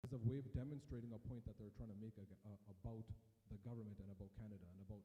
as a way of demonstrating a point that they're trying to make about the government and about Canada and about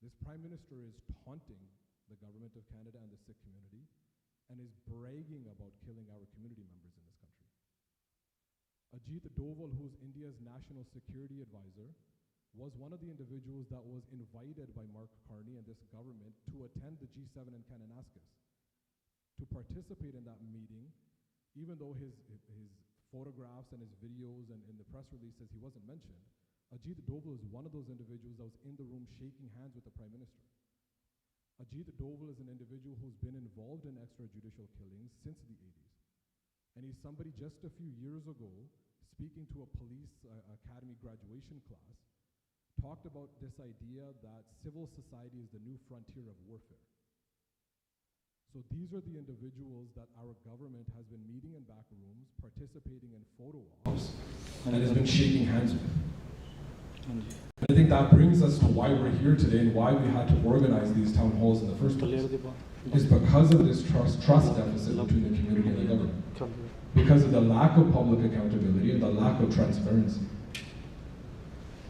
this Prime Minister is taunting the government of Canada and the Sikh community and is bragging about killing our community members in this country. Ajit Doval, who's India's national security advisor, was one of the individuals that was invited by Mark Carney and this government to attend the G7 in Kananaskis, to participate in that meeting, even though his photographs and his videos and in the press release says he wasn't mentioned. Ajit Doval is one of those individuals that was in the room shaking hands with the Prime Minister. Ajit Doval is an individual who's been involved in extrajudicial killings since the 80s. And he's somebody just a few years ago, speaking to a police academy graduation class, talked about this idea that civil society is the new frontier of warfare. So these are the individuals that our government has been meeting in back rooms, participating in photo ops, and has been shaking hands with. I think that brings us to why we're here today and why we had to organize these town halls in the first place. It's because of this trust deficit between the community and the government. Because of the lack of public accountability and the lack of transparency.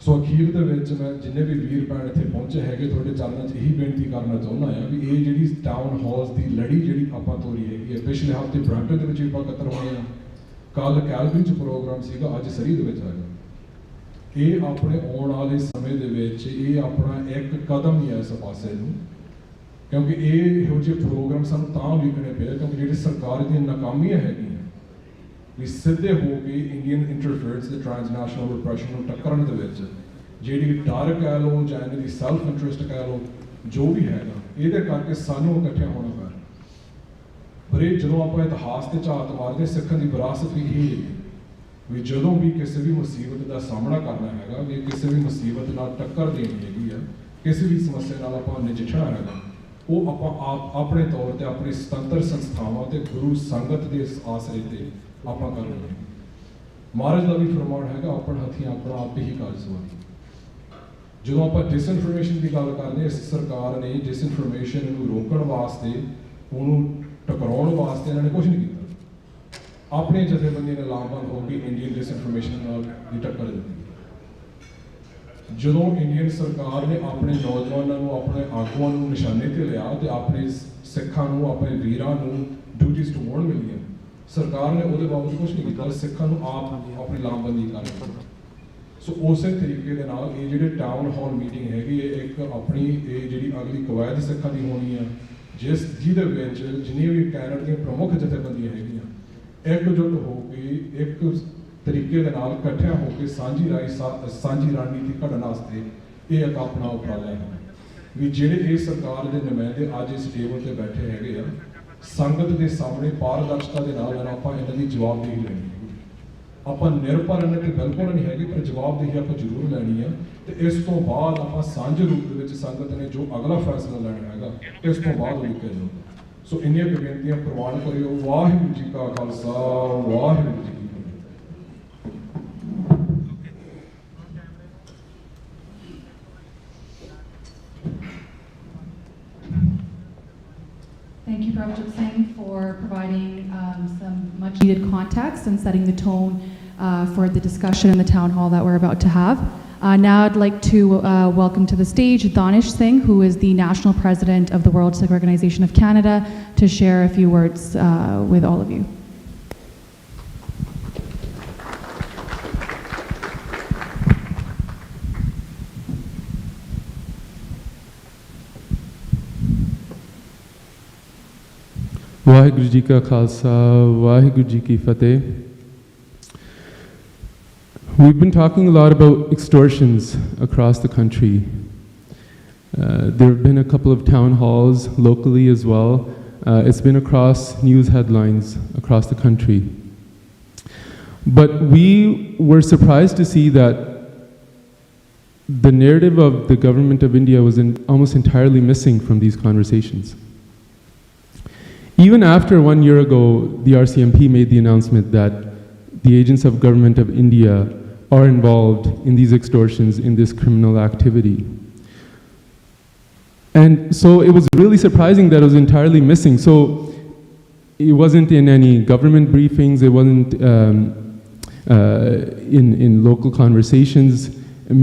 So ਅਖੀਰ ਦੇ ਵਿੱਚ ਮੈਂ ਜਿੰਨੇ ਵੀ ਵੀਰ ਭੈਣ ਇੱਥੇ ਪਹੁੰਚੇ ਹੈਗੇ ਤੁਹਾਡੇ ਚਰਨਾਂ 'ਚ ਇਹੀ ਬੇਨਤੀ ਕਰਨਾ ਚਾਹੁੰਦਾ ਹਾਂ ਵੀ ਇਹ ਜਿਹੜੀ ਟਾਊਨ ਹਾਲਸ ਦੀ ਲੜੀ ਜਿਹੜੀ ਆਪਾਂ ਤੋਰੀ ਹੈਗੀ ਹੈ ਪਿਛਲੇ ਹਫ਼ਤੇ ਬ੍ਰੈਂਪਟਨ ਦੇ ਵਿੱਚ ਵੀ ਆਪਾਂ ਇਕੱਤਰ ਹੋਏ ਹਾਂ ਕੱਲ ਕੈਲਗਰੀ 'ਚ ਪ੍ਰੋਗਰਾਮ ਸੀਗਾ ਅੱਜ ਸਰੀ ਦੇ ਵਿੱਚ ਹੈਗਾ ਇਹ ਆਪਣੇ ਆਉਣ ਵਾਲੇ ਸਮੇਂ ਦੇ ਵਿੱਚ ਇਹ ਆਪਣਾ ਇੱਕ ਕਦਮ ਹੀ ਹੈ ਇਸ ਪਾਸੇ ਨੂੰ ਕਿਉਂਕਿ ਇਹ ਇਹੋ ਜਿਹੇ ਪ੍ਰੋਗਰਾਮ ਸਾਨੂੰ ਤਾਂ ਵੇਖਣੇ ਪਏ ਕਿਉਂਕਿ ਜਿਹੜੀ ਸਰਕਾਰ ਦੀਆਂ ਨਾਕਾਮੀਆਂ ਹੈਗੀਆਂ ਵੀ ਸਿੱਧੇ ਹੋ ਕੇ ਇੰਡੀਅਨ ਇੰਟਰਫੇਰੈਂਸ ਤੇ ਟ੍ਰਾਂਸਨੈਸ਼ਨਲ ਰਿਪਰੈਸ਼ਨ ਨੂੰ ਟੱਕਰਨ ਦੇ ਵਿੱਚ ਜਿਹੜੀ ਡਰ ਕਹਿ ਲਓ ਜਾਂ ਇਹਨਾਂ ਦੀ ਸੈਲਫ ਇੰਟਰਸਟ ਕਹਿ ਲਓ ਜੋ ਵੀ ਹੈਗਾ ਇਹਦੇ ਕਰਕੇ ਸਾਨੂੰ ਇਕੱਠੇ ਹੋਣਾ ਪੈ ਰਿਹਾ ਪਰ ਇਹ ਜਦੋਂ ਆਪਾਂ ਇਤਿਹਾਸ ਤੇ ਝਾਤ ਮਾਰਦੇ ਸਿੱਖਾਂ ਦੀ ਵਿਰਾਸਤ ਵੀ ਇਹ ਹੈ ਵੀ ਜਦੋਂ ਵੀ ਕਿਸੇ ਵੀ ਮੁਸੀਬਤ ਦਾ ਸਾਹਮਣਾ ਕਰਨਾ ਹੈਗਾ ਵੀ ਕਿਸੇ ਵੀ ਮੁਸੀਬਤ ਨਾਲ ਟੱਕਰ ਦੇਣੀ ਹੈਗੀ ਆ ਕਿਸੇ ਵੀ ਸਮੱਸਿਆ ਨਾਲ ਆਪਾਂ ਨਜਿੱਠਣਾ ਹੈਗਾ ਉਹ ਆਪਾਂ ਆਪਣੇ ਤੌਰ ਤੇ ਆਪਣੀ ਸੁਤੰਤਰ ਸੰਸਥਾਵਾਂ ਤੇ ਗੁਰੂ ਸੰਗਤ ਦੇ ਆਸਰੇ ਤੇ ਆਪਾਂ ਕਰ ਰਹੇ ਹਾਂ ਮਹਾਰਾਜ ਦਾ ਵੀ ਫਰਮਾਨ ਹੈਗਾ ਆਪਣ ਹੱਥੀਂ ਆਪਣਾ ਆਪ ਹੀ ਕਾਜ ਸਵਾਰੀ ਜਦੋਂ ਆਪਾਂ ਡਿਸਇਨਫੋਰਮੇਸ਼ਨ ਦੀ ਗੱਲ ਕਰਦੇ ਇਸ ਸਰਕਾਰ ਨੇ ਡਿਸਇਨਫੋਰਮੇਸ਼ਨ ਨੂੰ ਰੋਕਣ ਵਾਸਤੇ ਉਹਨੂੰ ਟਕਰਾਉਣ ਵਾਸਤੇ ਇਹਨਾਂ ਨੇ ਕੁਝ ਨਹੀਂ ਕੀਤਾ। ਆਪਣੀ ਜਥੇਬੰਦੀ ਨੇ ਲਾਮਬੰਦ ਹੋ ਕੇ ਇੰਡੀਅਨ ਡਿਸਇਨਫੋਰਮੇਸ਼ਨ ਨਾਲ ਦੀ ਟੱਕਰ ਦਿੱਤੀ। ਜਦੋਂ ਇੰਡੀਅਨ ਸਰਕਾਰ ਨੇ ਆਪਣੇ ਨੌਜਵਾਨਾਂ ਨੂੰ, ਆਪਣੇ ਆਗੂਆਂ ਨੂੰ ਨਿਸ਼ਾਨੇ ਤੇ ਲਿਆ ਤੇ ਆਪਣੇ ਸਿੱਖਾਂ ਨੂੰ, ਆਪਣੇ ਵੀਰਾਂ ਨੂੰ ਡਿਊਟੀਜ਼ ਟੂ ਵਾਰਨ ਮਿਲੀਆਂ, ਸਰਕਾਰ ਨੇ ਉਹਦੇ ਬਾਬਤ ਕੁਝ ਨਹੀਂ ਕੀਤਾ, ਸਿੱਖਾਂ ਨੂੰ ਆਪ ਆਪਣੀ ਲਾਮਬੰਦੀ ਕਰ ਦਿੱਤੀ। ਸੋ ਉਸੇ ਤਰੀਕੇ ਦੇ ਨਾਲ ਇਹ ਜਿਹੜੇ ਟਾਊਨ ਹਾਲ ਮੀਟਿੰਗ ਹੈਗੀ ਹੈ, ਇੱਕ ਆਪਣੀ ਇਹ ਜਿਹੜੀ ਅਗਲੀ ਕਵਾਇਦ ਸਿੱਖਾਂ ਦੀ ਹੋਣੀ ਆ, ਜਿਹਦੇ ਵਿੱਚ ਜਿੰਨੀਆਂ ਵੀ ਕੈਨੇਡਾ ਦੀਆਂ ਪ੍ਰਮੁੱਖ ਜਥੇਬੰਦੀਆਂ ਹੈਗੀਆਂ ਇਕਜੁੱਟ ਹੋ ਕੇ ਇੱਕ ਤਰੀਕੇ ਦੇ ਨਾਲ ਇਕੱਠਿਆਂ ਹੋ ਕੇ ਸਾਂਝੀ ਰਣਨੀਤੀ ਘੜਨ ਵਾਸਤੇ ਇਹ ਇੱਕ ਆਪਣਾ ਉਪਰਾਲਾ ਹੈ ਵੀ ਜਿਹੜੇ ਇਹ ਸਰਕਾਰ ਦੇ ਨੁਮਾਇੰਦੇ ਅੱਜ ਇਸ ਟੇਬਲ ਤੇ ਬੈਠੇ ਹੈਗੇ ਆ, ਸੰਗਤ ਦੇ ਸਾਹਮਣੇ ਪਾਰਦਰਸ਼ਤਾ ਦੇ ਨਾਲ ਆਪਾਂ ਇਹਨਾਂ ਦੀ ਜਵਾਬਦੇਹੀ ਲੈਣੀ ਹੈ। ਆਪਾਂ ਨਿਰਭਰ ਇਹਨਾਂ ਤੇ ਬਿਲਕੁਲ ਨਹੀਂ ਹੈਗੇ, ਪਰ ਜਵਾਬਦੇਹੀ ਆਪਾਂ ਜ਼ਰੂਰ ਲੈਣੀ ਆ ਤੇ ਇਸ ਤੋਂ ਬਾਅਦ ਆਪਾਂ ਸਾਂਝੇ ਰੂਪ ਦੇ ਵਿੱਚ ਸੰਗਤ ਨੇ ਜੋ ਅਗਲਾ ਫੈਸਲਾ ਲੈਣਾ ਹੈਗਾ ਇਸ ਤੋਂ ਬਾਅਦ ਉਹ ਲਿਖਿਆ ਜਾਊਗਾ। ਸੋ ਇੰਨੀਆਂ ਬੇਨਤੀਆਂ ਪ੍ਰਵਾਨ ਕਰਿਓ। ਵਾਹਿਗੁਰੂ ਜੀ ਕਾ ਖਾਲਸਾ, ਵਾਹਿਗੁਰੂ ਜੀ ਕੀ ਫਤਿਹ। Thank you, Prabhajit Singh, for providing some much needed context and setting the tone for the discussion in the town hall that we're about to have. Now I'd like to welcome to the stage Danish Singh, who is the National President of the World Sikh Organization of Canada, to share a few words with all of you. Vaheguru Ji Ka Khalsa, Vaheguru Ji Ki Fateh. We've been talking a lot about extortions across the country. There have been a couple of town halls locally as well. It's been across news headlines across the country. But we were surprised to see that the narrative of the government of India was almost entirely missing from these conversations. Even after 1 year ago, the RCMP made the announcement that the agents of government of India are involved in these extortions, in this criminal activity. And so it was really surprising that it was entirely missing. So it wasn't in any government briefings, it wasn't in local conversations.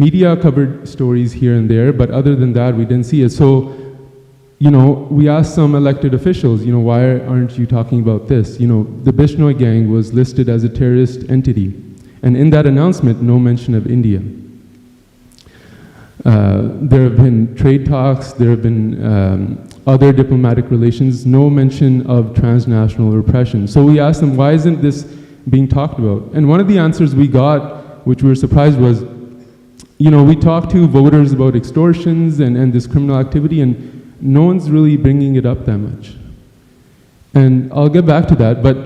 Media covered stories here and there, but other than that, we didn't see it. So, you know, we asked some elected officials, you know, why aren't you talking about this? You know, the Bishnoi gang was listed as a terrorist entity. And in that announcement, no mention of India. There have been trade talks, there have been other diplomatic relations, no mention of transnational repression. So we asked them, why isn't this being talked about? And one of the answers we got, which we were surprised, was, you know, we talked to voters about extortions and this criminal activity, and no one's really bringing it up that much. And I'll get back to that, but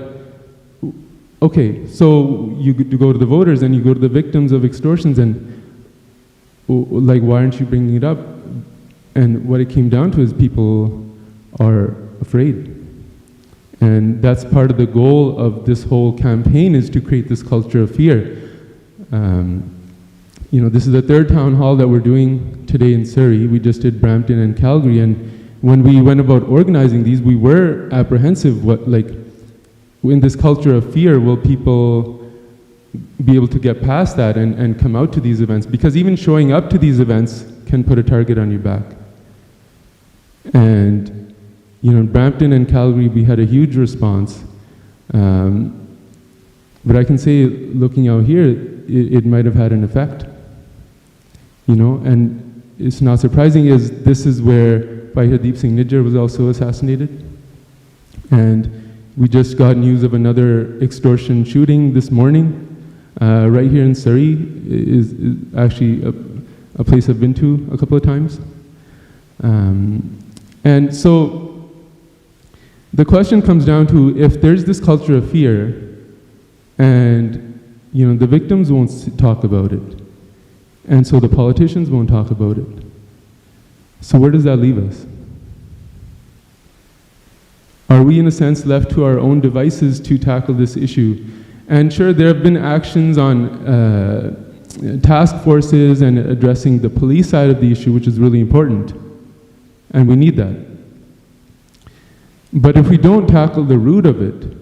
okay, so you go to the voters and you go to the victims of extortions and like, why aren't you bringing it up? And what it came down to is people are afraid. And that's part of the goal of this whole campaign, is to create this culture of fear. You know, this is the third town hall that we're doing today in Surrey. We just did Brampton and Calgary, and when we went about organizing these, we were apprehensive. What, like, in this culture of fear, will people be able to get past that and come out to these events? Because even showing up to these events can put a target on your back. And, you know, in Brampton and Calgary, we had a huge response. But I can say, looking out here, it might have had an effect. You know, and it's not surprising, is this is where Hardeep Singh Nijjar was also assassinated. And we just got news of another extortion shooting this morning. Right here in Surrey is actually a place I've been to a couple of times. And so the question comes down to, if there's this culture of fear and, you know, the victims won't talk about it, and so the politicians won't talk about it, so where does that leave us? Are we, in a sense, left to our own devices to tackle this issue? And sure, there have been actions on task forces and addressing the police side of the issue, which is really important, and we need that. But if we don't tackle the root of it,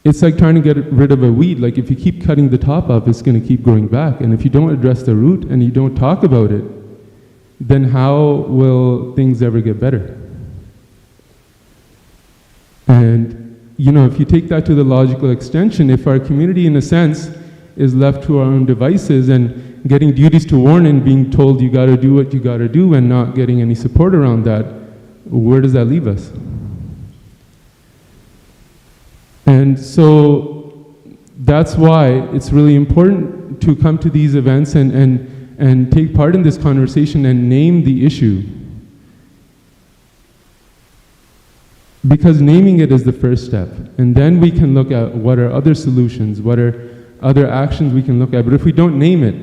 it's like trying to get rid of a weed. Like if you keep cutting the top off, it's going to keep growing back. And if you don't address the root and you don't talk about it, then how will things ever get better? And, you know, if you take that to the logical extension, if our community, in a sense, is left to our own devices and getting duties to warn and being told you got to do what you got to do and not getting any support around that, where does that leave us? And so that's why it's really important to come to these events and take part in this conversation and name the issue. Because naming it is the first step. And then we can look at what are other solutions, what are other actions we can look at. But if we don't name it,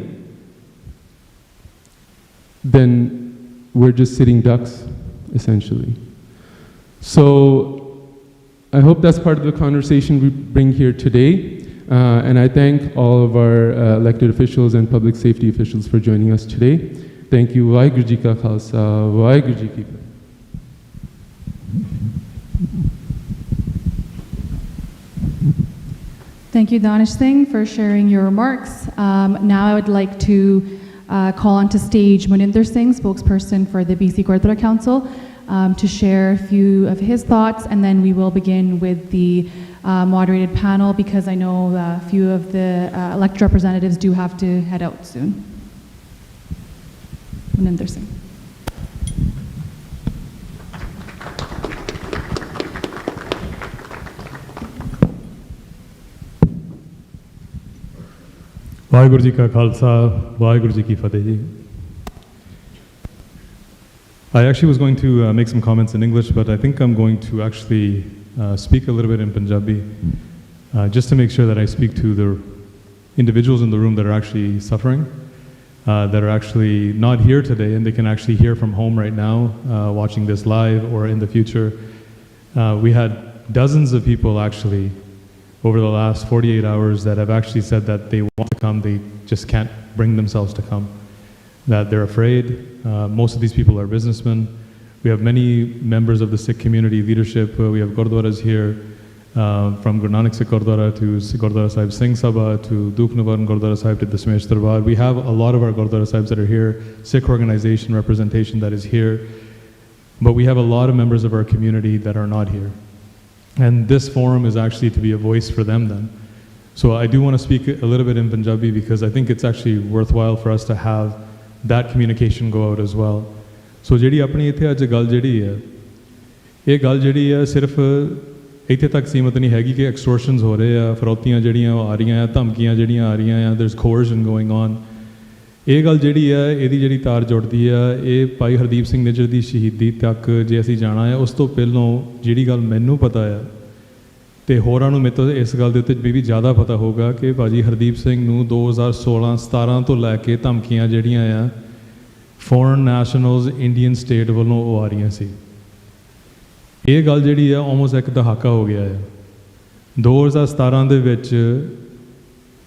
then we're just sitting ducks, essentially. So I hope that's part of the conversation we bring here today. And I thank all of our elected officials and public safety officials for joining us today. Thank you. Vaheguru Ji Ka Khalsa, Vaheguru Ji Ki Fateh. Thank you, Danish Singh, for sharing your remarks. Now I would like to call onto stage Maninder Singh, spokesperson for the BC Gurdwara Council, to share a few of his thoughts, and then we will begin with the moderated panel because I know a few of the elected representatives do have to head out soon. Maninder Singh. Vaheguru Ji Ka Khalsa, Vaheguru Ji Ki Fateh Ji. I actually was going to make some comments in English, but I think I'm going to actually speak a little bit in Punjabi, just to make sure that I speak to the individuals in the room that are actually suffering, that are actually not here today, and they can actually hear from home right now, watching this live or in the future. We had dozens of people actually over the last 48 hours that have actually said that they want to come, they just can't bring themselves to come, that they're afraid. Most of these people are businessmen. We have many members of the Sikh community leadership. We have Gurdwaras here, from Guru Nanak Sikh Gurdwara to Gurdwara Sahib Singh Sabha to Dukh Nivaran Gurdwara Sahib to the Smesh Darbar. We have a lot of our Gurdwara Sahibs that are here, Sikh organization representation that is here, but we have a lot of members of our community that are not here. And this forum is actually to be a voice for them then. So I do want to speak a little bit in Punjabi because I think it's actually worthwhile for us to have that communication go out as well. So ਜਿਹੜੀ ਆਪਣੀ ਇੱਥੇ ਅੱਜ ਗੱਲ ਜਿਹੜੀ ਹੈ, ਇਹ ਗੱਲ ਜਿਹੜੀ ਹੈ ਸਿਰਫ ਇੱਥੇ ਤੱਕ ਸੀਮਤ ਨਹੀਂ ਹੈਗੀ ਕਿ ਐਕਸਟੋਰਸ਼ਨਸ ਹੋ ਰਹੇ ਆ, ਫਰੌਤੀਆਂ ਜਿਹੜੀਆਂ ਉਹ ਆ ਰਹੀਆਂ ਆ, ਧਮਕੀਆਂ ਜਿਹੜੀਆਂ ਆ ਰਹੀਆਂ ਆ, there's coercion going on. ਇਹ ਗੱਲ ਜਿਹੜੀ ਹੈ, ਇਹਦੀ ਜਿਹੜੀ ਤਾਰ ਜੁੜਦੀ ਆ, ਇਹ ਭਾਈ ਹਰਦੀਪ ਸਿੰਘ ਨਿੱਜਰ ਦੀ ਸ਼ਹੀਦੀ ਤੱਕ ਜੇ ਅਸੀਂ ਜਾਣਾ ਹੈ, ਉਸ ਤੋਂ ਪਹਿਲਾਂ ਜਿਹੜੀ ਗੱਲ ਮੈਨੂੰ ਪਤਾ ਆ ਤੇ ਹੋਰਾਂ ਨੂੰ ਮੇਰੇ ਤੋਂ ਇਸ ਗੱਲ ਦੇ ਉੱਤੇ ਵੀ ਜ਼ਿਆਦਾ ਪਤਾ ਹੋਊਗਾ ਕਿ ਭਾਜੀ ਹਰਦੀਪ ਸਿੰਘ ਨੂੰ 2016-17 ਤੋਂ ਲੈ ਕੇ ਧਮਕੀਆਂ ਜਿਹੜੀਆਂ ਆ ਫੋਰਨ ਨੈਸ਼ਨਲਸ ਇੰਡੀਅਨ ਸਟੇਟ ਵੱਲੋਂ ਉਹ ਆ ਰਹੀਆਂ ਸੀ। ਇਹ ਗੱਲ ਜਿਹੜੀ ਆ ਆਲਮੋਸਟ ਇੱਕ ਦਹਾਕਾ ਹੋ ਗਿਆ ਹੈ। 2017 ਦੇ ਵਿੱਚ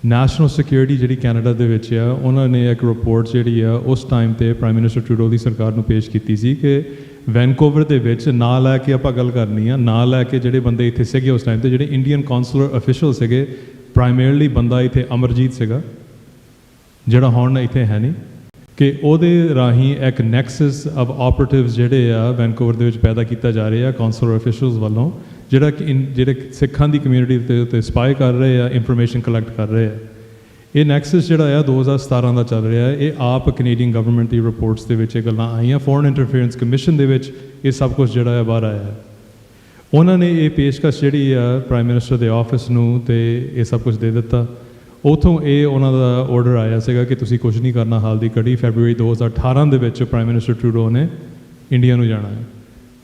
ਨੈਸ਼ਨਲ ਸਿਕਿਉਰਿਟੀ ਜਿਹੜੀ ਕੈਨੇਡਾ ਦੇ ਵਿੱਚ ਆ, ਉਹਨਾਂ ਨੇ ਇੱਕ ਰਿਪੋਰਟ ਜਿਹੜੀ ਆ ਉਸ ਟਾਈਮ 'ਤੇ ਪ੍ਰਾਈਮ ਮਿਨਿਸਟਰ ਟਰੂਡੋ ਦੀ ਸਰਕਾਰ ਨੂੰ ਪੇਸ਼ ਕੀਤੀ ਸੀ ਕਿ ਵੈਨਕੂਵਰ ਦੇ ਵਿੱਚ ਨਾਂ ਲੈ ਕੇ ਆਪਾਂ ਗੱਲ ਕਰਨੀ ਆ, ਨਾਂ ਲੈ ਕੇ ਜਿਹੜੇ ਬੰਦੇ ਇੱਥੇ ਸੀਗੇ ਉਸ ਟਾਈਮ 'ਤੇ ਜਿਹੜੇ ਇੰਡੀਅਨ ਕੌਂਸਲਰ ਅਫੀਸ਼ੀਅਲ ਸੀਗੇ, ਪ੍ਰਾਈਮਰੀਲੀ ਬੰਦਾ ਇੱਥੇ ਅਮਰਜੀਤ ਸੀਗਾ ਜਿਹੜਾ ਹੁਣ ਇੱਥੇ ਹੈ ਨਹੀਂ, ਕਿ ਉਹਦੇ ਰਾਹੀਂ ਇੱਕ ਨੈਕਸਸ ਆਫ ਆਪਰੇਟਿਵਸ ਜਿਹੜੇ ਆ ਵੈਨਕੂਵਰ ਦੇ ਵਿੱਚ ਪੈਦਾ ਕੀਤਾ ਜਾ ਰਿਹਾ ਕੌਂਸਲਰ ਅਫੀਸ਼ੀਅਲਸ ਵੱਲੋਂ, ਜਿਹੜਾ ਕਿ ਜਿਹੜੇ ਸਿੱਖਾਂ ਦੀ ਕਮਿਊਨਿਟੀ ਦੇ ਉੱਤੇ ਸਪਾਈ ਕਰ ਰਹੇ ਆ, ਇਨਫੋਰਮੇਸ਼ਨ ਕਲੈਕਟ ਕਰ ਰਹੇ ਆ। ਇਹ ਨੈਕਸਸ ਜਿਹੜਾ ਆ 2017 ਦਾ ਚੱਲ ਰਿਹਾ, ਇਹ ਆਪ ਕੈਨੇਡੀਅਨ ਗਵਰਨਮੈਂਟ ਦੀ ਰਿਪੋਰਟਸ ਦੇ ਵਿੱਚ ਇਹ ਗੱਲਾਂ ਆਈਆਂ, ਫੋਰਨ ਇੰਟਰਫੇਰੈਂਸ ਕਮਿਸ਼ਨ ਦੇ ਵਿੱਚ ਇਹ ਸਭ ਕੁਝ ਜਿਹੜਾ ਆ ਬਾਹਰ ਆਇਆ। ਉਹਨਾਂ ਨੇ ਇਹ ਪੇਸ਼ਕਸ਼ ਜਿਹੜੀ ਆ ਪ੍ਰਾਈਮ ਮਿਨਿਸਟਰ ਦੇ ਆਫਿਸ ਨੂੰ ਤੇ ਇਹ ਸਭ ਕੁਝ ਦੇ ਦਿੱਤਾ। ਉੱਥੋਂ ਇਹ ਉਹਨਾਂ ਦਾ ਆਰਡਰ ਆਇਆ ਸੀਗਾ ਕਿ ਤੁਸੀਂ ਕੁਝ ਨਹੀਂ ਕਰਨਾ ਹਾਲ ਦੀ ਘੜੀ। ਫੈਬਰੂਰੀ 2018 ਦੇ ਵਿੱਚ ਪ੍ਰਾਈਮ ਮਿਨਿਸਟਰ ਟਰੂਡੋ ਨੇ ਇੰਡੀਆ ਨੂੰ ਜਾਣਾ ਹੈ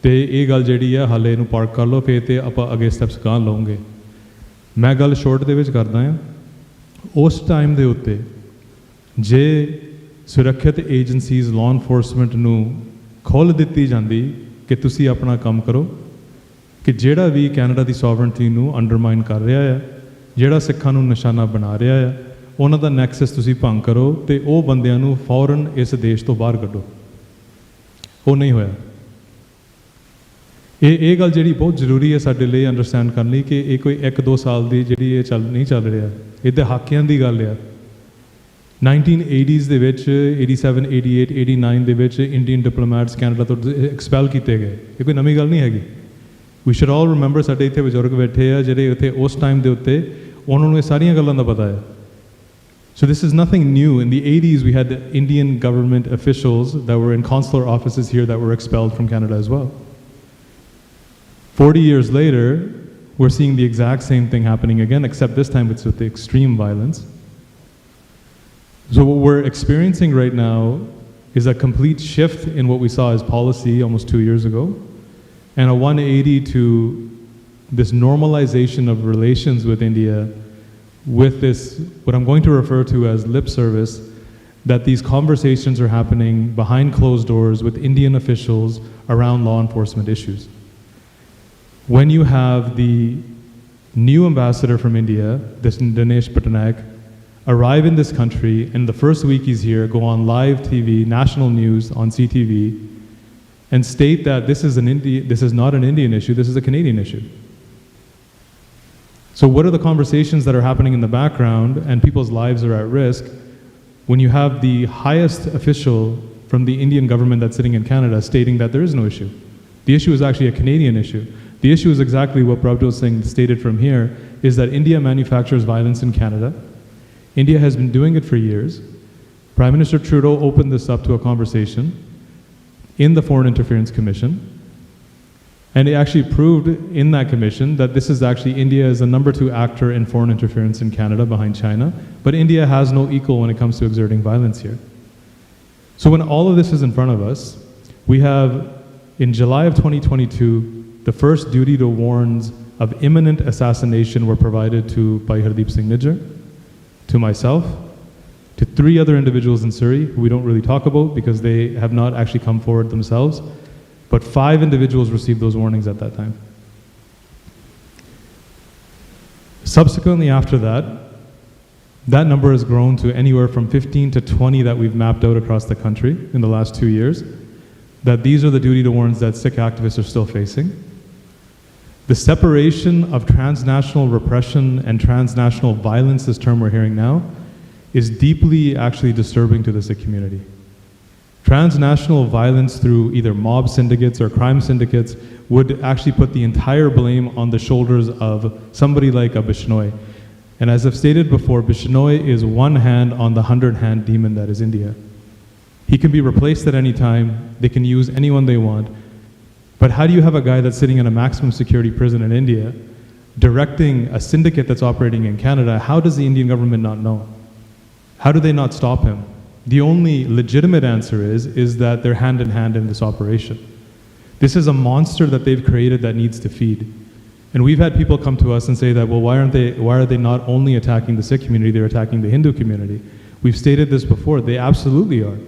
ਅਤੇ ਇਹ ਗੱਲ ਜਿਹੜੀ ਆ ਹਾਲੇ ਇਹਨੂੰ ਪਾਰਕ ਕਰ ਲਓ, ਫਿਰ ਤੇ ਆਪਾਂ ਅੱਗੇ ਸਟੈਪਸ ਗਾਂਹ ਲਵਾਂਗੇ। ਮੈਂ ਗੱਲ ਸ਼ੋਰਟ ਦੇ ਵਿੱਚ ਕਰਦਾ ਹਾਂ। ਉਸ ਟਾਈਮ ਦੇ ਉੱਤੇ ਜੇ ਸੁਰੱਖਿਅਤ ਏਜੰਸੀਜ਼ ਲਾਅ ਇਨਫੋਰਸਮੈਂਟ ਨੂੰ ਖੁੱਲ੍ਹ ਦਿੱਤੀ ਜਾਂਦੀ ਕਿ ਤੁਸੀਂ ਆਪਣਾ ਕੰਮ ਕਰੋ, ਕਿ ਜਿਹੜਾ ਵੀ ਕੈਨੇਡਾ ਦੀ ਸੋਵਰਨਟੀ ਨੂੰ ਅੰਡਰਮਾਈਨ ਕਰ ਰਿਹਾ ਆ, ਜਿਹੜਾ ਸਿੱਖਾਂ ਨੂੰ ਨਿਸ਼ਾਨਾ ਬਣਾ ਰਿਹਾ ਆ, ਉਹਨਾਂ ਦਾ ਨੈਕਸਸ ਤੁਸੀਂ ਭੰਗ ਕਰੋ ਅਤੇ ਉਹ ਬੰਦਿਆਂ ਨੂੰ ਫੌਰਨ ਇਸ ਦੇਸ਼ ਤੋਂ ਬਾਹਰ ਕੱਢੋ। ਉਹ ਨਹੀਂ ਹੋਇਆ। ਇਹ ਗੱਲ ਜਿਹੜੀ ਬਹੁਤ ਜ਼ਰੂਰੀ ਹੈ ਸਾਡੇ ਲਈ ਅੰਡਰਸਟੈਂਡ ਕਰਨ ਲਈ ਕਿ ਇਹ ਕੋਈ 1-2 ਸਾਲ ਦੀ ਜਿਹੜੀ ਇਹ ਨਹੀਂ ਚੱਲ ਰਿਹਾ, ਇਹ ਦਹਾਕਿਆਂ ਦੀ ਗੱਲ ਆ। 1980s ਦੇ ਵਿੱਚ 87, 88, 89 ਦੇ ਵਿੱਚ ਇੰਡੀਅਨ ਡਿਪਲੋਮੈਟਸ ਕੈਨੇਡਾ ਤੋਂ ਐਕਸਪੈਲ ਕੀਤੇ ਗਏ, ਇਹ ਕੋਈ ਨਵੀਂ ਗੱਲ ਨਹੀਂ ਹੈਗੀ। ਵੀ ਸ਼ੁਡ ਆਲ ਰਿਮੈਂਬਰ, ਸਾਡੇ ਇੱਥੇ ਬਜ਼ੁਰਗ ਬੈਠੇ ਆ ਜਿਹੜੇ ਉੱਥੇ ਉਸ ਟਾਈਮ ਦੇ ਉੱਤੇ ਉਹਨਾਂ ਨੂੰ ਇਹ ਸਾਰੀਆਂ ਗੱਲਾਂ ਦਾ ਪਤਾ ਹੈ। So this is nothing new. In the 80s, we had Indian government officials that were in consular offices here that were expelled from Canada as well. 40 years later, we're seeing the exact same thing happening again, except this time it's with the extreme violence. So what we're experiencing right now is a complete shift in what we saw as policy almost 2 years ago, and a 180 to this normalization of relations with India, with this, what I'm going to refer to as lip service, that these conversations are happening behind closed doors with Indian officials around law enforcement issues. When you have the new ambassador from India, this Dinesh Patnaik, arrive in this country, and the first week he's here, go on live TV, national news on CTV, and state that this is not an Indian issue, this is a Canadian issue. So what are the conversations that are happening in the background and people's lives are at risk when you have the highest official from the Indian government that's sitting in Canada stating that there is no issue? The issue is actually a Canadian issue. The issue is exactly what Prabhat Singh stated from here, is that India manufactures violence in Canada. India has been doing it for years. Prime Minister Trudeau opened this up to a conversation in the Foreign Interference Commission. And it actually proved in that commission that this is actually, India is the #2 actor in foreign interference in Canada behind China, but India has no equal when it comes to exerting violence here. So when all of this is in front of us, we have, in July of 2022, the first duty to warns of imminent assassination were provided to Bhai Hardeep Singh Nijjar, to myself, to 3 other individuals in Surrey who we don't really talk about because they have not actually come forward themselves. But 5 individuals received those warnings at that time. Subsequently after that, that number has grown to anywhere from 15 to 20 that we've mapped out across the country in the last 2 years, that these are the duty to warns that Sikh activists are still facing. The separation of transnational repression and transnational violence, this term we're hearing now, is deeply actually disturbing to the Sikh community. Transnational violence through either mob syndicates or crime syndicates would actually put the entire blame on the shoulders of somebody like a Bishnoi. And as I've stated before, Bishnoi is one hand on the 100-hand demon that is India. He can be replaced at any time, they can use anyone they want, but how do you have a guy that's sitting in a maximum security prison in India directing a syndicate that's operating in Canada? How does the Indian government not know? How do they not stop him? The only legitimate answer is that they're hand in hand in this operation. This is a monster that they've created that needs to feed. And we've had people come to us and say that, well, why are they not only attacking the Sikh community, they're attacking the Hindu community? We've stated this before, they absolutely are.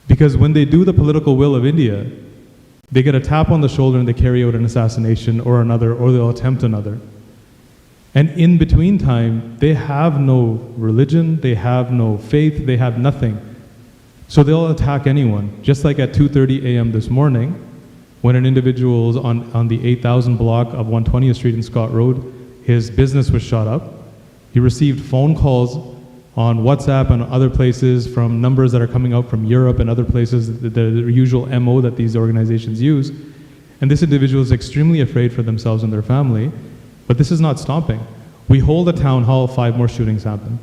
Because when they do the political will of India, they get a tap on the shoulder and they carry out an assassination or another, or they'll attempt another. And in between time, they have no religion, they have no faith, they have nothing. So they'll attack anyone. Just like at 2:30 a.m. this morning, when an individual on the 8,000 block of 120th Street in Scott Road, his business was shot up. He received phone calls on WhatsApp and other places from numbers that are coming out from Europe and other places, the usual MO that these organizations use. And this individual is extremely afraid for themselves and their family. But this is not stopping. We hold a town hall, 5 more shootings happen.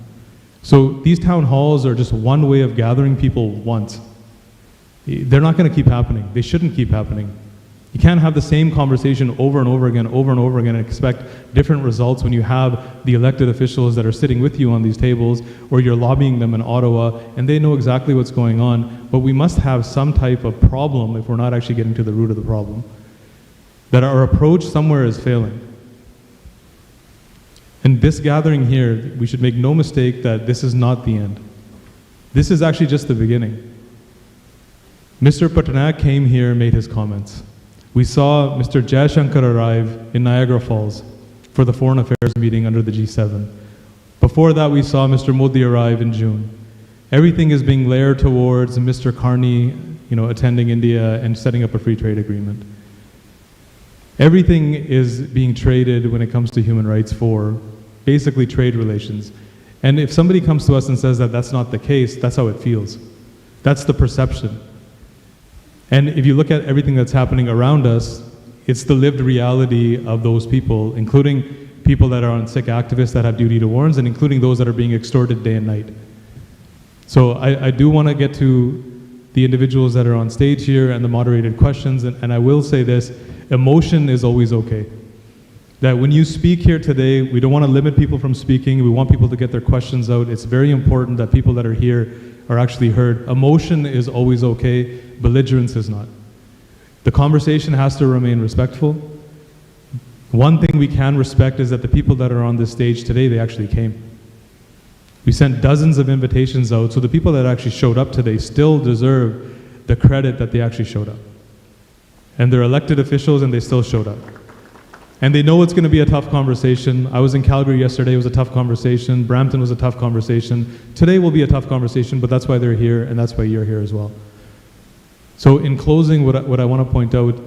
So these town halls are just one way of gathering people once. They're not going to keep happening. They shouldn't keep happening. You can't have the same conversation over and over again and expect different results when you have the elected officials that are sitting with you on these tables, or you're lobbying them in Ottawa and they know exactly what's going on. But we must have some type of problem if we're not actually getting to the root of the problem. That our approach somewhere is failing. And this gathering here, we should make no mistake that this is not the end. This is actually just the beginning. Mr. Patnaik came here and made his comments. We saw Mr. Jaishankar arrive in Niagara Falls for the Foreign Affairs meeting under the G7. Before that, we saw Mr. Modi arrive in June. Everything is being layered towards Mr. Carney, attending India and setting up a free trade agreement. Everything is being traded when it comes to human rights for basically trade relations. And if somebody comes to us and says that that's not the case, that's how it feels. That's the perception. And if you look at everything that's happening around us, it's the lived reality of those people, including people that are on sick activists that have duty to warn, and including those that are being extorted day and night. So I do want to get to the individuals that are on stage here and the moderated questions, and I will say this, emotion is always okay. That when you speak here today, we don't want to limit people from speaking, we want people to get their questions out. It's very important that people that are here are actually heard. Emotion is always okay, belligerence is not. The conversation has to remain respectful. One thing we can respect is that the people that are on this stage today, they actually came. We sent dozens of invitations out, so the people that actually showed up today still deserve the credit that they actually showed up. And they're elected officials and they still showed up. And they know it's going to be a tough conversation. I was in Calgary yesterday, it was a tough conversation. Brampton was a tough conversation. Today will be a tough conversation, but that's why they're here and that's why you're here as well. So in closing, what I want to point out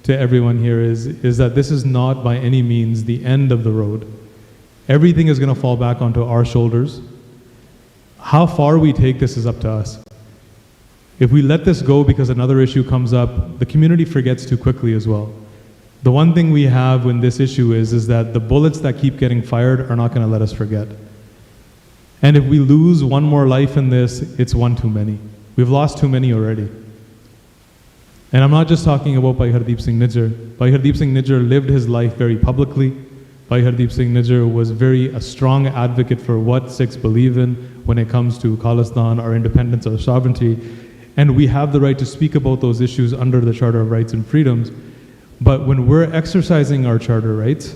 to everyone here is that this is not by any means the end of the road. Everything is going to fall back onto our shoulders. How far we take this is up to us. If we let this go because another issue comes up, the community forgets too quickly as well. The one thing we have when this issue is that the bullets that keep getting fired are not going to let us forget. And if we lose one more life in this, it's one too many. We've lost too many already. And I'm not just talking about Bhai Hardeep Singh Nijjar. Bhai Hardeep Singh Nijjar lived his life very publicly. Bhai Hardeep Singh Nijjar was a strong advocate for what Sikhs believe in when it comes to Khalistan, our independence, our sovereignty. And we have the right to speak about those issues under the Charter of Rights and Freedoms. But when we're exercising our charter rights,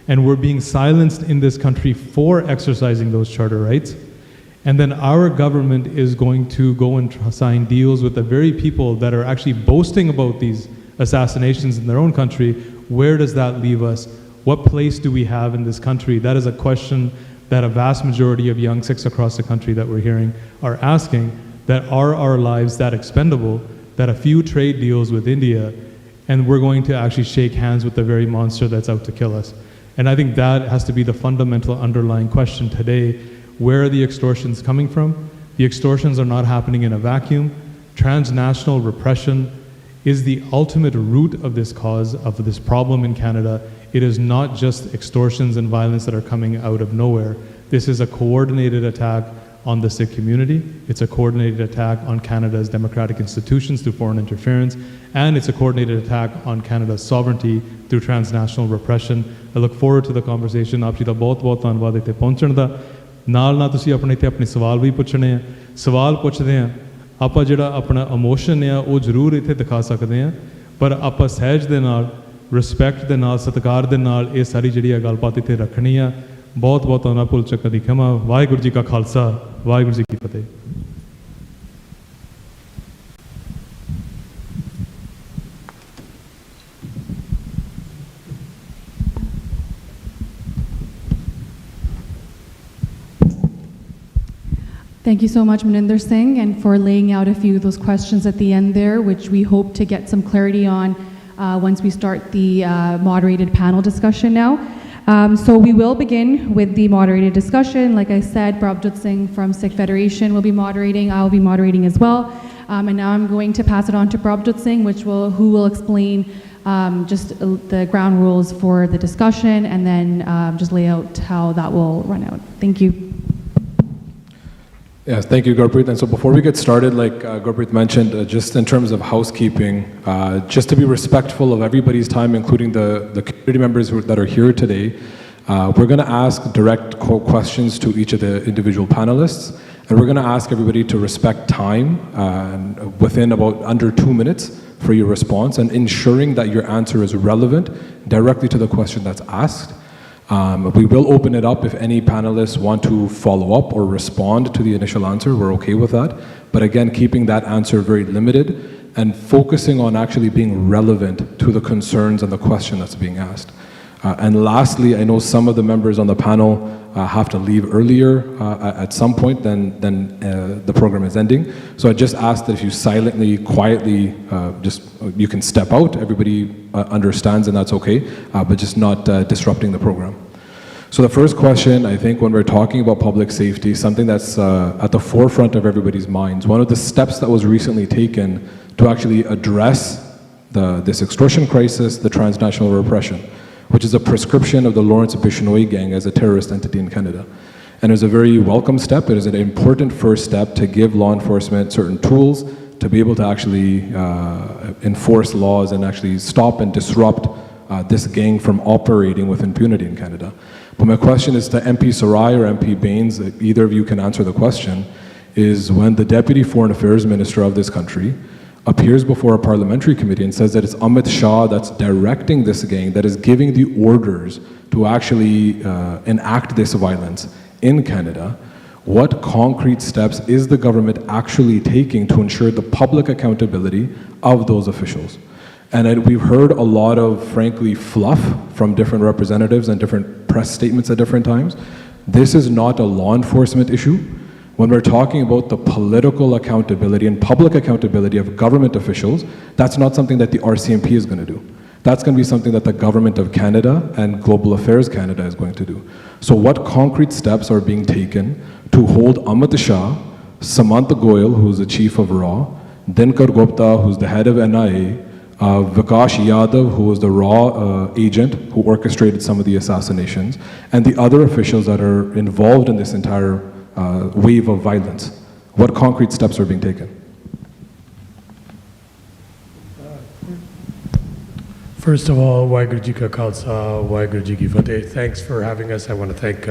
and we're being silenced in this country for exercising those charter rights, and then our government is going to go and sign deals with the very people that are actually boasting about these assassinations in their own country, where does that leave us? What place do we have in this country? That is a question that a vast majority of young Sikhs across the country that we're hearing are asking, that are our lives that expendable, that a few trade deals with India and we're going to actually shake hands with the very monster that's out to kill us. And I think that has to be the fundamental underlying question today. Where are the extortions coming from? The extortions are not happening in a vacuum. Transnational repression is the ultimate root of this cause, of this problem in Canada. It is not just extortions and violence that are coming out of nowhere. This is a coordinated attack on the Sikh community. It's a coordinated attack on Canada's democratic institutions through foreign interference, and it's a coordinated attack on Canada's sovereignty through transnational repression. I look forward to the conversation. ਆਪ ਜੀ ਦਾ ਬਹੁਤ-ਬਹੁਤ ਧੰਨਵਾਦ ਇੱਥੇ ਪਹੁੰਚਣ ਦਾ। ਨਾਲ ਤੁਸੀਂ ਆਪਣੇ ਇੱਥੇ ਆਪਣੇ ਸਵਾਲ ਵੀ ਪੁੱਛਣੇ ਆ। ਸਵਾਲ ਪੁੱਛਦੇ ਆ, ਆਪਾਂ ਜਿਹੜਾ ਆਪਣਾ ਇਮੋਸ਼ਨ ਆ ਉਹ ਜ਼ਰੂਰ ਇੱਥੇ ਦਿਖਾ ਸਕਦੇ ਆ, ਪਰ ਆਪਾਂ ਸਹਿਜ ਦੇ ਨਾਲ, ਰਿਸਪੈਕਟ ਦੇ ਨਾਲ, ਸਤਿਕਾਰ ਦੇ ਨਾਲ ਇਹ ਸਾਰੀ ਜਿਹੜੀ ਆ ਗੱਲਬਾਤ ਇੱਥੇ ਰੱਖਣੀ ਆ। ਬਹੁਤ-ਬਹੁਤ ਉਹਨਾਂ ਭੁੱਲ ਚੱਕਣ ਦੀ ਖਿਮਾ। ਵਾਹਿਗੁਰੂ ਜੀ ਕਾ ਖਾਲਸਾ, ਵਾਹਿਗੁਰੂ ਜੀ ਕੀ ਫਤਿਹ। Thank you so much, Maninder Singh, and for laying out a few of those questions at the end there, which we hope to get some clarity on once we start the moderated panel discussion now. So we will begin with the moderated discussion. Like I said, Prabhjot Singh from Sikh Federation will be moderating. I'll be moderating as well. And now I'm going to pass it on to Prabhjot Singh, who will explain just the ground rules for the discussion, and then just lay out how that will run out. Thank you. Yes, thank you, Gurpreet. And so before we get started, like Gurpreet mentioned, just in terms of housekeeping, just to be respectful of everybody's time, including the community members that are here today, we're going to ask direct questions to each of the individual panelists, and we're going to ask everybody to respect time within about under 2 minutes for your response, and ensuring that your answer is relevant directly to the question that's asked. We will open it up if any panelists want to follow up or respond to the initial answer. We're okay with that. But again, keeping that answer very limited and focusing on actually being relevant to the concerns and the question that's being asked. And lastly, I know some of the members on the panel have to leave earlier at some point than the program is ending. So I just ask that if you silently, quietly, you can step out. Everybody understands, and that's okay, but just not disrupting the program. So the first question, I think when we're talking about public safety, something that's at the forefront of everybody's minds, one of the steps that was recently taken to actually address this extortion crisis, the transnational repression, which is a prescription of the Lawrence Bishnoi gang as a terrorist entity in Canada. And it was a very welcome step. It is an important first step to give law enforcement certain tools to be able to actually enforce laws and actually stop and disrupt this gang from operating with impunity in Canada. But my question is to MP Surrey or MP Baines, either of you can answer the question, is when the Deputy Foreign Affairs Minister of this country appears before a parliamentary committee and says that it's Amit Shah that's directing this gang, that is giving the orders to actually enact this violence in Canada, what concrete steps is the government actually taking to ensure the public accountability of those officials? And we've heard a lot of, frankly, fluff from different representatives and different press statements at different times. This is not a law enforcement issue. When we're talking about the political accountability and public accountability of government officials, that's not something that the RCMP is going to do. That's going to be something that the Government of Canada and Global Affairs Canada is going to do. So what concrete steps are being taken to hold Amit Shah, Samantha Goyal, who's the chief of RAW, Dinkar Gupta, who's the head of NIA, Vikash Yadav, who was the RAW agent who orchestrated some of the assassinations, and the other officials that are involved in this entire wave of violence? What concrete steps are being taken? First of all, Waheguru Ji Ka Khalsa, Waheguru Ji Ki Fateh. Thanks for having us. I want to thank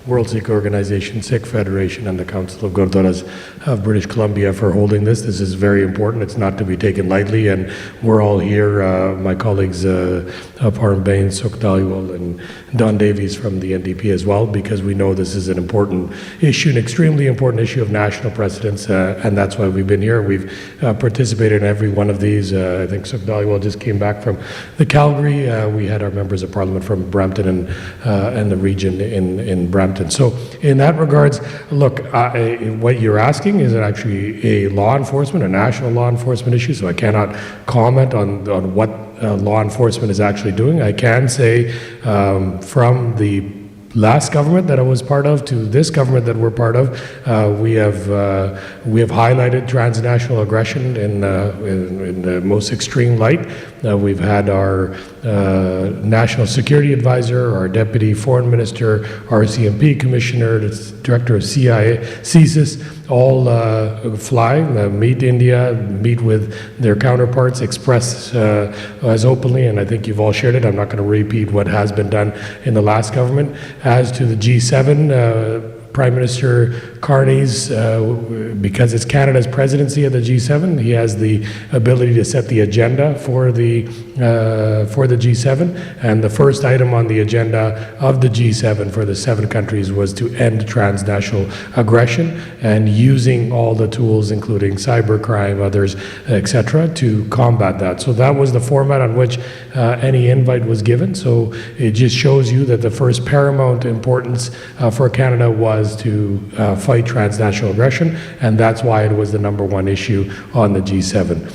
World Sikh Organization, Sikh Federation, and the Council of Gurdwaras of British Columbia for holding this. This is very important. It's not to be taken lightly, and we're all here, my colleagues Parm Bain, Sukh Dhaliwal, and Don Davies from the NDP as well, because we know this is an important issue, an extremely important issue of national precedence, and that's why we've been here. We've participated in every one of these. I think Sukh Dhaliwal just came back from the Calgary. We had our members of parliament from Brampton and the region in Brampton. So in that regards, look, what you're asking is actually a law enforcement, a national law enforcement issue, so I cannot comment on what law enforcement is actually doing. I can say from the last government that I was part of to this government that we're part of, we have highlighted transnational aggression in the most extreme light. We've had our National Security Advisor, our Deputy Foreign Minister, RCMP Commissioner, the Director of CIA, CSIS, all fly, meet India, meet with their counterparts, express as openly, and I think you've all shared it. I'm not going to repeat what has been done in the last government. As to the G7, Prime Minister Carney's, because it's Canada's presidency of the G7, he has the ability to set the agenda for the G7, and the first item on the agenda of the G7 for the 7 countries was to end transnational aggression and using all the tools, including cybercrime, others, etc., to combat that. So that was the format on which any invite was given. So it just shows you that the first paramount importance for Canada was to fight transnational aggression, and that's why it was the #1 issue on the G7.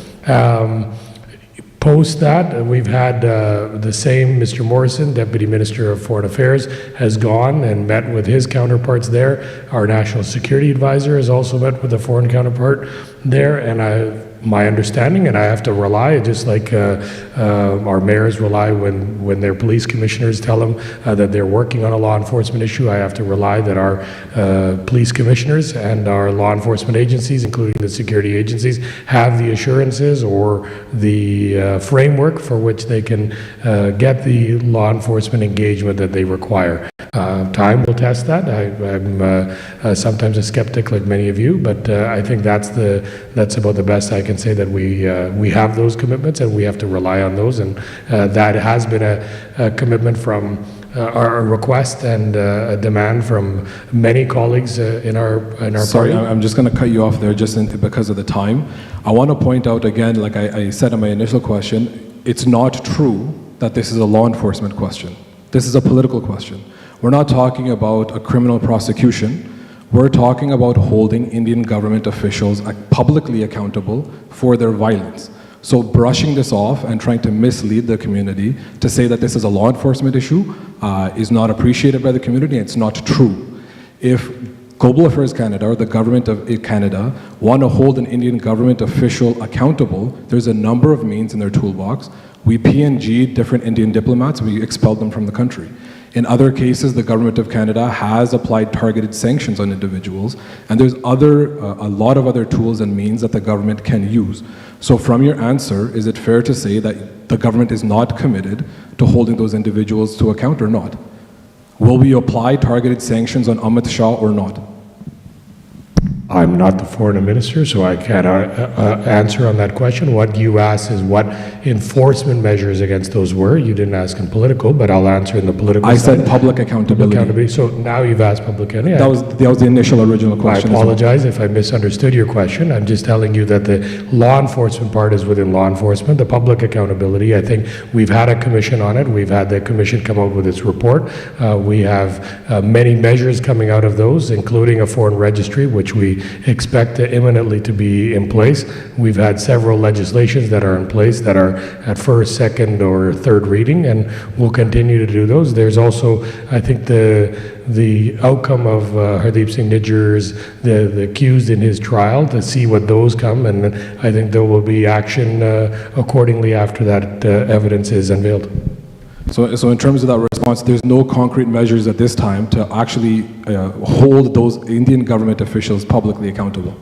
Post that, we've had the same Mr. Morrison, Deputy Minister of Foreign Affairs, has gone and met with his counterparts there. Our National Security Advisor has also met with the foreign counterpart there, and my understanding, and I have to rely, just like our mayors rely when their police commissioners tell them that they're working on a law enforcement issue, I have to rely that our police commissioners and our law enforcement agencies, including the security agencies, have the assurances or the framework for which they can get the law enforcement engagement that they require. Time will test that. I'm sometimes a skeptic like many of you, but I think that's about the best I can say, that we have those commitments and we have to rely on those, and that has been a commitment from our request and a demand from many colleagues in our Sorry, party. I'm just going to cut you off there just because of the time. I want to point out again, like I said in my initial question, it's not true that this is a law enforcement question. This is a political question. We're not talking about a criminal prosecution. We're talking about holding Indian government officials publicly accountable for their violence. So brushing this off and trying to mislead the community to say that this is a law enforcement issue is not appreciated by the community, and it's not true. If Global Affairs Canada or the government of Canada want to hold an Indian government official accountable, there's a number of means in their toolbox. We PNG'd different Indian diplomats, we expelled them from the country. In other cases, the government of Canada has applied targeted sanctions on individuals, and there's a lot of other tools and means that the government can use. So from your answer, is it fair to say that the government is not committed to holding those individuals to account or not? Will we apply targeted sanctions on Amit Shah or not? I'm not the foreign minister, so I can't answer on that question. What you asked is what enforcement measures against those were. You didn't ask in political, but I'll answer in the political I side. said public accountability. So now you've asked public accountability. That was the initial original question. I apologize if I misunderstood your question. I'm just telling you that the law enforcement part is within law enforcement. The public accountability, I think we've had a commission on it. We've had the commission come out with its report. We have many measures coming out of those, including a foreign registry, which we expect imminently to be in place. We've had several legislations that are in place that are at first, second, or third reading, and we'll continue to do those. There's also, I think, the outcome of Hardeep Singh Nijjar's, the accused in his trial, to see what those come, and I think there will be action accordingly after that evidence is unveiled. So in terms of that response, there's no concrete measures at this time to actually hold those Indian government officials publicly accountable.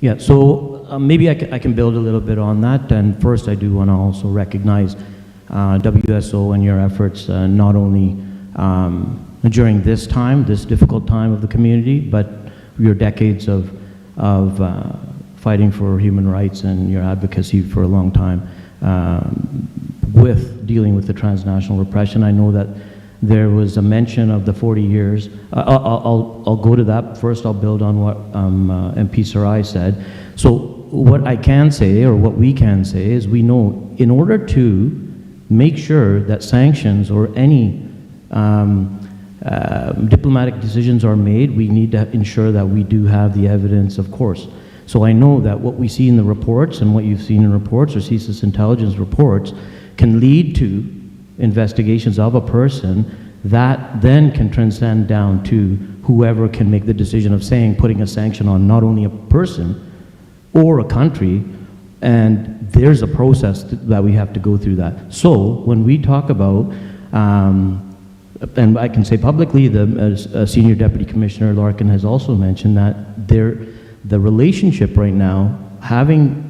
Yeah, so maybe I can build a little bit on that. And first, I do want to also recognize WSO and your efforts, not only during this time, this difficult time of the community, but your decades of fighting for human rights and your advocacy for a long time with dealing with the transnational repression. I know that there was a mention of the 40 years. I'll go to that. First, I'll build on what MP Surrey said. So what I can say, or what we can say, is we know in order to make sure that sanctions or any diplomatic decisions are made, we need to ensure that we do have the evidence, of course. So I know that what we see in the reports and what you've seen in reports or CSIS intelligence reports can lead to investigations of a person that then can transcend down to whoever can make the decision of putting a sanction on not only a person or a country, and there's a process that we have to go through that. So when we talk about and I can say publicly, the Senior Deputy Commissioner Larkin has also mentioned that the relationship right now, having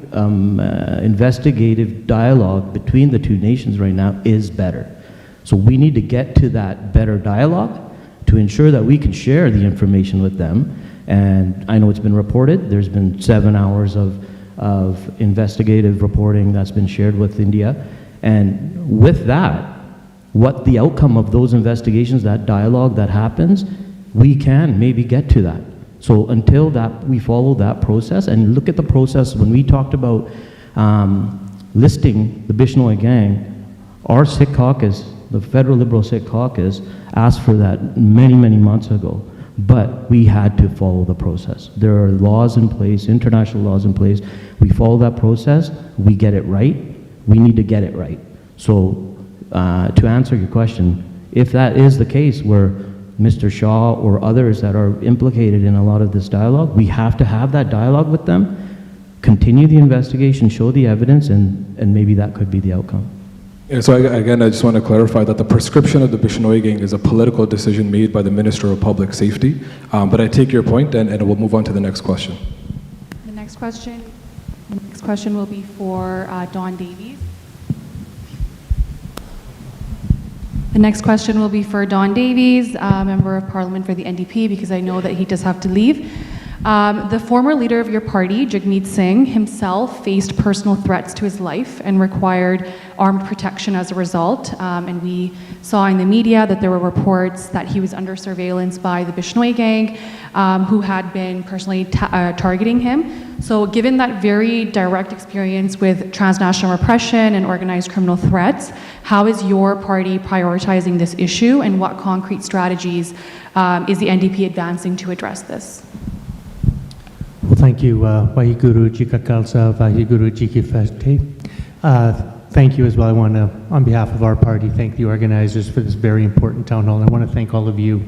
investigative dialogue between the two nations right now is better. So we need to get to that better dialogue to ensure that we can share the information with them. And I know it's been reported, there's been 7 hours of investigative reporting that's been shared with India. And with that, what the outcome of those investigations, that dialogue that happens, we can maybe get to that. So until that, we follow that process and look at the process. When we talked about listing the Bishnoi gang, our Sikh caucus, the Federal Liberal Sikh caucus, asked for that many, many months ago. But we had to follow the process. There are laws in place, international laws in place. We follow that process, we get it right. We need to get it right. So to answer your question, if that is the case where Mr. Shah or others that are implicated in a lot of this dialogue, we have to have that dialogue with them, continue the investigation, show the evidence, and maybe that could be the outcome. Yeah, so again, I just want to clarify that the prescription of the Bishnoi gang is a political decision made by the Minister of Public Safety. But I take your point, and we'll move on to the next question. The next question will be for Don Davies. The next question will be for Don Davies, Member of Parliament for the NDP, because I know that he does have to leave. The former leader of your party, Jagmeet Singh, himself faced personal threats to his life and required armed protection as a result. And we saw in the media that there were reports that he was under surveillance by the Bishnoi gang, who had been personally targeting him. So given that very direct experience with transnational repression and organized criminal threats, how is your party prioritizing this issue, and what concrete strategies is the NDP advancing to address this? Well, thank you. Vaheguru Ji Ka Khalsa, Vaheguru Ji Ki Fateh. Thank you as well. I want to, on behalf of our party, thank the organizers for this very important town hall. And I want to thank all of you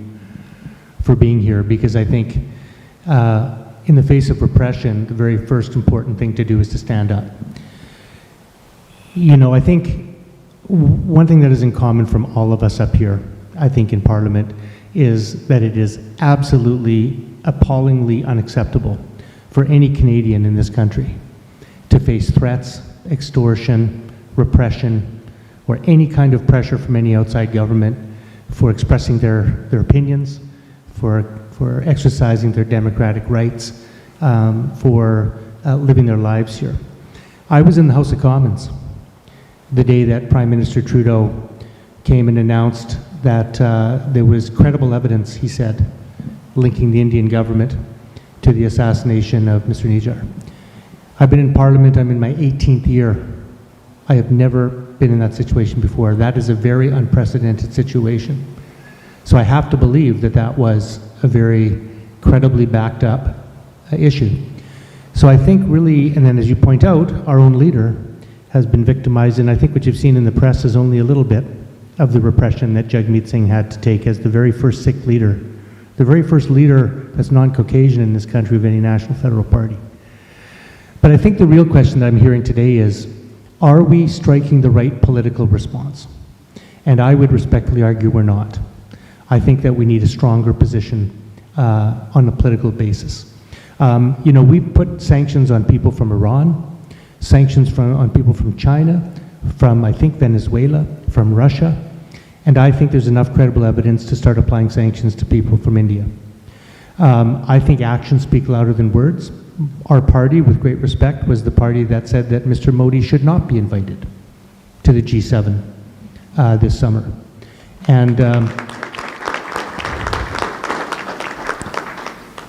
for being here, because I think in the face of repression, the very first important thing to do is to stand up. You know, I think one thing that is in common from all of us up here, I think in Parliament, is that it is absolutely appallingly unacceptable for any Canadian in this country to face threats, extortion, repression, or any kind of pressure from any outside government for expressing their opinions, for exercising their democratic rights, for living their lives here. I was in the House of Commons the day that Prime Minister Trudeau came and announced that there was credible evidence, he said, linking the Indian government to the assassination of Mr. Nijar. I've been in Parliament, I'm in my 18th year. I have never been in that situation before. That is a very unprecedented situation. So I have to believe that that was a very credibly backed up issue. So I think really, and then as you point out, our own leader has been victimized, and I think what you've seen in the press is only a little bit of the repression that Jagmeet Singh had to take as the very first Sikh leader, the very first leader that's non-Caucasian in this country of any national federal party. But I think the real question that I'm hearing today is, are we striking the right political response? And I would respectfully argue we're not. I think that we need a stronger position on a political basis. You know, we've put sanctions on people from Iran, sanctions on people from China, from, I think, Venezuela, from Russia, and I think there's enough credible evidence to start applying sanctions to people from India. I think actions speak louder than words. Our party, with great respect, was the party that said that Mr. Modi should not be invited to the G7 this summer. And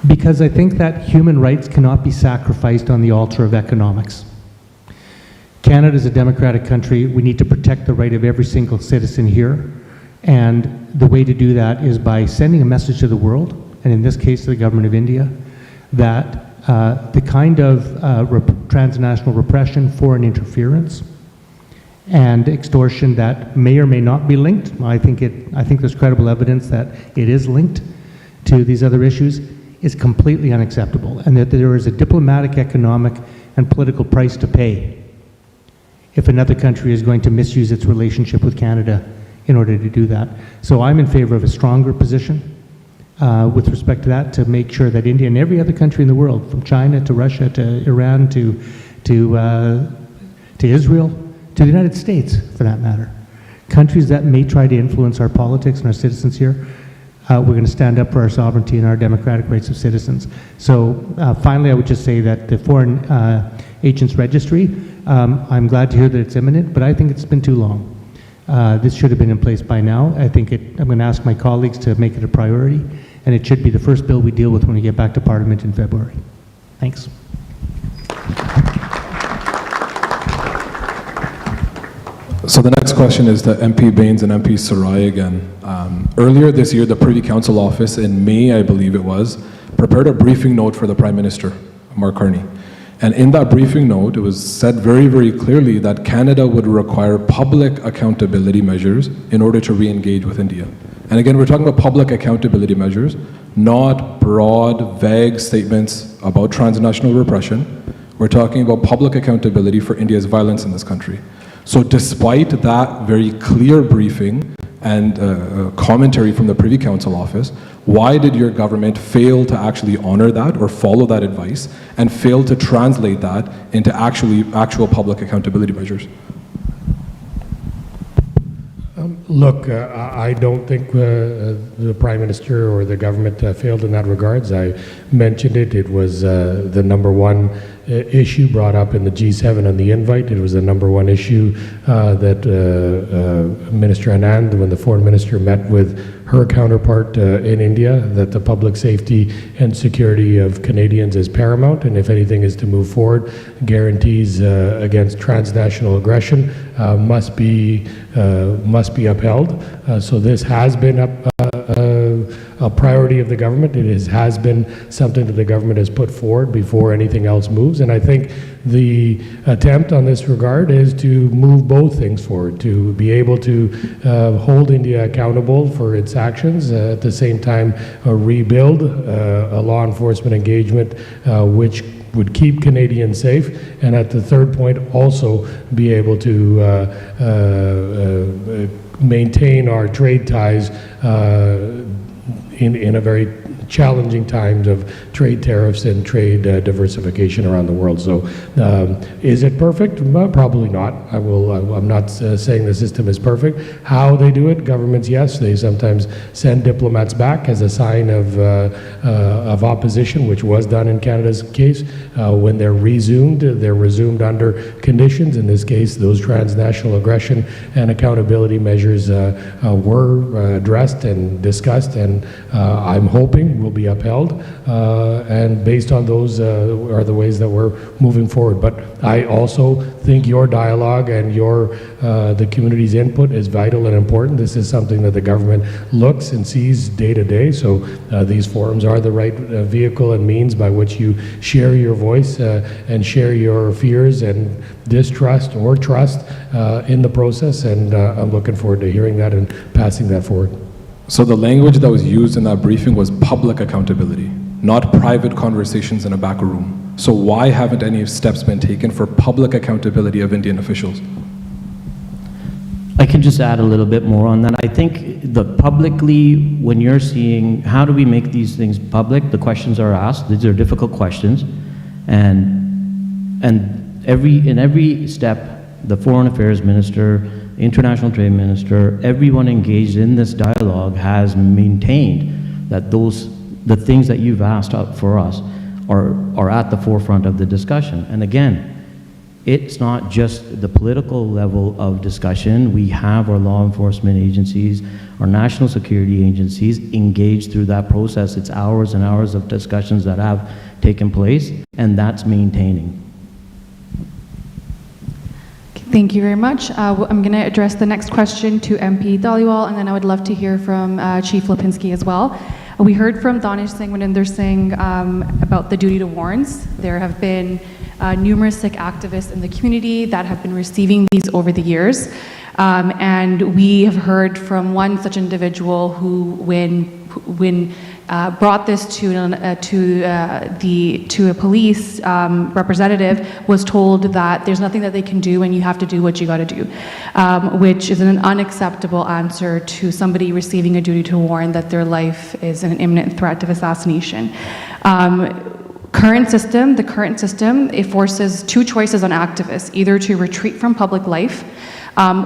because I think that human rights cannot be sacrificed on the altar of economics. Canada is a democratic country. We need to protect the right of every single citizen here. And the way to do that is by sending a message to the world, and in this case to the government of India, that the kind of transnational repression, foreign interference, and extortion that may or may not be linked, I think there's credible evidence that it is linked to these other issues, is completely unacceptable, and that there is a diplomatic, economic, and political price to pay if another country is going to misuse its relationship with Canada in order to do that. So I'm in favor of a stronger position with respect to that, to make sure that India and every other country in the world, from China to Russia to Iran to Israel, to the United States for that matter, countries that may try to influence our politics and our citizens here, we're going to stand up for our sovereignty and our democratic rights of citizens. So finally, I would just say that the Foreign Agents Registry, I'm glad to hear that it's imminent, but I think it's been too long. This should have been in place by now. I'm going to ask my colleagues to make it a priority, and it should be the first bill we deal with when we get back to Parliament in February. Thanks. So the next question is to MP Baines and MP Surrey again. Earlier this year, the Privy Council office, in May, I believe it was, prepared a briefing note for the Prime Minister, Mark Carney. And in that briefing note, it was said very, very clearly that Canada would require public accountability measures in order to re-engage with India. And again, we're talking about public accountability measures, not broad, vague statements about transnational repression. We're talking about public accountability for India's violence in this country. So despite that very clear briefing and commentary from the Privy Council office, why did your government fail to actually honor that or follow that advice and fail to translate that into actual public accountability measures? Look, I don't think the Prime Minister or the government failed in that regards. I mentioned it. It was the number one issue brought up in the G7 on the invite. It was the number one issue that Minister Anand, when the Foreign Minister met with her counterpart in India, that the public safety and security of Canadians is paramount, and if anything is to move forward, guarantees against transnational aggression must be upheld. So this has been a priority of the government. It has been something that the government has put forward before anything else moves, and I think the attempt on this regard is to move both things forward, to be able to hold India accountable for its actions, at the same time rebuild a law enforcement engagement which would keep Canadians safe, and at the third point also be able to maintain our trade ties in a very challenging times of trade tariffs and trade diversification around the world. So is it perfect? Probably not. I'm not saying the system is perfect. How they do it, governments, yes, they sometimes send diplomats back as a sign of opposition, which was done in Canada's case. When they're resumed under conditions. In this case, those transnational aggression and accountability measures were addressed and discussed, and I'm hoping will be upheld, and based on those are the ways that we're moving forward. But I also think your dialogue and the community's input is vital and important. This is something that the government looks and sees day to day, so these forums are the right vehicle and means by which you share your voice and share your fears and distrust or trust in the process, and I'm looking forward to hearing that and passing that forward. So the language that was used in that briefing was public accountability, not private conversations in a back room. So why haven't any steps been taken for public accountability of Indian officials? I can just add a little bit more on that. I think publicly, when you're seeing how do we make these things public, the questions are asked. These are difficult questions, and in every step, the Foreign Affairs Minister, International Trade Minister, everyone engaged in this dialogue has maintained that the things that you've asked for us are at the forefront of the discussion. And again, it's not just the political level of discussion. We have our law enforcement agencies, our national security agencies engaged through that process. It's hours and hours of discussions that have taken place, and that's maintaining. Thank you very much. I'm going to address the next question to MP Dhaliwal, and then I would love to hear from Chief Lipinski as well. We heard from Danish Singh Maninder Singh about the duty to warns. There have been numerous Sikh activists in the community that have been receiving these over the years. And we have heard from one such individual who, when brought this to a police representative, was told that there's nothing that they can do and you have to do what you got to do, which is an unacceptable answer to somebody receiving a duty to warn that their life is an imminent threat of assassination. The current system, it forces two choices on activists, either to retreat from public life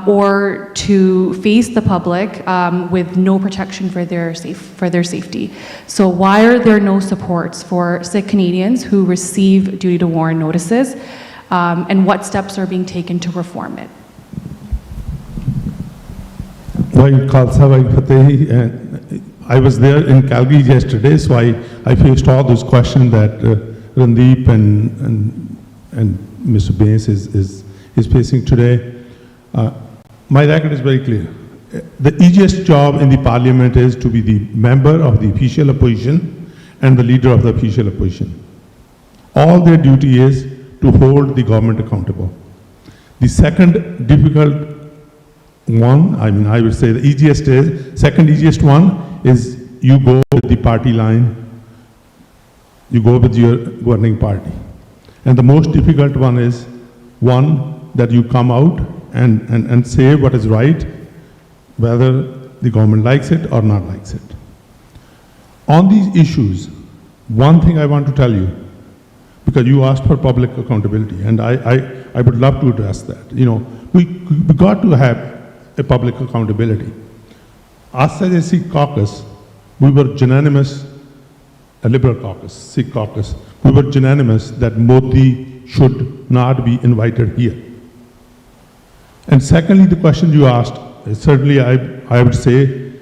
or to face the public with no protection for their safety. So why are there no supports for Sikh Canadians who receive duty to warn notices, and what steps are being taken to reform it? I was there in Calgary yesterday, so I faced all those questions that Randeep and Mr. Baines is facing today. My record is very clear. The easiest job in the parliament is to be the member of the official opposition and the leader of the official opposition. All their duty is to hold the government accountable. The second difficult one, I would say the second easiest one is you go with the party line, you go with your governing party. And the most difficult one is one that you come out and say what is right, whether the government likes it or not likes it. On these issues, one thing I want to tell you, because you asked for public accountability, and I would love to address that. You know, we got to have a public accountability. Us as a Sikh caucus, we were unanimous, a liberal caucus, Sikh caucus, we were unanimous that Modi should not be invited here. And secondly, the question you asked, certainly I would say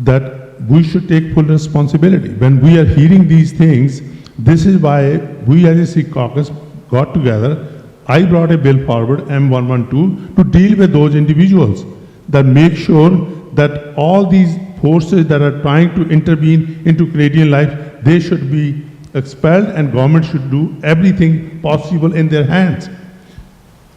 that we should take full responsibility. When we are hearing these things, this is why we as a Sikh caucus got together. I brought a bill forward, M112, to deal with those individuals, that make sure that all these forces that are trying to intervene into Canadian life, they should be expelled, and government should do everything possible in their hands.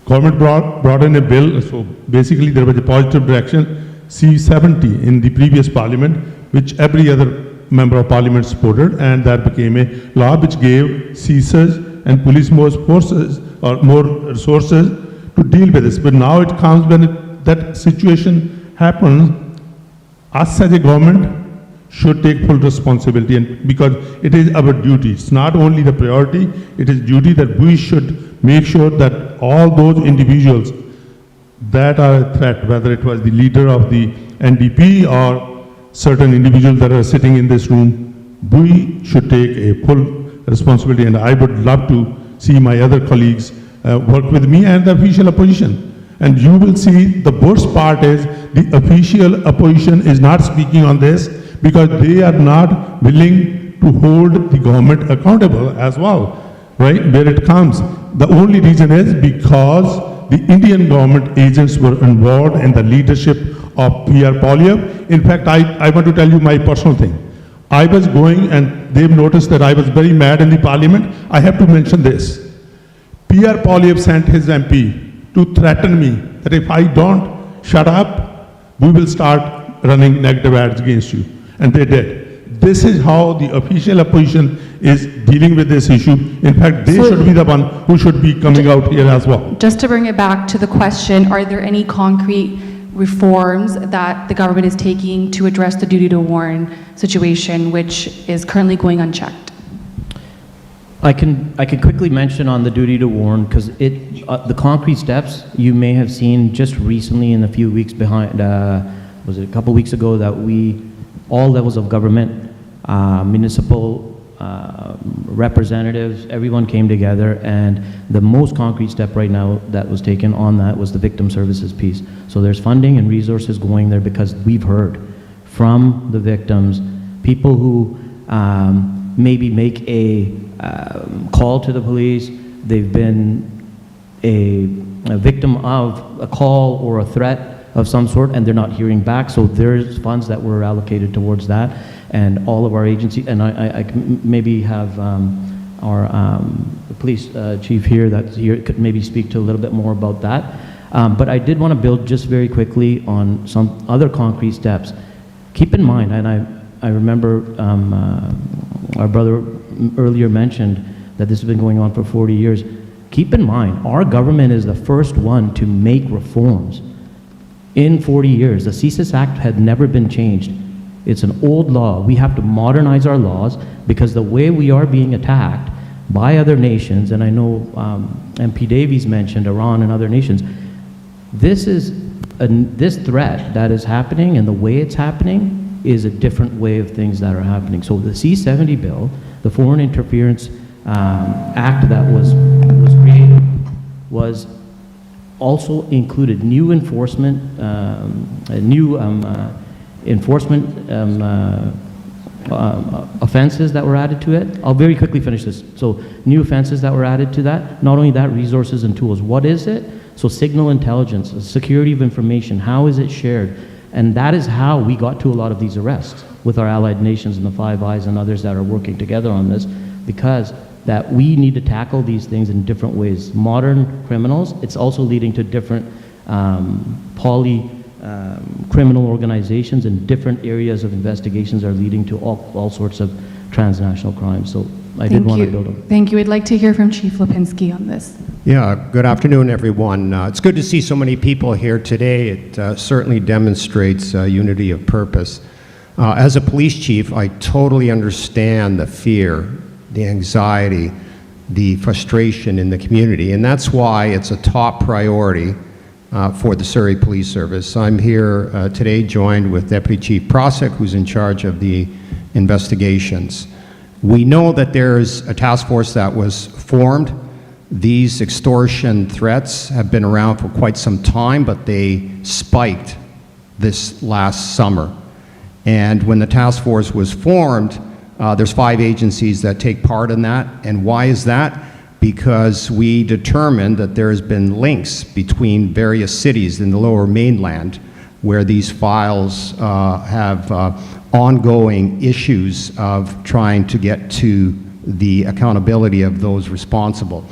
Government brought in a bill, so basically there was a positive direction, C-70 in the previous parliament, which every other member of parliament supported, and that became a law which gave CSIS and police more forces or more resources to deal with this. But now it comes when that situation happens, us as a government should take full responsibility, and because it is our duty. It's not only the priority, it is duty that we should make sure that all those individuals that are a threat, whether it was the leader of the NDP or certain individuals that are sitting in this room, we should take a full responsibility, and I would love to see my other colleagues work with me and the official opposition. And you will see the worst part is the official opposition is not speaking on this because they are not willing to hold the government accountable as well, right, where it comes. The only reason is because the Indian government agents were involved in the leadership of PR Poilievre. In fact, I want to tell you my personal thing. I was going, and they've noticed that I was very mad in the parliament. I have to mention this. PR Poilievre sent his MP to threaten me that if I don't shut up, we will start running negative ads against you. And they did. This is how the official opposition is dealing with this issue. In fact, they should be the one who should be coming out here as well. Just to bring it back to the question, are there any concrete reforms that the government is taking to address the duty to warn situation, which is currently going unchecked? I can quickly mention on the duty to warn, because the concrete steps you may have seen just recently in a few weeks behind, was it a couple weeks ago, that all levels of government, municipal representatives, everyone came together, and the most concrete step right now that was taken on that was the victim services piece. So there's funding and resources going there because we've heard from the victims, people who maybe make a call to the police, they've been a victim of a call or a threat of some sort, and they're not hearing back. So there's funds that were allocated towards that, and all of our agencies, and I can maybe have our police chief here that's here could maybe speak to a little bit more about that. But I did want to build just very quickly on some other concrete steps. Keep in mind, and I remember our brother earlier mentioned that this has been going on for 40 years. Keep in mind, our government is the first one to make reforms in 40 years. The CSIS Act had never been changed. It's an old law. We have to modernize our laws because the way we are being attacked by other nations, and I know MP Davies mentioned Iran and other nations, this threat that is happening and the way it's happening is a different way of things that are happening. So the C-70 bill, the Foreign Interference Act that was created, was also included new enforcement, offenses that were added to it. I'll very quickly finish this. So new offenses that were added to that. Not only that, resources and tools. What is it? So signal intelligence, security of information, how is it shared? And that is how we got to a lot of these arrests with our allied nations and the Five Eyes and others that are working together on this, because that we need to tackle these things in different ways. Modern criminals, it's also leading to different criminal organizations, and different areas of investigations are leading to all sorts of transnational crimes. So I did want to build on. Thank you. I'd like to hear from Chief Lipinski on this. Yeah, good afternoon, everyone. It's good to see so many people here today. It certainly demonstrates unity of purpose. As a police chief, I totally understand the fear, the anxiety, the frustration in the community, and that's why it's a top priority for the Surrey Police Service. I'm here today joined with Deputy Chief Prosek, who's in charge of the investigations. We know that there's a task force that was formed. These extortion threats have been around for quite some time, but they spiked this last summer. And when the task force was formed, there's 5 agencies that take part in that. And why is that? Because we determined that there has been links between various cities in the Lower Mainland where these files have ongoing issues of trying to get to the accountability of those responsible.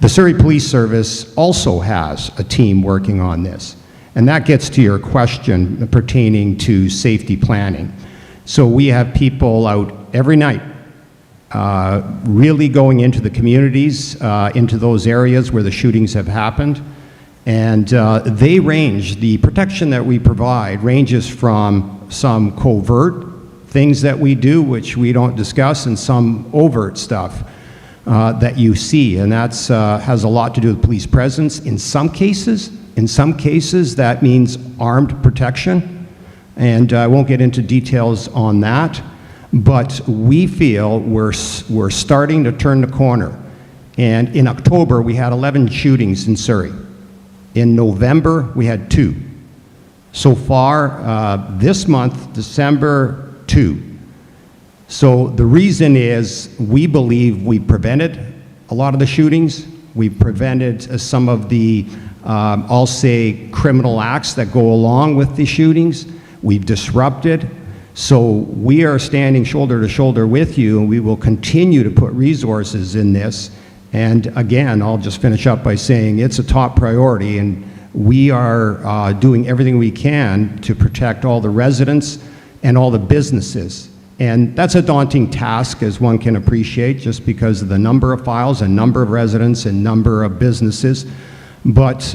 The Surrey Police Service also has a team working on this, and that gets to your question pertaining to safety planning. So we have people out every night really going into the communities, into those areas where the shootings have happened, and the protection that we provide ranges from some covert things that we do, which we don't discuss, and some overt stuff that you see, and that has a lot to do with police presence. In some cases, that means armed protection, and I won't get into details on that, but we feel we're starting to turn the corner. And in October, we had 11 shootings in Surrey. In November, we had 2. So far, this month, December, 2. So the reason is we believe we prevented a lot of the shootings. We prevented some of the, I'll say, criminal acts that go along with the shootings. We've disrupted. So we are standing shoulder to shoulder with you, and we will continue to put resources in this. And again, I'll just finish up by saying it's a top priority, and we are doing everything we can to protect all the residents and all the businesses. And that's a daunting task, as one can appreciate, just because of the number of files and number of residents and number of businesses. But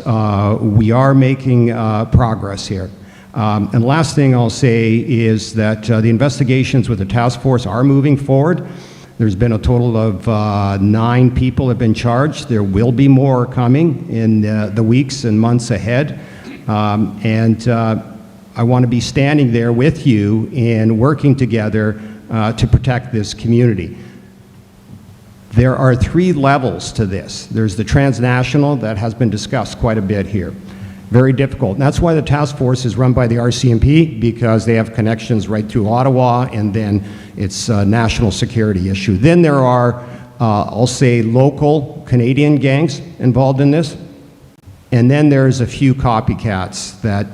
we are making progress here. And the last thing I'll say is that the investigations with the task force are moving forward. There's been a total of 9 people have been charged. There will be more coming in the weeks and months ahead. I want to be standing there with you and working together to protect this community. There are 3 levels to this. There's the transnational that has been discussed quite a bit here. Very difficult. And that's why the task force is run by the RCMP, because they have connections right through Ottawa, and then it's a national security issue. Then there are, I'll say, local Canadian gangs involved in this. And then there's a few copycats that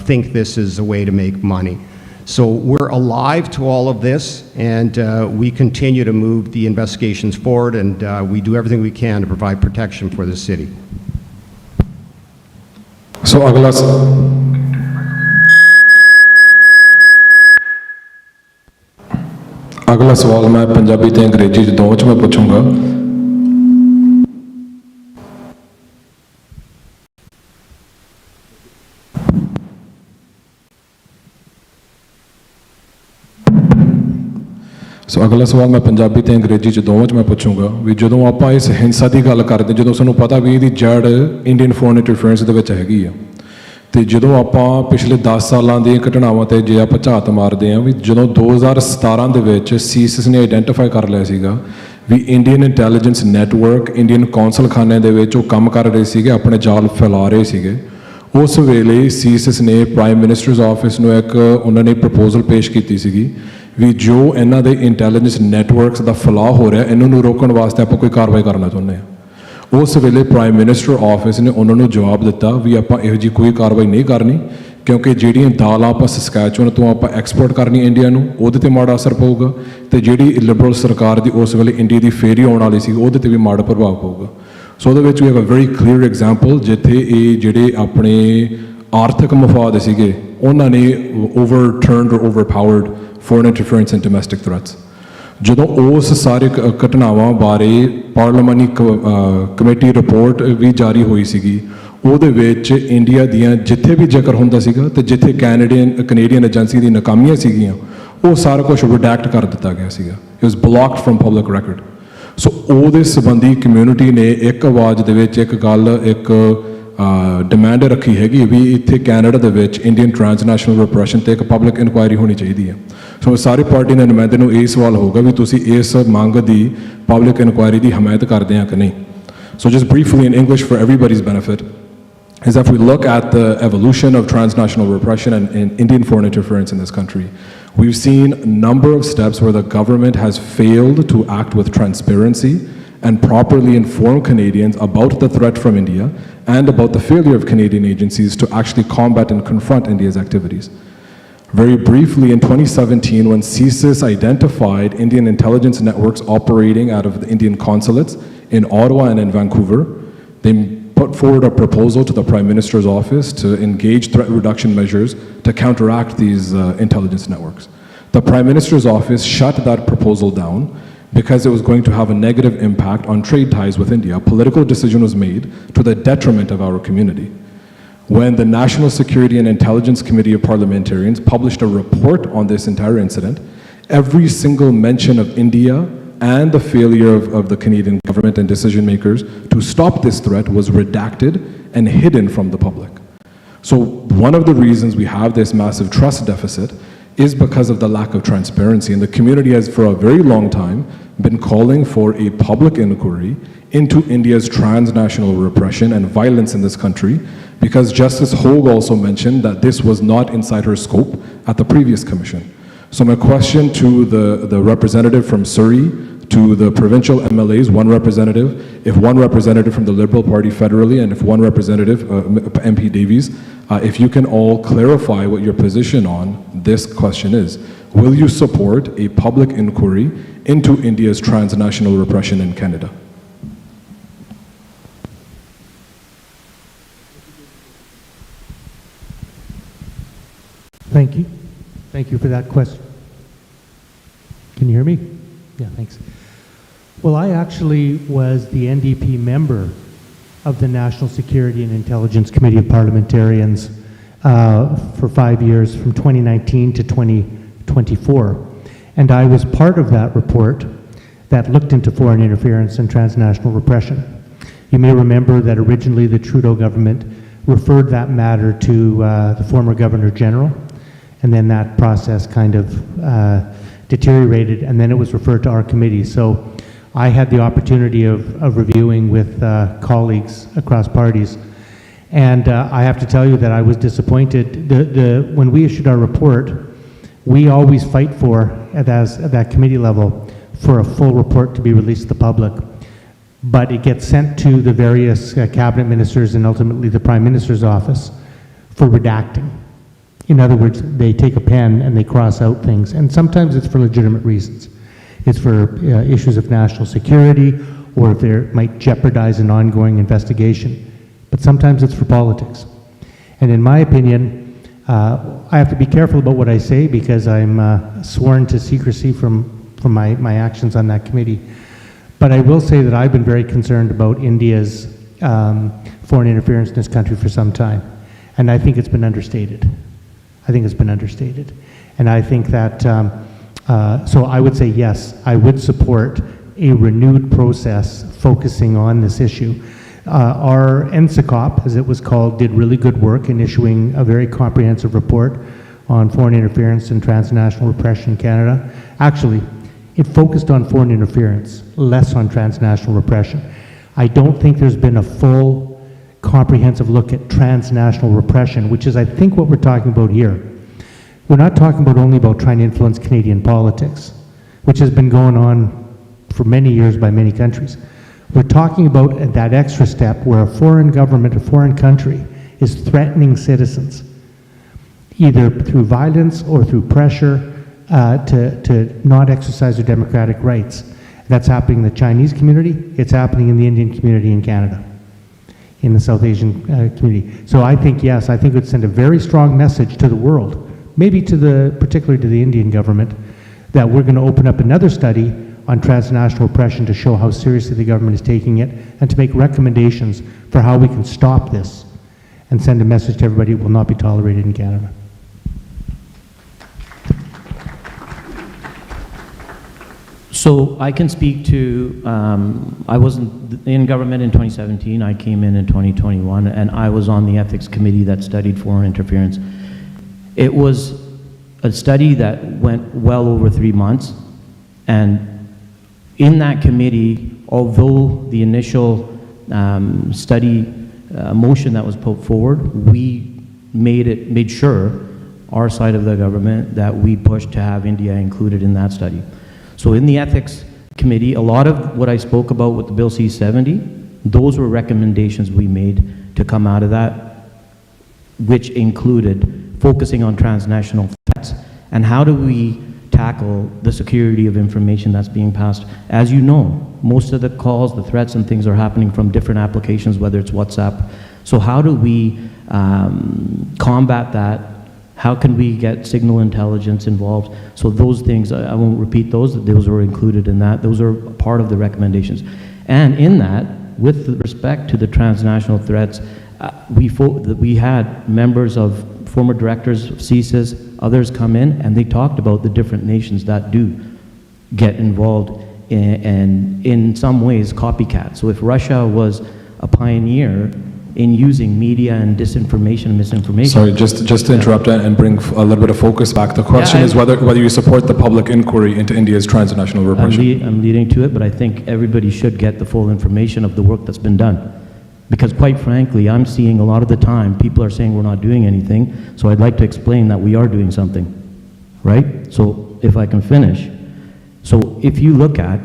think this is a way to make money. So we're alive to all of this, and we continue to move the investigations forward, and we do everything we can to provide protection for the city. So अगला सवाल मैं पंजाबी ते अंग्रेजी दोनों च मैं पूछूंगा। सो अगला सवाल मैं पंजाबी ते अंग्रेजी च दोवां च मैं पूछूंगा भी जदों आपां इस हिंसा की गल करते जदों सानूं पता भी इहदी जड़ इंडियन फॉरेन इंटरफेरेंस दे विच हैगी आ ते जदों आपां पिछले 10 सालां दी घटनावां ते जे आपां झात मारदे आ भी जदों 2017 दे विच सीसिस ने आइडेंटिफाई कर लिया सीगा भी Indian intelligence network Indian consul खाने दे विच ओह काम कर रहे सीगे अपने जाल फैला रहे सीगे। उस वेले सीसिस ने प्राइम मिनिस्टर्स ऑफिस नूं एक उन्होंने प्रपोजल पेश की सीगी भी जो इन्हां दे इंटैलीजेंस नैटवर्क्स का फैलाव हो रहा इन्हां नूं रोकण वास्ते आपां कोई कार्रवाई करना चाहुंदे आ। उस वेले प्राइम मिनिस्टर ऑफिस ने उन्होंने जवाब दिता भी आपां इहो जी कोई कार्रवाई नहीं करनी क्योंकि जिहड़ियां दालां आपां सस्कैचुअन तो आपां एक्सपोर्ट करनी इंडिया नूं उहदे ते माड़ा असर पऊगा ते जिहड़ी लिबरल सरकार दी उस वेले इंडिया दी फेरी आउण वाली सी उहदे ते भी माड़ा प्रभाव पऊगा। सो उहदे विच we have a very clear example जिथे ये जिहड़े अपने आर्थिक मफाद सीगे उन्हां ने ओवरटर्नड और overpowered foreign interference and domestic threats. जदों उस सारे घटनावां बारे पार्लियामानी कमेटी रिपोर्ट भी जारी हुई सीगी ਉਹਦੇ ਵਿੱਚ ਇੰਡੀਆ ਦੀਆਂ ਜਿੱਥੇ ਵੀ ਜ਼ਿਕਰ ਹੁੰਦਾ ਸੀਗਾ ਤੇ ਜਿੱਥੇ ਕੈਨੇਡੀਅਨ ਏਜੰਸੀ ਦੀ ਨਾਕਾਮੀਆਂ ਸੀਗੀਆਂ ਉਹ ਸਾਰਾ ਕੁਝ ਰਿਡੈਕਟ ਕਰ ਦਿੱਤਾ ਗਿਆ ਸੀਗਾ। It was blocked from public record. So ਉਹਦੇ ਸੰਬੰਧੀ ਕਮਿਊਨਿਟੀ ਨੇ ਇੱਕ ਆਵਾਜ਼ ਦੇ ਵਿੱਚ ਇੱਕ ਗੱਲ ਇੱਕ ਡਿਮਾਂਡ ਰੱਖੀ ਹੈਗੀ ਵੀ ਇੱਥੇ ਕੈਨੇਡਾ ਦੇ ਵਿੱਚ ਇੰਡੀਅਨ ਟ੍ਰਾਂਸਨੈਸ਼ਨਲ ਰਿਪਰੈਸ਼ਨ ਤੇ ਇੱਕ ਪਬਲਿਕ ਇਨਕੁਆਇਰੀ ਹੋਣੀ ਚਾਹੀਦੀ ਹੈ। ਸੋ ਸਾਰੇ ਪਾਰਟੀ ਦੇ ਨੁਮਾਇੰਦੇ ਨੂੰ ਇਹ ਸਵਾਲ ਹੋਊਗਾ ਵੀ ਤੁਸੀਂ ਇਸ ਮੰਗ ਦੀ ਪਬਲਿਕ ਇਨਕੁਆਇਰੀ ਦੀ ਹਮਾਇਤ ਕਰਦੇ ਆ ਕਿ ਨਹੀਂ। So just briefly in English for everybody's benefit, is that if we look at the evolution of transnational repression and Indian foreign interference in this country, we've seen a number of steps where the government has failed to act with transparency and properly inform Canadians about the threat from India and about the failure of Canadian agencies to actually combat and confront India's activities. Very briefly, in 2017, when CSIS identified Indian intelligence networks operating out of the Indian consulates in Ottawa and in Vancouver, they put forward a proposal to the Prime Minister's office to engage threat reduction measures to counteract these intelligence networks. The Prime Minister's office shut that proposal down because it was going to have a negative impact on trade ties with India. A political decision was made to the detriment of our community. When the National Security and Intelligence Committee of Parliamentarians published a report on this entire incident, every single mention of India and the failure of the Canadian government and decision makers to stop this threat was redacted and hidden from the public. So one of the reasons we have this massive trust deficit is because of the lack of transparency. And the community has for a very long time been calling for a public inquiry into India's transnational repression and violence in this country, because Justice Hogue also mentioned that this was not inside her scope at the previous commission. So my question to the representative from Surrey, to the provincial MLAs, one representative, if one representative from the Liberal Party federally, and if one representative, MP Davies, if you can all clarify what your position on this question is. Will you support a public inquiry into India's transnational repression in Canada? Thank you. Thank you for that question. Can you hear me? Yeah, thanks. Well, I actually was the NDP member of the National Security and Intelligence Committee of Parliamentarians for 5 years, from 2019 to 2024. And I was part of that report that looked into foreign interference and transnational repression. You may remember that originally the Trudeau government referred that matter to the former Governor General, and then that process kind of deteriorated, and then it was referred to our committee. So I had the opportunity of reviewing with colleagues across parties, and I have to tell you that I was disappointed. When we issued our report, we always fight for, at that committee level, for a full report to be released to the public. But it gets sent to the various cabinet ministers and ultimately the Prime Minister's office for redacting. In other words, they take a pen and they cross out things, and sometimes it's for legitimate reasons. It's for issues of national security, or if it might jeopardize an ongoing investigation. But sometimes it's for politics. And in my opinion, I have to be careful about what I say because I'm sworn to secrecy from my actions on that committee. But I will say that I've been very concerned about India's foreign interference in this country for some time. And I think it's been understated. I think it's been understated. And I think that, so I would say yes, I would support a renewed process focusing on this issue. Our NSICOP, as it was called, did really good work in issuing a very comprehensive report on foreign interference and transnational repression in Canada. Actually, it focused on foreign interference, less on transnational repression. I don't think there's been a full comprehensive look at transnational repression, which is I think what we're talking about here. We're not talking about only about trying to influence Canadian politics, which has been going on for many years by many countries. We're talking about that extra step where a foreign government, a foreign country, is threatening citizens, either through violence or through pressure to not exercise their democratic rights. That's happening in the Chinese community, it's happening in the Indian community in Canada, in the South Asian community. So I think, yes, I think it would send a very strong message to the world, maybe particularly to the Indian government, that we're going to open up another study on transnational repression to show how seriously the government is taking it and to make recommendations for how we can stop this and send a message to everybody it will not be tolerated in Canada. So I can speak to, I wasn't in government in 2017, I came in 2021, and I was on the ethics committee that studied foreign interference. It was a study that went well over 3 months, and in that committee, although the initial study motion that was put forward, we made sure, our side of the government, that we pushed to have India included in that study. So in the ethics committee, a lot of what I spoke about with the Bill C-70, those were recommendations we made to come out of that, which included focusing on transnational threats and how do we tackle the security of information that's being passed. As you know, most of the calls, the threats and things are happening from different applications, whether it's WhatsApp. So how do we combat that? How can we get signal intelligence involved? So those things, I won't repeat those were included in that. Those are part of the recommendations. And in that, with respect to the transnational threats, we had members of former directors of CSIS, others come in, and they talked about the different nations that do get involved in some ways copycat. So if Russia was a pioneer in using media and disinformation and misinformation. Sorry, just to interrupt and bring a little bit of focus back. The question is whether you support the public inquiry into India's transnational repression. I'm leading to it, but I think everybody should get the full information of the work that's been done. Because quite frankly, I'm seeing a lot of the time, people are saying we're not doing anything, so I'd like to explain that we are doing something, right? So if I can finish. So if you look at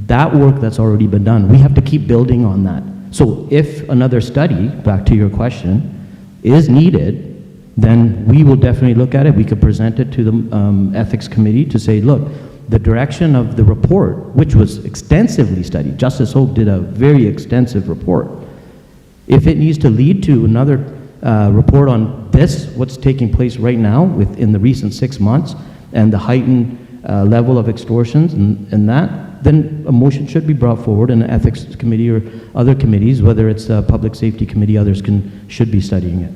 that work that's already been done, we have to keep building on that. So if another study, back to your question, is needed, then we will definitely look at it. We could present it to the ethics committee to say, look, the direction of the report, which was extensively studied, Justice Hope did a very extensive report. If it needs to lead to another report on this, what's taking place right now within the recent 6 months, and the heightened level of extortions and that, then a motion should be brought forward, and an ethics committee or other committees, whether it's a public safety committee, others should be studying it.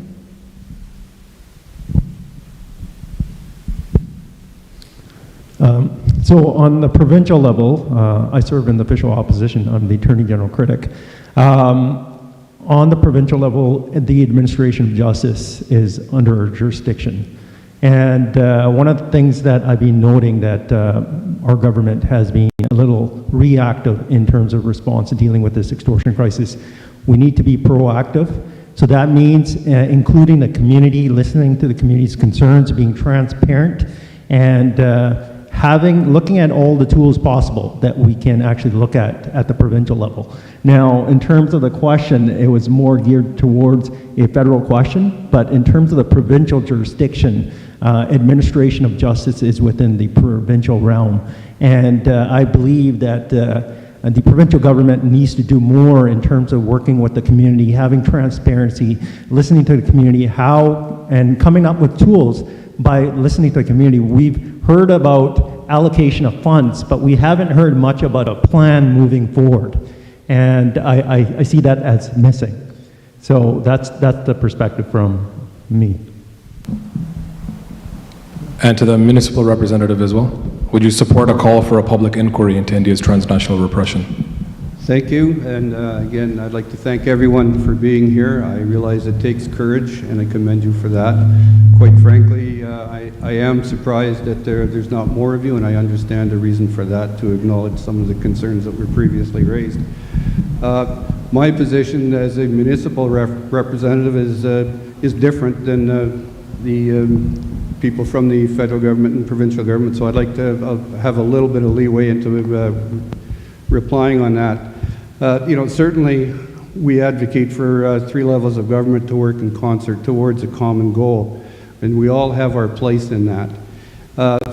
So on the provincial level, I serve in the official opposition. I'm the Attorney General critic. On the provincial level, the administration of justice is under our jurisdiction. And one of the things that I've been noting that our government has been a little reactive in terms of response to dealing with this extortion crisis. We need to be proactive. So that means including the community, listening to the community's concerns, being transparent, and looking at all the tools possible that we can actually look at the provincial level. Now, in terms of the question, it was more geared towards a federal question, but in terms of the provincial jurisdiction, administration of justice is within the provincial realm. And I believe that the provincial government needs to do more in terms of working with the community, having transparency, listening to the community, and coming up with tools by listening to the community. We've heard about allocation of funds, but we haven't heard much about a plan moving forward. And I see that as missing. So that's the perspective from me. And to the municipal representative as well. Would you support a call for a public inquiry into India's transnational repression? Thank you, and again, I'd like to thank everyone for being here. I realize it takes courage, and I commend you for that. Quite frankly, I am surprised that there's not more of you, and I understand the reason for that, to acknowledge some of the concerns that were previously raised. My position as a municipal representative is different than the people from the federal government and provincial government, so I'd like to have a little bit of leeway into replying on that. Certainly we advocate for 3 levels of government to work in concert towards a common goal, and we all have our place in that.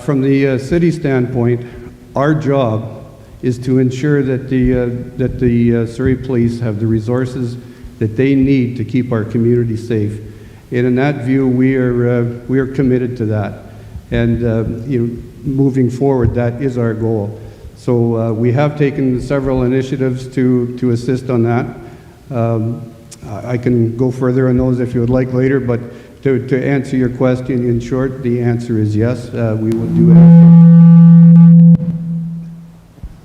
From the city standpoint, our job is to ensure that the Surrey Police have the resources that they need to keep our community safe. And in that view, we are committed to that. And moving forward, that is our goal. So we have taken several initiatives to assist on that. I can go further on those if you would like later, but to answer your question in short, the answer is yes, we will do it.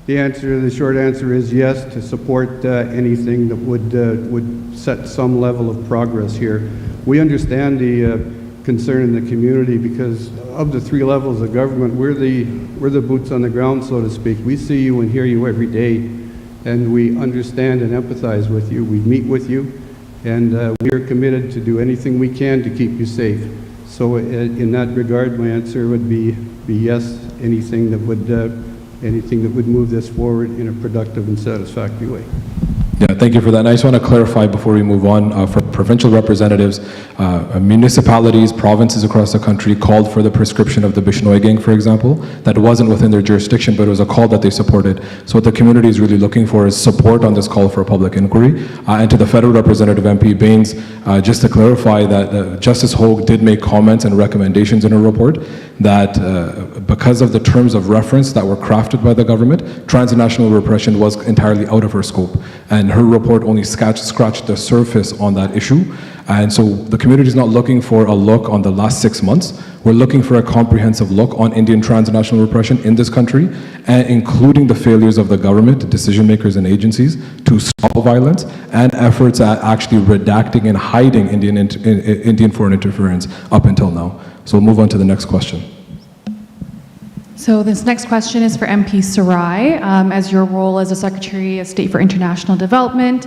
The short answer is yes, to support anything that would set some level of progress here. We understand the concern in the community because of the three levels of government. We're the boots on the ground, so to speak. We see you and hear you every day, and we understand and empathize with you. We meet with you, and we are committed to do anything we can to keep you safe. So in that regard, my answer would be yes, anything that would move this forward in a productive and satisfactory way. Yeah, thank you for that. And I just want to clarify before we move on, for provincial representatives, municipalities, provinces across the country called for the prescription of the Bishnoi gang, for example. That wasn't within their jurisdiction, but it was a call that they supported. So what the community is really looking for is support on this call for a public inquiry. And to the federal representative, MP Baines, just to clarify that Justice Hogue did make comments and recommendations in her report that because of the terms of reference that were crafted by the government, transnational repression was entirely out of her scope. And her report only scratched the surface on that issue. And so the community is not looking for a look on the last 6 months. We're looking for a comprehensive look on Indian transnational repression in this country, and including the failures of the government, decision makers and agencies to stop violence, and efforts at actually redacting and hiding Indian foreign interference up until now. So we'll move on to the next question. So this next question is for MP Surrey. As your role as a Secretary of State for International Development,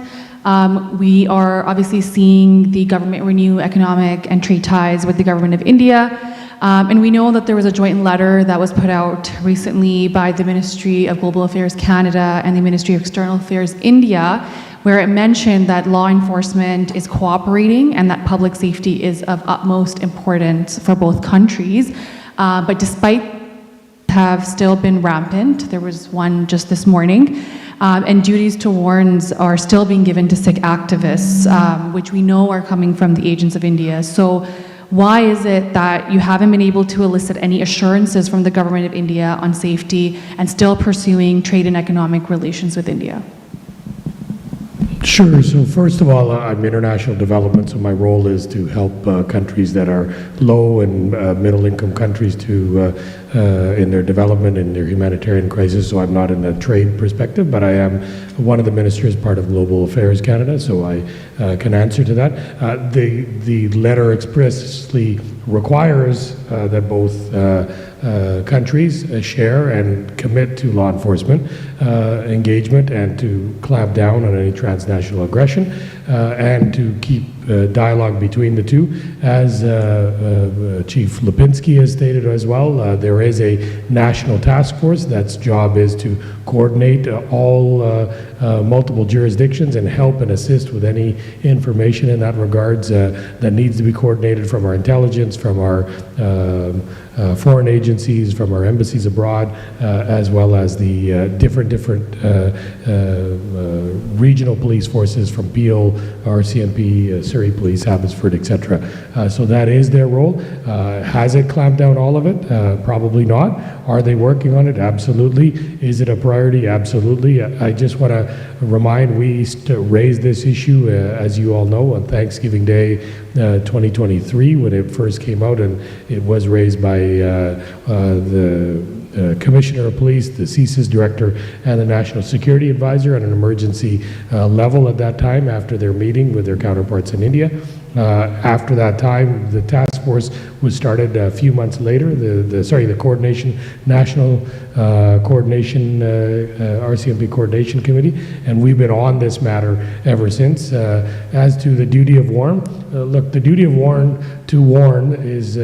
we are obviously seeing the government renew economic and trade ties with the government of India. And we know that there was a joint letter that was put out recently by the Ministry of Global Affairs Canada and the Ministry of External Affairs India, where it mentioned that law enforcement is cooperating and that public safety is of utmost importance for both countries. But despite have still been rampant. There was one just this morning. And duties to warns are still being given to Sikh activists, which we know are coming from the agents of India. So why is it that you haven't been able to elicit any assurances from the government of India on safety and still pursuing trade and economic relations with India? Sure. So first of all, I'm international development, so my role is to help countries that are low and middle-income countries to in their development and their humanitarian crisis. So I'm not in a trade perspective, but I am one of the ministers, part of Global Affairs Canada, so I can answer to that. The letter expressly requires that both countries share and commit to law enforcement engagement and to clamp down on any transnational aggression and to keep dialogue between the two. As Chief Lipinski has stated as well, there is a national task force that's job is to coordinate all multiple jurisdictions and help and assist with any information in that regards that needs to be coordinated from our intelligence, from our foreign agencies, from our embassies abroad, as well as the different regional police forces from Peel, RCMP, Surrey Police, Abbotsford, etc. So that is their role. Has it clamped down all of it? Probably not. Are they working on it? Absolutely. Is it a priority? Absolutely. I just want to remind, we raised this issue, as you all know, on Thanksgiving Day 2023 when it first came out, and it was raised by the Commissioner of Police, the CSIS Director, and the National Security Advisor on an emergency level at that time after their meeting with their counterparts in India. After that time, the task force was started a few months later, the coordination, national coordination, RCMP coordination committee, and we've been on this matter ever since. As to the duty of warn, look, the duty of warn to warn is,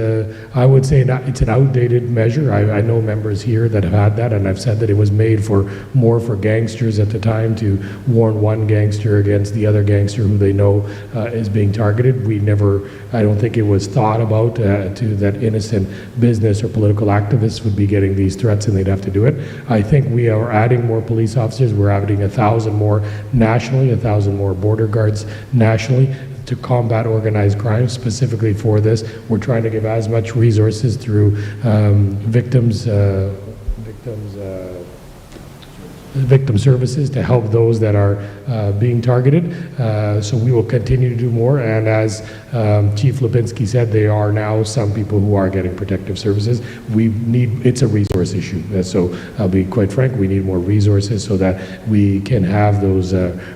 I would say, it's an outdated measure. I know members here that have had that, and I've said that it was made more for gangsters at the time to warn one gangster against the other gangster who they know is being targeted. I don't think it was thought about that innocent business or political activists would be getting these threats and they'd have to do it. I think we are adding more police officers. We're adding 1,000 more nationally, 1,000 more border guards nationally to combat organized crime specifically for this. We're trying to give as much resources through victims victim services to help those that are being targeted. So we will continue to do more, and as Chief Lipinski said, there are now some people who are getting protective services. It's a resource issue. So I'll be quite frank, we need more resources so that we can have those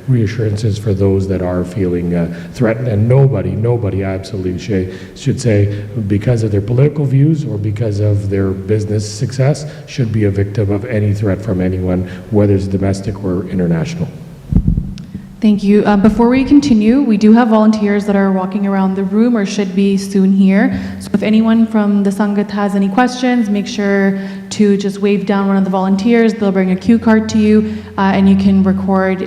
reassurances for those that are feeling threatened. And nobody absolutely should say, because of their political views or because of their business success, should be a victim of any threat from anyone, whether it's domestic or international. Thank you. Before we continue, we do have volunteers that are walking around the room or should be soon here. So if anyone from the Sangat has any questions, make sure to just wave down one of the volunteers. They'll bring a cue card to you, and you can record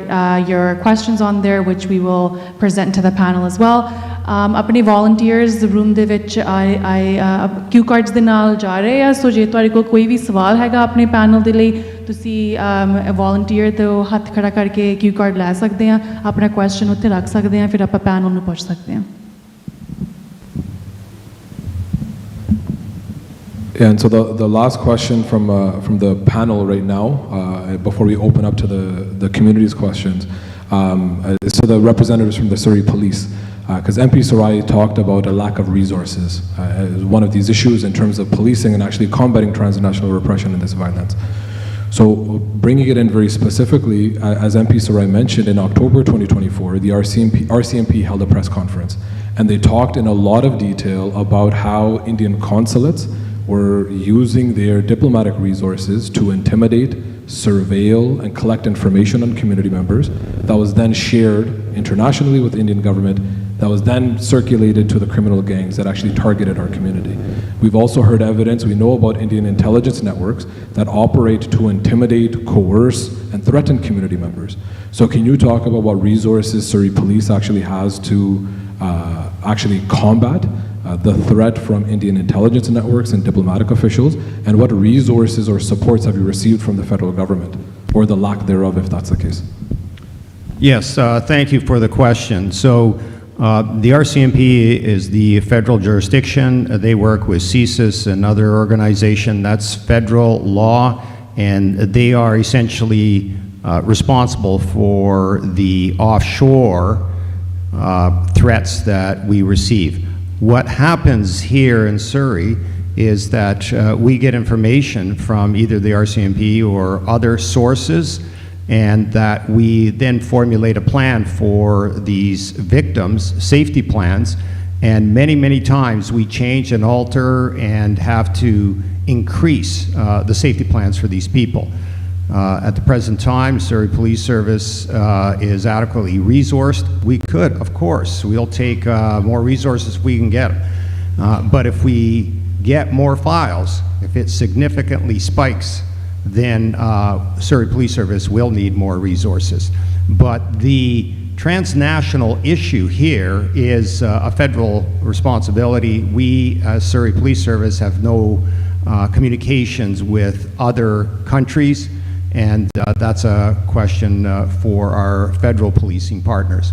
your questions on there, which we will present to the panel as well. अपने volunteers room ਦੇ ਵਿੱਚ cue cards ਦੇ ਨਾਲ ਜਾ ਰਹੇ ਆ, ਸੋ ਜੇ ਤੁਹਾਡੇ ਕੋਲ ਕੋਈ ਵੀ ਸਵਾਲ ਹੈਗਾ ਆਪਣੇ panel ਦੇ ਲਈ, ਤੁਸੀਂ volunteer ਤੋਂ ਹੱਥ ਖੜਾ ਕਰਕੇ cue card ਲੈ ਸਕਦੇ ਆ, ਆਪਣਾ question ਉੱਥੇ ਰੱਖ ਸਕਦੇ ਆ, ਫਿਰ ਆਪਾਂ panel ਨੂੰ ਪੁੱਛ ਸਕਦੇ ਆ. Yeah, and so the last question from the panel right now, before we open up to the community's questions, is to the representatives from the Surrey Police. Because MP Surrey talked about a lack of resources as one of these issues in terms of policing and actually combating transnational repression in this violence. So bringing it in very specifically, as MP Surrey mentioned, in October 2024, the RCMP held a press conference, and they talked in a lot of detail about how Indian consulates were using their diplomatic resources to intimidate, surveil, and collect information on community members that was then shared internationally with the Indian government, that was then circulated to the criminal gangs that actually targeted our community. We've also heard evidence, we know about Indian intelligence networks that operate to intimidate, coerce, and threaten community members. So can you talk about what resources Surrey Police actually has to actually combat the threat from Indian intelligence networks and diplomatic officials, and what resources or supports have you received from the federal government, or the lack thereof if that's the case? Yes, thank you for the question. So the RCMP is the federal jurisdiction. They work with CSIS, another organization. That's federal law, and they are essentially responsible for the offshore threats that we receive. What happens here in Surrey is that we get information from either the RCMP or other sources, and that we then formulate a plan for these victims, safety plans, and many times we change and alter and have to increase the safety plans for these people. At the present time, Surrey Police Service is adequately resourced. We could, of course, we'll take more resources if we can get them. But if we get more files, if it significantly spikes, then Surrey Police Service will need more resources. But the transnational issue here is a federal responsibility. We, as Surrey Police Service, have no communications with other countries, and that's a question for our federal policing partners.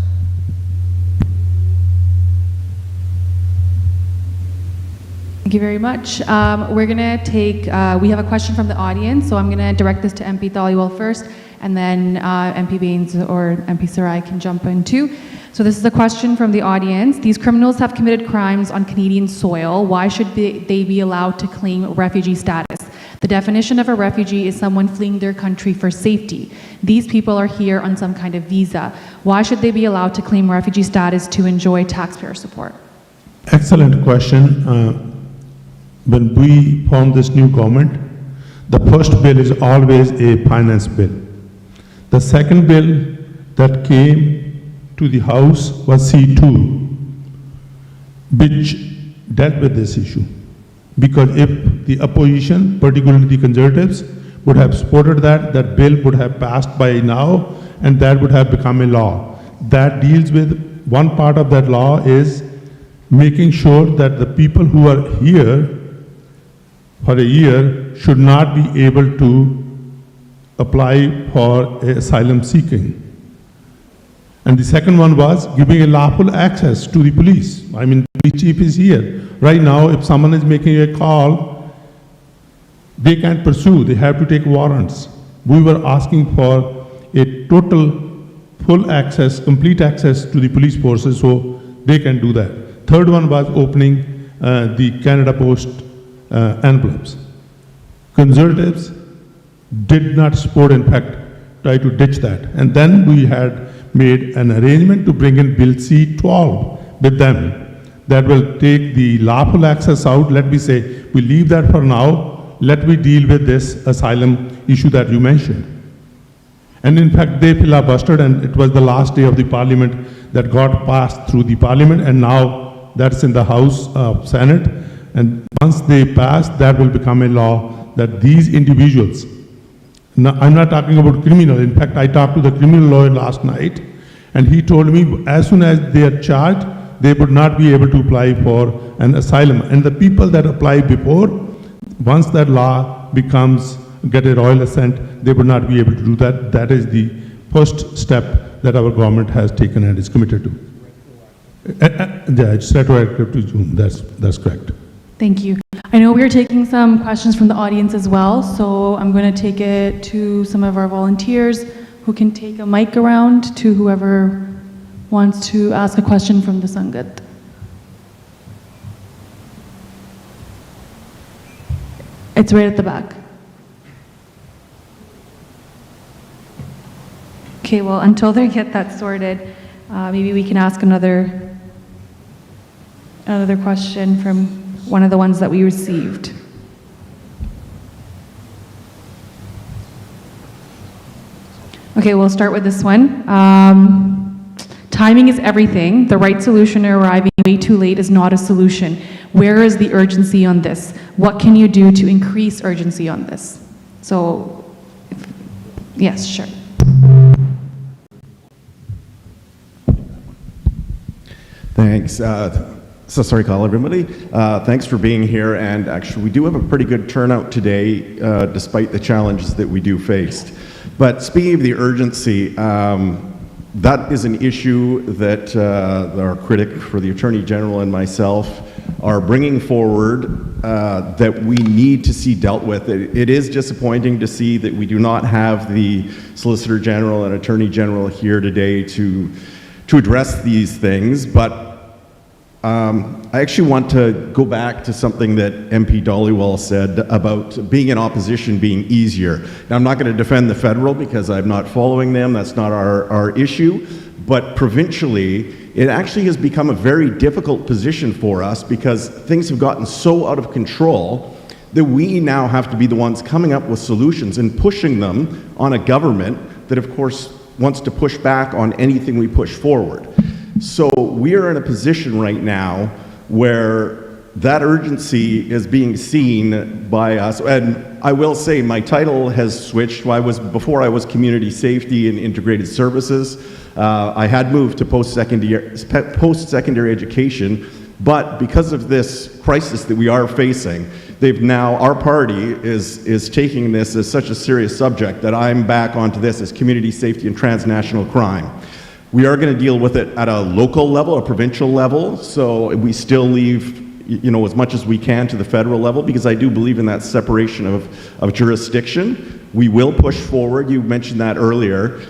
Thank you very much. We're going to take, we have a question from the audience, so I'm going to direct this to MP Dhaliwal first, and then MP Baines or MP Sarai can jump in too. So this is a question from the audience. These criminals have committed crimes on Canadian soil. Why should they be allowed to claim refugee status? The definition of a refugee is someone fleeing their country for safety. These people are here on some kind of visa. Why should they be allowed to claim refugee status to enjoy taxpayer support? Excellent question. When we formed this new government, the first bill is always a finance bill. The second bill that came to the House was C2, which dealt with this issue. Because if the opposition, particularly the Conservatives, would have supported that, that bill would have passed by now, and that would have become a law. That deals with, one part of that law is making sure that the people who are here for a year should not be able to apply for asylum seeking. And the second one was giving a lawful access to the police. I mean, the police chief is here. Right now, if someone is making a call, they can't pursue, they have to take warrants. we were asking for a total full access, complete access to the police forces so they can do that. Third one was opening the Canada Post envelopes. Conservatives did not support, in fact, try to ditch that. And then we had made an arrangement to bring in Bill C-12 with them that will take the lawful access out. Let me say, we leave that for now. Let me deal with this asylum issue that you mentioned. And in fact, they filibustered, and it was the last day of the parliament that got passed through the parliament, and now that's in the House of Senate. And once they pass, that will become a law that these individuals, now, I'm not talking about criminal. In fact, I talked to the criminal lawyer last night, and he told me as soon as they are charged, they would not be able to apply for an asylum. And the people that apply before, once that law get a royal assent, they would not be able to do that. That is the first step that our government has taken and is committed to. Yeah, it's retroactive to June. That's correct. Thank you. I know we are taking some questions from the audience as well, so I'm going to take it to some of our volunteers who can take a mic around to whoever wants to ask a question from the Sangat. It's right at the back. Okay, well, until they get that sorted, maybe we can ask another question from one of the ones that we received. Okay, we'll start with this one. Timing is everything. The right solution arriving way too late is not a solution. Where is the urgency on this? What can you do to increase urgency on this? So, yes, sure. Thanks. So sorry, call everybody. Thanks for being here, and actually we do have a pretty good turnout today, despite the challenges that we do face. But speaking of the urgency, that is an issue that our critic for the Attorney General and myself are bringing forward that we need to see dealt with. It is disappointing to see that we do not have the Solicitor General and Attorney General here today to address these things, but I actually want to go back to something that MP Dhaliwal said about being in opposition being easier. Now, I'm not going to defend the federal because I'm not following them. That's not our issue. But provincially, it actually has become a very difficult position for us because things have gotten so out of control that we now have to be the ones coming up with solutions and pushing them on a government that, of course, wants to push back on anything we push forward. So we are in a position right now where that urgency is being seen by us. And I will say my title has switched. Before I was Community Safety and Integrated Services. I had moved to post-secondary education, but because of this crisis that we are facing, our party is taking this as such a serious subject that I'm back onto this as community safety and transnational crime. We are going to deal with it at a local level, a provincial level, so we still leave as much as we can to the federal level because I do believe in that separation of jurisdiction. We will push forward, you mentioned that earlier,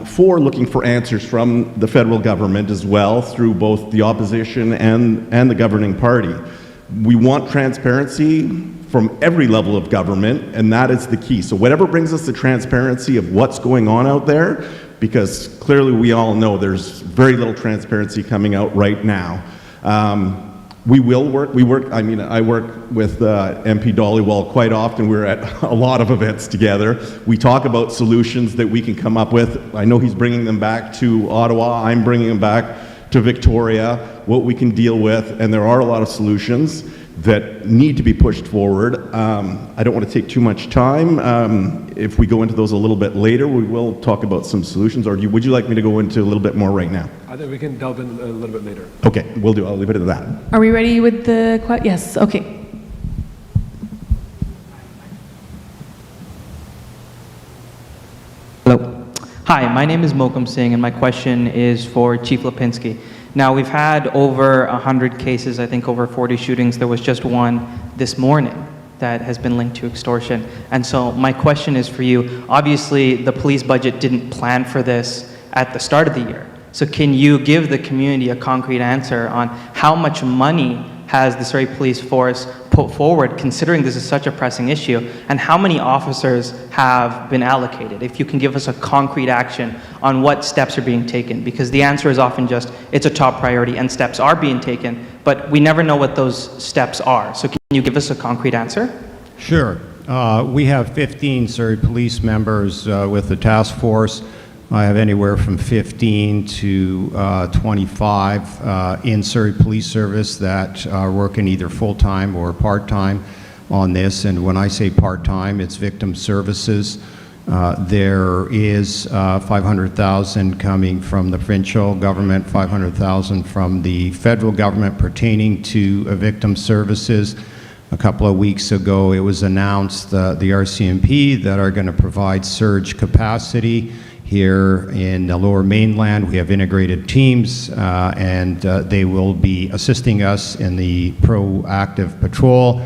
for looking for answers from the federal government as well through both the opposition and the governing party. We want transparency from every level of government, and that is the key. So whatever brings us the transparency of what's going on out there, because clearly we all know there's very little transparency coming out right now. I work with MP Dhaliwal quite often. We're at a lot of events together. We talk about solutions that we can come up with. I know he's bringing them back to Ottawa. I'm bringing them back to Victoria, what we can deal with, and there are a lot of solutions that need to be pushed forward. I don't want to take too much time. If we go into those a little bit later, we will talk about some solutions, or would you like me to go into a little bit more right now? I think we can delve in a little bit later. Okay, we'll do. I'll leave it at that. Are we ready with the question? Yes, okay. Hello. Hi, my name is Mokam Singh, and my question is for Chief Lipinski. Now, we've had over 100 cases, I think over 40 shootings. There was just one this morning. that has been linked to extortion. And so my question is for you. Obviously, the police budget didn't plan for this at the start of the year. So can you give the community a concrete answer on how much money has the Surrey Police Force put forward, considering this is such a pressing issue, and how many officers have been allocated? If you can give us a concrete action on what steps are being taken, because the answer is often just, it's a top priority and steps are being taken, but we never know what those steps are. So can you give us a concrete answer? Sure. We have 15 Surrey police members with the task force. I have anywhere from 15 to 25 in Surrey Police Service that are working either full-time or part-time on this. And when I say part-time, it's victim services. There is 500,000 coming from the provincial government, 500,000 from the federal government pertaining to victim services. A couple of weeks ago, it was announced the RCMP that are going to provide surge capacity here in the Lower Mainland. We have integrated teams, and they will be assisting us in the proactive patrol.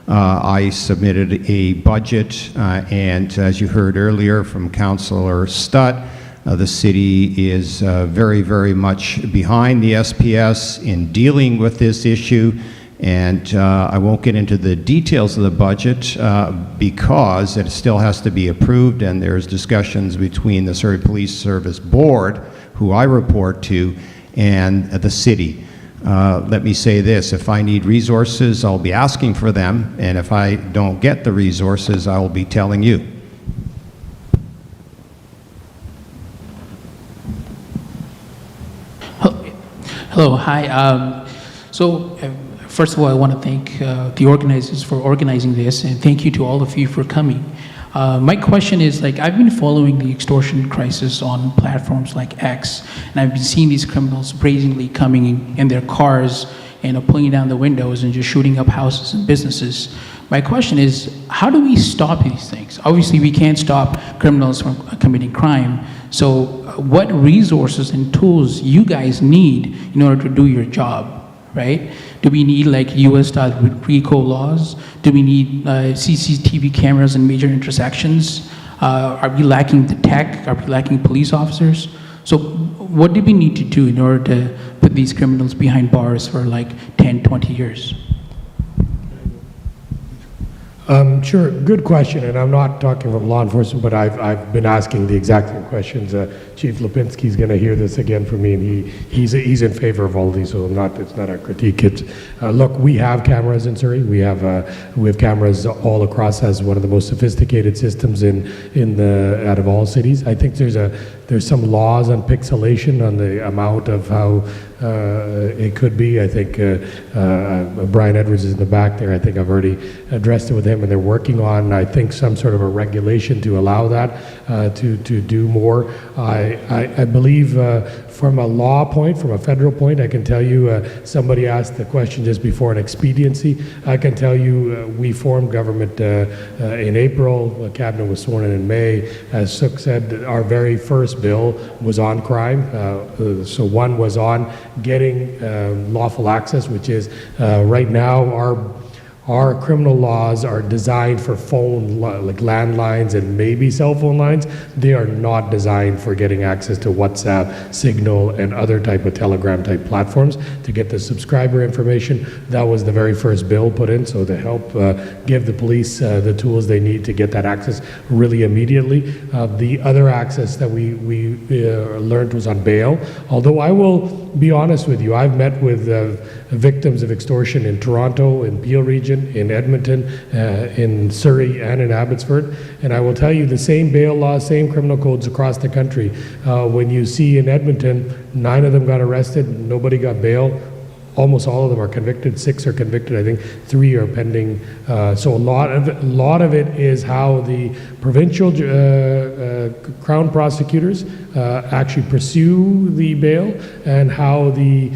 I submitted a budget, and as you heard earlier from Councillor Stutt, the city is very, very much behind the SPS in dealing with this issue. And I won't get into the details of the budget because it still has to be approved, and there's discussions between the Surrey Police Service Board, who I report to, and the city. Let me say this, if I need resources, I'll be asking for them, and if I don't get the resources, I will be telling you. Hello, hi. First of all, I want to thank the organizers for organizing this, and thank you to all of you for coming. My question is, I've been following the extortion crisis on platforms like X, and I've been seeing these criminals brazenly coming in their cars and pulling down the windows and just shooting up houses and businesses. My question is, how do we stop these things? Obviously, we can't stop criminals from committing crime. So what resources and tools you guys need in order to do your job, right? Do we need US-style RICO laws? Do we need CCTV cameras in major intersections? Are we lacking the tech? Are we lacking police officers? So what do we need to do in order to put these criminals behind bars for 10, 20 years? Sure, good question, and I'm not talking from law enforcement, but I've been asking the exact same questions. Chief Lipinski is going to hear this again from me, and he's in favor of all of these, so it's not a critique. It's look, we have cameras in Surrey. We have cameras all across as one of the most sophisticated systems out of all cities. I think there's some laws on pixelation on the amount of how it could be. I think Brian Edwards is in the back there. I think I've already addressed it with him, and they're working on, I think, some sort of a regulation to allow that to do more. I believe from a law point, from a federal point, I can tell you, somebody asked the question just before on expediency. I can tell you we formed government in April. Cabinet was sworn in May. As Suk said, our very first bill was on crime. So one was on getting lawful access, which is right now our criminal laws are designed for phone, like landlines and maybe cell phone lines. They are not designed for getting access to WhatsApp, Signal, and other type of Telegram type platforms to get the subscriber information. That was the very first bill put in, so to help give the police the tools they need to get that access really immediately. The other access that we learned was on bail. Although I will be honest with you, I've met with victims of extortion in Toronto, in Peel region, in Edmonton, in Surrey, and in Abbotsford. And I will tell you, the same bail laws, same criminal codes across the country. When you see in Edmonton, 9 of them got arrested, nobody got bail. Almost all of them are convicted. 6 are convicted. I think 3 are pending. So a lot of it is how the provincial Crown prosecutors actually pursue the bail, and how the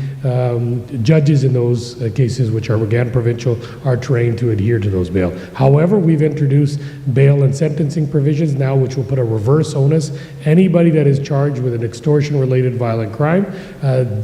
judges in those cases, which are again provincial, are trained to adhere to those bail. However, we've introduced bail and sentencing provisions now, which will put a reverse onus. Anybody that is charged with an extortion-related violent crime,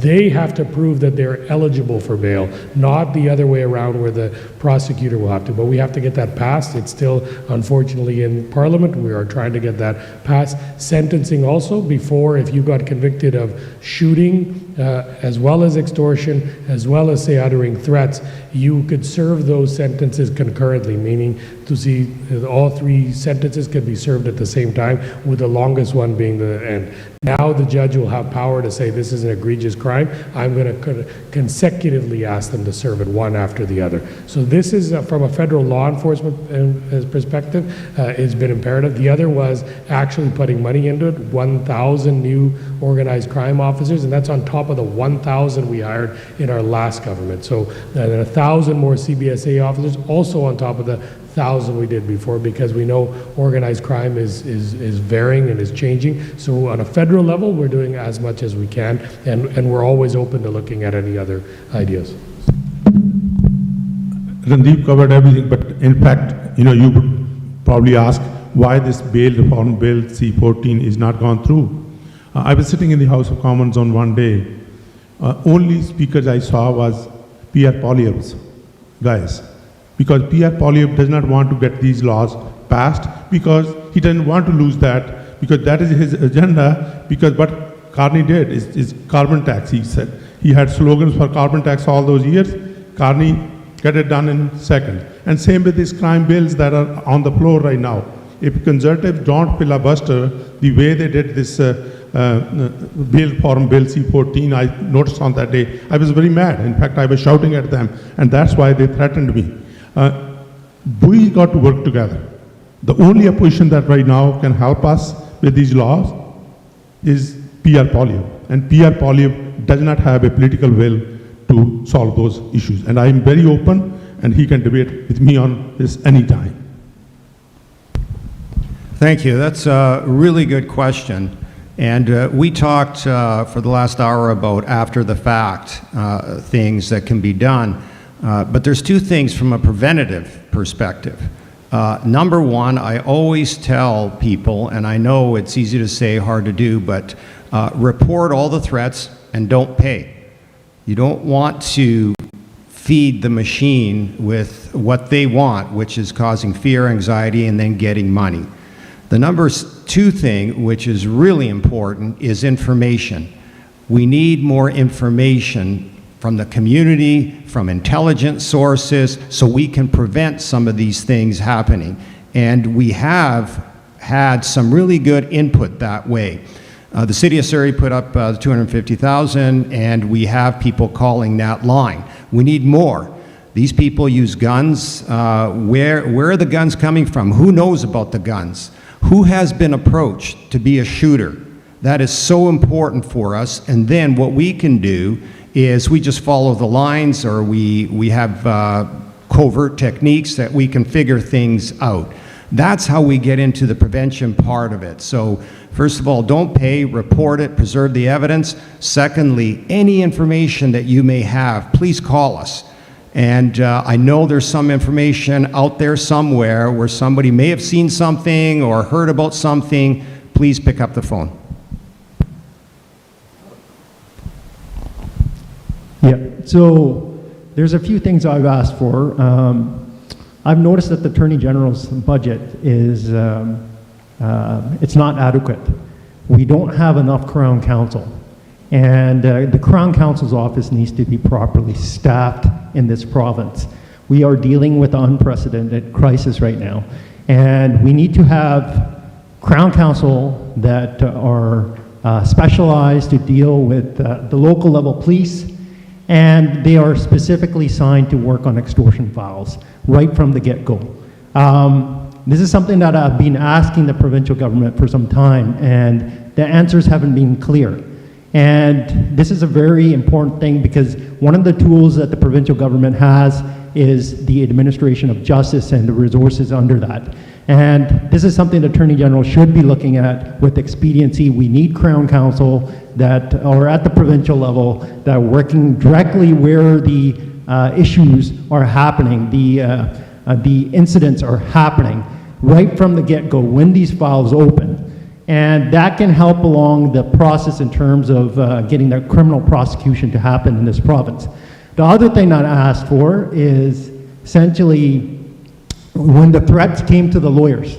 they have to prove that they're eligible for bail, not the other way around where the prosecutor will have to. But we have to get that passed. It's still, unfortunately, in Parliament. We are trying to get that passed. Sentencing also, before, if you got convicted of shooting, as well as extortion, as well as, say, uttering threats, you could serve those sentences concurrently, meaning to see all three sentences could be served at the same time, with the longest one being the end. Now the judge will have power to say, this is an egregious crime, I'm going to consecutively ask them to serve it one after the other. So this is, from a federal law enforcement perspective, it's been imperative. The other was actually putting money into it, 1,000 new organized crime officers, and that's on top of the 1,000 we hired in our last government. So 1,000 more CBSA officers, also on top of the 1,000 we did before, because we know organized crime is varying and is changing. So on a federal level, we're doing as much as we can, and we're always open to looking at any other ideas. Randeep covered everything, but in fact, you would probably ask why this bail reform bill C-14 is not gone through. I was sitting in the House of Commons on one day. Only speakers I saw was Pierre Poilievre's guys, because Pierre Poilievre does not want to get these laws passed, because he doesn't want to lose that, because that is his agenda. Because what Carney did is carbon tax. He said he had slogans for carbon tax all those years. Carney get it done in second. And same with these crime bills that are on the floor right now. If Conservatives don't filibuster the way they did this bail reform bill C-14, I noticed on that day, I was very mad. In fact, I was shouting at them, and that's why they threatened me. We got to work together. The only opposition that right now can help us with these laws is Pierre Poilievre. And Pierre Poilievre does not have a political will to solve those issues. And I'm very open, and he can debate with me on this anytime. Thank you. That's a really good question. And we talked for the last hour about after the fact things that can be done. But there's two things from a preventative perspective. Number one, I always tell people, and I know it's easy to say, hard to do, but report all the threats and don't pay. You don't want to feed the machine with what they want, which is causing fear, anxiety, and then getting money. The number two thing, which is really important, is information. We need more information from the community, from intelligence sources, so we can prevent some of these things happening. And we have had some really good input that way. The City of Surrey put up $250,000, and we have people calling that line. We need more. These people use guns. Where are the guns coming from? Who knows about the guns? Who has been approached to be a shooter? That is so important for us. And then what we can do is we just follow the lines, or we have covert techniques that we can figure things out. That's how we get into the prevention part of it. So first of all, don't pay, report it, preserve the evidence. Secondly, any information that you may have, please call us. And I know there's some information out there somewhere where somebody may have seen something or heard about something. Please pick up the phone. Yeah, so there's a few things I've asked for. I've noticed that the Attorney General's budget is, it's not adequate. We don't have enough Crown Counsel. And the Crown Counsel's office needs to be properly staffed in this province. We are dealing with an unprecedented crisis right now. And we need to have Crown Counsel that are specialized to deal with the local level police, and they are specifically assigned to work on extortion files right from the get-go. This is something that I've been asking the provincial government for some time, and the answers haven't been clear. And this is a very important thing, because one of the tools that the provincial government has is the administration of justice and the resources under that. And this is something the Attorney General should be looking at with expediency. We need Crown Counsel that are at the provincial level that are working directly where the issues are happening, the incidents are happening right from the get-go when these files open. And that can help along the process in terms of getting the criminal prosecution to happen in this province. The other thing that I asked for is essentially when the threats came to the lawyers.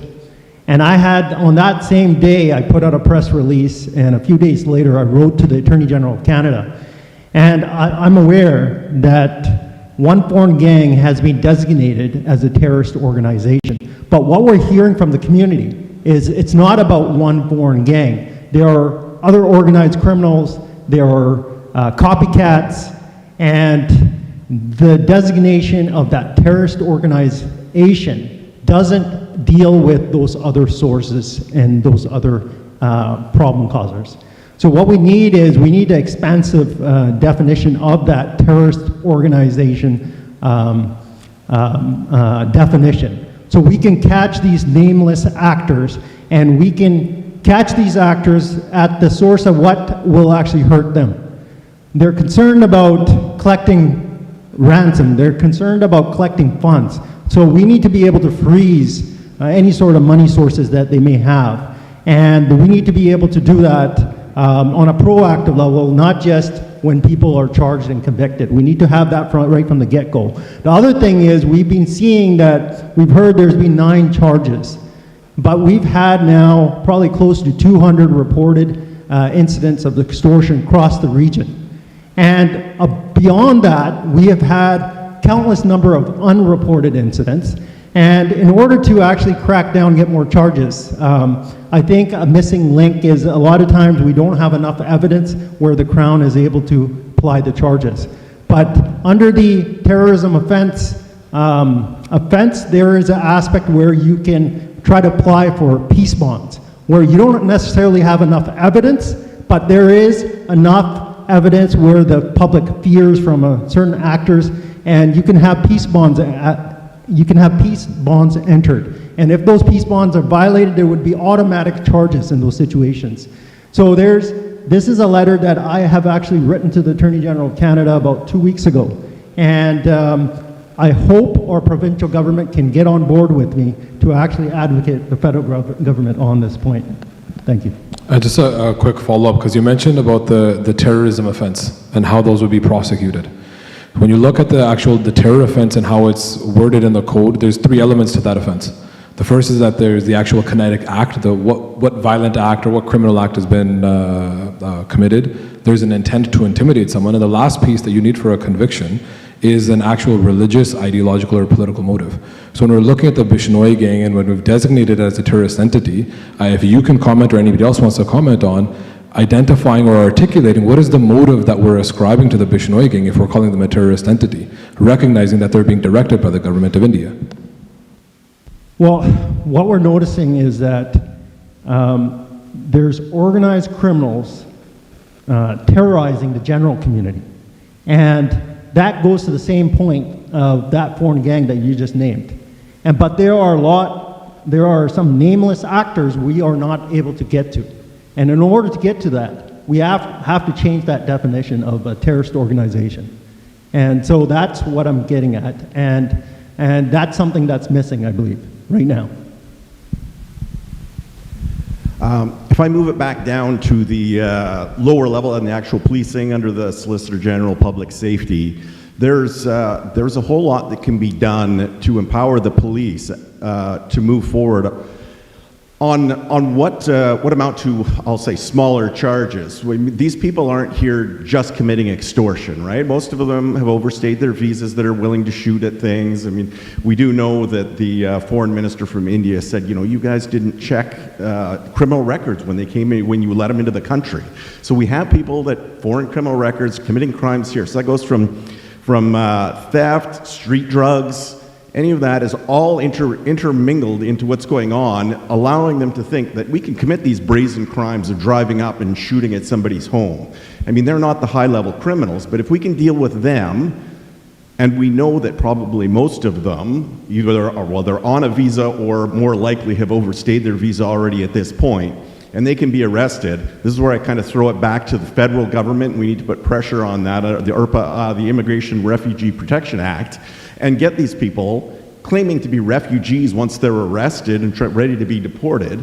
And I had, on that same day, I put out a press release, and a few days later I wrote to the Attorney General of Canada. And I'm aware that one foreign gang has been designated as a terrorist organization. But what we're hearing from the community is it's not about one foreign gang. There are other organized criminals, there are copycats, and the designation of that terrorist organization doesn't deal with those other sources and those other problem causers. So what we need is we need an expansive definition of that terrorist organization definition. So we can catch these nameless actors, and we can catch these actors at the source of what will actually hurt them. They're concerned about collecting ransom. They're concerned about collecting funds. So we need to be able to freeze any sort of money sources that they may have. And we need to be able to do that on a proactive level, not just when people are charged and convicted. We need to have that right from the get-go. The other thing is we've been seeing that, we've heard there's been 9 charges, but we've had now probably close to 200 reported incidents of extortion across the region. And beyond that, we have had countless number of unreported incidents. And in order to actually crack down and get more charges, I think a missing link is a lot of times we don't have enough evidence where the Crown is able to apply the charges. But under the terrorism offense, there is an aspect where you can try to apply for peace bonds, where you don't necessarily have enough evidence, but there is enough evidence where the public fears from certain actors, and you can have peace bonds entered. And if those peace bonds are violated, there would be automatic charges in those situations. So this is a letter that I have actually written to the Attorney General of Canada about 2 weeks ago. And I hope our provincial government can get on board with me to actually advocate the federal government on this point. Thank you. Just a quick follow-up, because you mentioned about the terrorism offense and how those would be prosecuted. When you look at the terror offense and how it's worded in the code, there's 3 elements to that offense. The first is that there's the actual kinetic act, what violent act or what criminal act has been committed. There's an intent to intimidate someone. And the last piece that you need for a conviction is an actual religious, ideological, or political motive. So when we're looking at the Bishnoi gang and when we've designated it as a terrorist entity, if you can comment or anybody else wants to comment on identifying or articulating what is the motive that we're ascribing to the Bishnoi gang if we're calling them a terrorist entity, recognizing that they're being directed by the government of India. Well, what we're noticing is that there's organized criminals terrorizing the general community. And that goes to the same point of that foreign gang that you just named. But there are some nameless actors we are not able to get to. And in order to get to that, we have to change that definition of a terrorist organization. And so that's what I'm getting at. And that's something that's missing, I believe, right now. If I move it back down to the lower level and the actual policing under the Solicitor General Public Safety, there's a whole lot that can be done to empower the police to move forward on what amount to, I'll say, smaller charges. These people aren't here just committing extortion, right? Most of them have overstayed their visas that are willing to shoot at things. I mean, we do know that the foreign minister from India said, you know, you guys didn't check criminal records when they came in, when you let them into the country. So we have people that foreign criminal records committing crimes here. So that goes from theft, street drugs. Any of that is all intermingled into what's going on, allowing them to think that we can commit these brazen crimes of driving up and shooting at somebody's home. I mean, they're not the high-level criminals, but if we can deal with them, And we know that probably most of them either are, well, they're on a visa or more likely have overstayed their visa already at this point, and they can be arrested. This is where I kind of throw it back to the federal government. We need to put pressure on that, the IRPA, the Immigration Refugee Protection Act, and get these people claiming to be refugees once they're arrested and ready to be deported.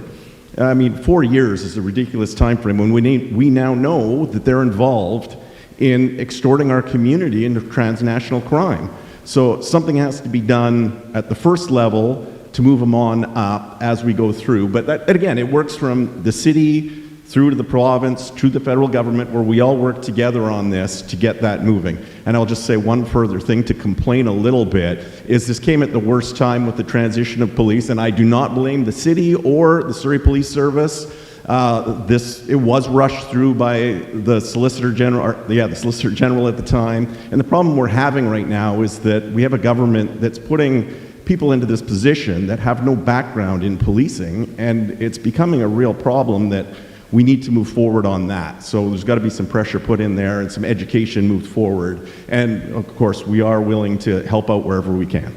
I mean, 4 years is a ridiculous time frame when we now know that they're involved in extorting our community into transnational crime. So something has to be done at the first level to move them on up as we go through. But that, again, it works from the city through to the province, to the federal government, where we all work together on this to get that moving. And I'll just say one further thing to complain a little bit, is this came at the worst time with the transition of police, and I do not blame the city or the Surrey Police Service. It was rushed through by the Solicitor General, the Solicitor General at the time. And the problem we're having right now is that we have a government that's putting people into this position that have no background in policing, and it's becoming a real problem that we need to move forward on that. So there's got to be some pressure put in there and some education moved forward. And of course, we are willing to help out wherever we can.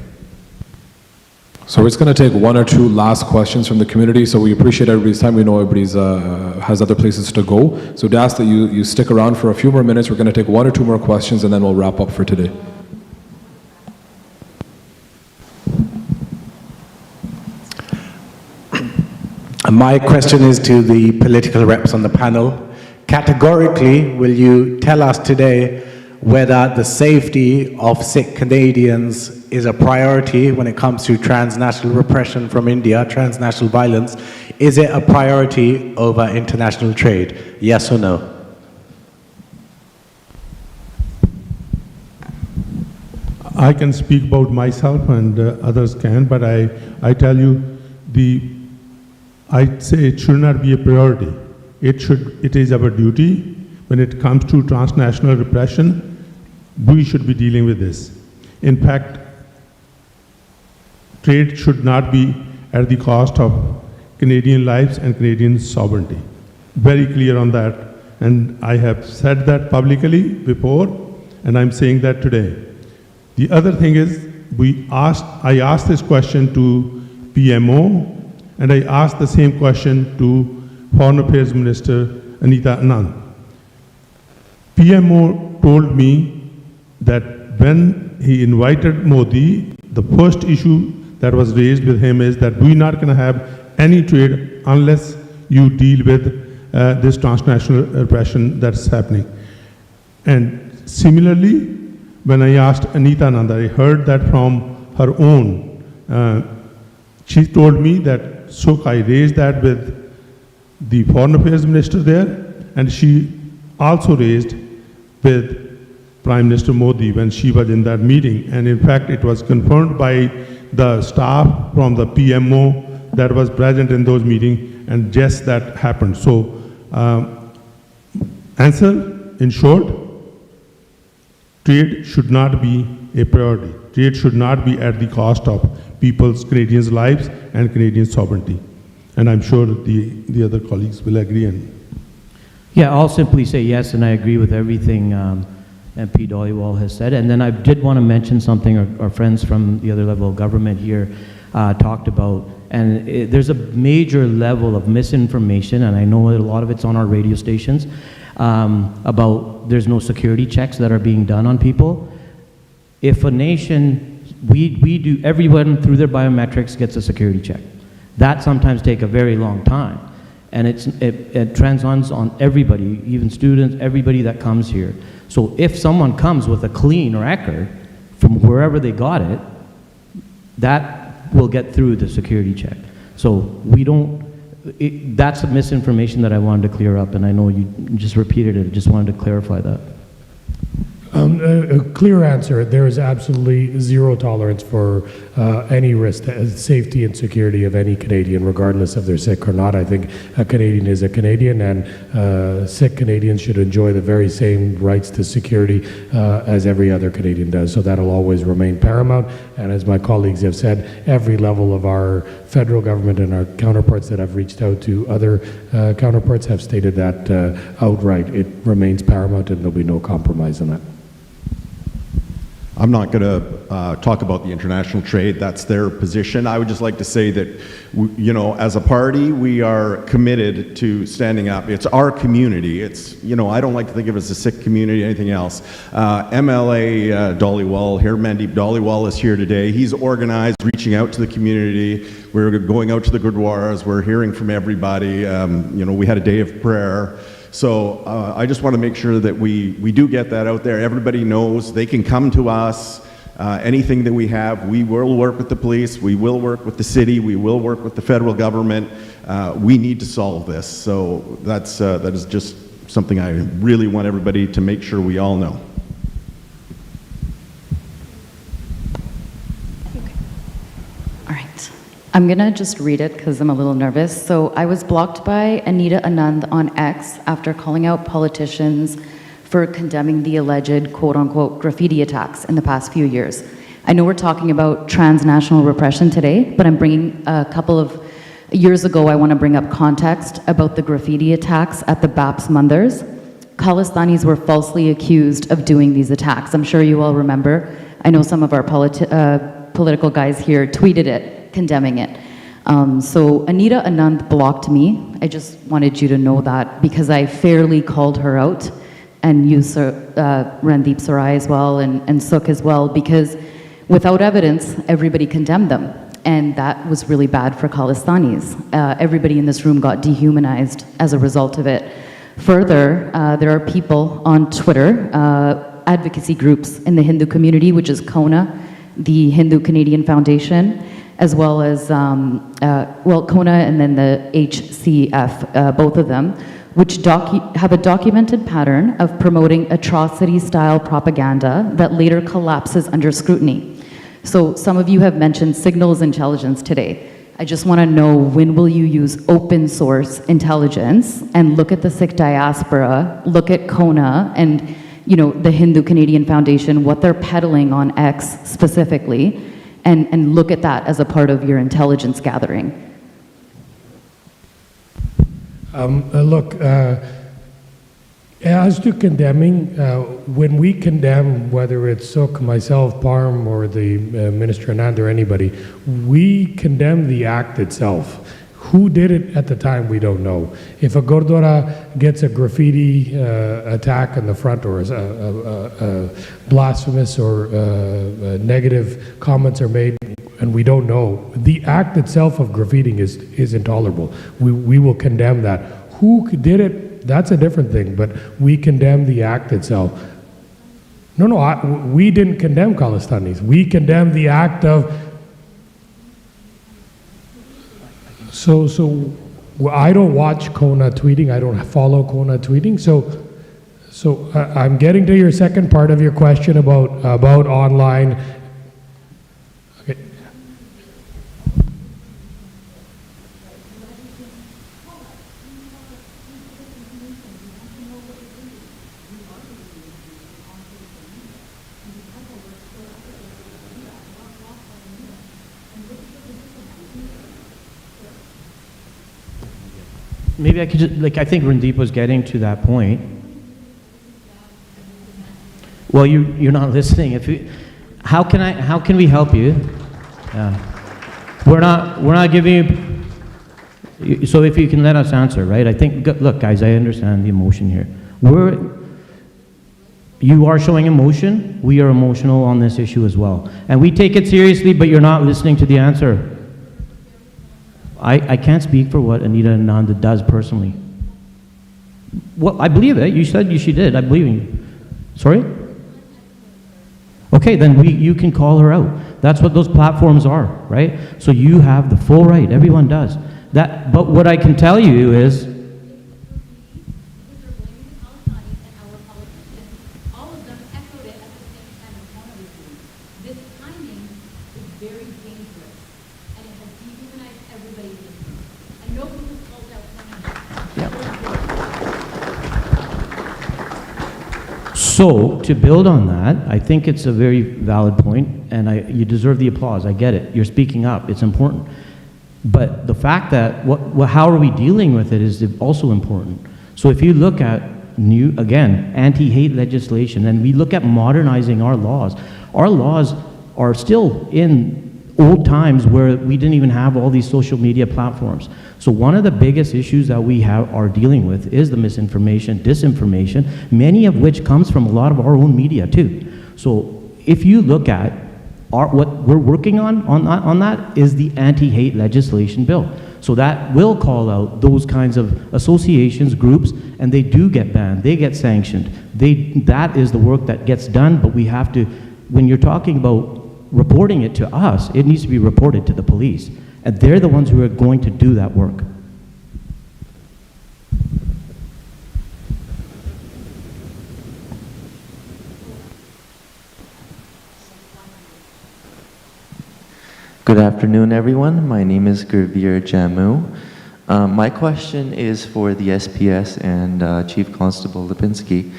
So it's going to take one or two last questions from the community. So we appreciate everybody's time. We know everybody's has other places to go. So to ask that you stick around for a few more minutes. We're going to take one or two more questions and then we'll wrap up for today. My question is to the political reps on the panel. Categorically, will you tell us today whether the safety of Sikh Canadians is a priority when it comes to transnational repression from India, transnational violence? Is it a priority over international trade? Yes or no? I can speak about myself and others can, but I tell you, I'd say it should not be a priority. It is our duty. When it comes to transnational repression, we should be dealing with this. In fact, trade should not be at the cost of Canadian lives and Canadian sovereignty. Very clear on that. And I have said that publicly before, and I'm saying that today. The other thing is, I asked this question to PMO, and I asked the same question to Foreign Affairs Minister Anita Anand. PMO told me that when he invited Modi, the first issue that was raised with him is that we're not going to have any trade unless you deal with this transnational repression that's happening. And similarly, when I asked Anita Anand, I heard that from her own. She told me that I raised that with the Foreign Affairs Minister there, and she also raised with Prime Minister Modi when she was in that meeting. And in fact, it was confirmed by the staff from the PMO that was present in those meetings, and just that happened. So, answer in short, trade should not be a priority. Trade should not be at the cost of people's, Canadians' lives and Canadian sovereignty. And I'm sure the other colleagues will agree. Yeah, I'll simply say yes, and I agree with everything MP Dhaliwal has said. And then I did want to mention something our friends from the other level of government here talked about. And there's a major level of misinformation, and I know that a lot of it's on our radio stations, about there's no security checks that are being done on people. If a nation, we do, everyone through their biometrics gets a security check. That sometimes take a very long time. And it transcends on everybody, even students, everybody that comes here. So if someone comes with a clean record from wherever they got it, that will get through the security check. So we don't, that's a misinformation that I wanted to clear up, and I know you just repeated it. I just wanted to clarify that. A clear answer, there is absolutely zero tolerance for any risk to safety and security of any Canadian, regardless if they're Sikh or not. I think a Canadian is a Canadian, and Sikh Canadians should enjoy the very same rights to security as every other Canadian does. So that'll always remain paramount. And as my colleagues have said, every level of our federal government and our counterparts that have reached out to other counterparts have stated that outright. It remains paramount, and there'll be no compromise on that. I'm not going to talk about the international trade. That's their position. I would just like to say that, you know, as a party, we are committed to standing up. It's our community. It's, you know, I don't like to think of it as a Sikh community, anything else. MLA Dhaliwal here, Mandeep Dhaliwal is here today. He's organized, reaching out to the community. We're going out to the gurdwaras. We're hearing from everybody. You know, we had a day of prayer. So I just want to make sure that we do get that out there. Everybody knows they can come to us. Anything that we have, we will work with the police, we will work with the city, we will work with the federal government. We need to solve this. So that is just something I really want everybody to make sure we all know. I'm going to just read it because I'm a little nervous. So I was blocked by Anita Anand on X after calling out politicians for condemning the alleged quote-unquote graffiti attacks in the past few years. I know we're talking about transnational repression today, but I'm bringing a couple of years ago, I want to bring up context about the graffiti attacks at the BAPS Munders. Khalistanis were falsely accused of doing these attacks. I'm sure you all remember. I know some of our political guys here tweeted it, condemning it. So Anita Anand blocked me. I just wanted you to know that because I fairly called her out, and you, Randeep Sarai as well, and Sukh as well, because without evidence, everybody condemned them. And that was really bad for Khalistanis. Everybody in this room got dehumanized as a result of it. Further, there are people on Twitter, advocacy groups in the Hindu community, which is KONA, the Hindu Canadian Foundation, as well as, KONA and then the HCF, both of them, which have a documented pattern of promoting atrocity-style propaganda that later collapses under scrutiny. So some of you have mentioned signals intelligence today. I just want to know, when will you use open source intelligence and look at the Sikh diaspora, look at KONA and, you know, the Hindu Canadian Foundation, what they're peddling on X specifically, and look at that as a part of your intelligence gathering? Look, as to condemning, when we condemn, whether it's Sukh, myself, Parm, or the Minister Anand or anybody, we condemn the act itself. Who did it at the time, we don't know. If a Gurdwara gets a graffiti attack in the front, or blasphemous or negative comments are made, and we don't know, the act itself of graffitiing is intolerable. We will condemn that. Who did it, that's a different thing, but we condemn the act itself. No, we didn't condemn Khalistanis. We condemned the act of. So I don't watch KONA tweeting. I don't follow KONA tweeting. So I'm getting to your second part of your question about online. Okay. Maybe I could just, like, I think Randeep was getting to that point. Well, you're not listening. How can we help you? We're not giving you, so if you can let us answer, right? I think, look, guys, I understand the emotion here. You are showing emotion. We are emotional on this issue as well. And we take it seriously, but you're not listening to the answer. I can't speak for what Anita Anand does personally. Well, I believe it. You said she did. I believe in you. Sorry? Okay, then you can call her out. That's what those platforms are, right? So you have the full right. Everyone does. But what I can tell you is, so, to build on that, I think it's a very valid point, and you deserve the applause. I get it. You're speaking up. It's important. But the fact that, how are we dealing with it is also important. So if you look at new, again, anti-hate legislation, and we look at modernizing our laws are still in old times where we didn't even have all these social media platforms. So one of the biggest issues that we are dealing with is the misinformation, disinformation, many of which comes from a lot of our own media too. So if you look at what we're working on that is the anti-hate legislation bill. So that will call out those kinds of associations, groups, and they do get banned, they get sanctioned. That is the work that gets done, but we have to, when you're talking about reporting it to us, it needs to be reported to the police. And they're the ones who are going to do that work. Good afternoon, everyone. My name is Gurveer Jammu. My question is for the SPS and Chief Constable Lipinski.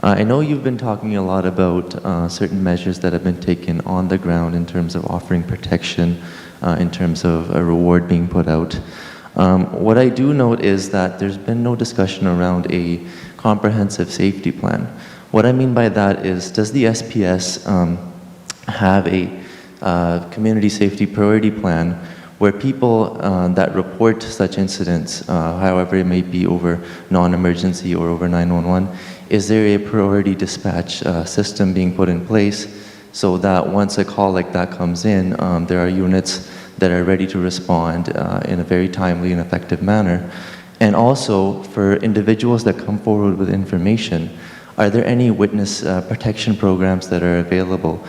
I know you've been talking a lot about certain measures that have been taken on the ground in terms of offering protection, in terms of a reward being put out. What I do note is that there's been no discussion around a comprehensive safety plan. What I mean by that is, does the SPS have a community safety priority plan where people that report such incidents, however it may be over non-emergency or over 911, is there a priority dispatch system being put in place so that once a call like that comes in, there are units that are ready to respond in a very timely and effective manner? And also, for individuals that come forward with information, are there any witness protection programs that are available?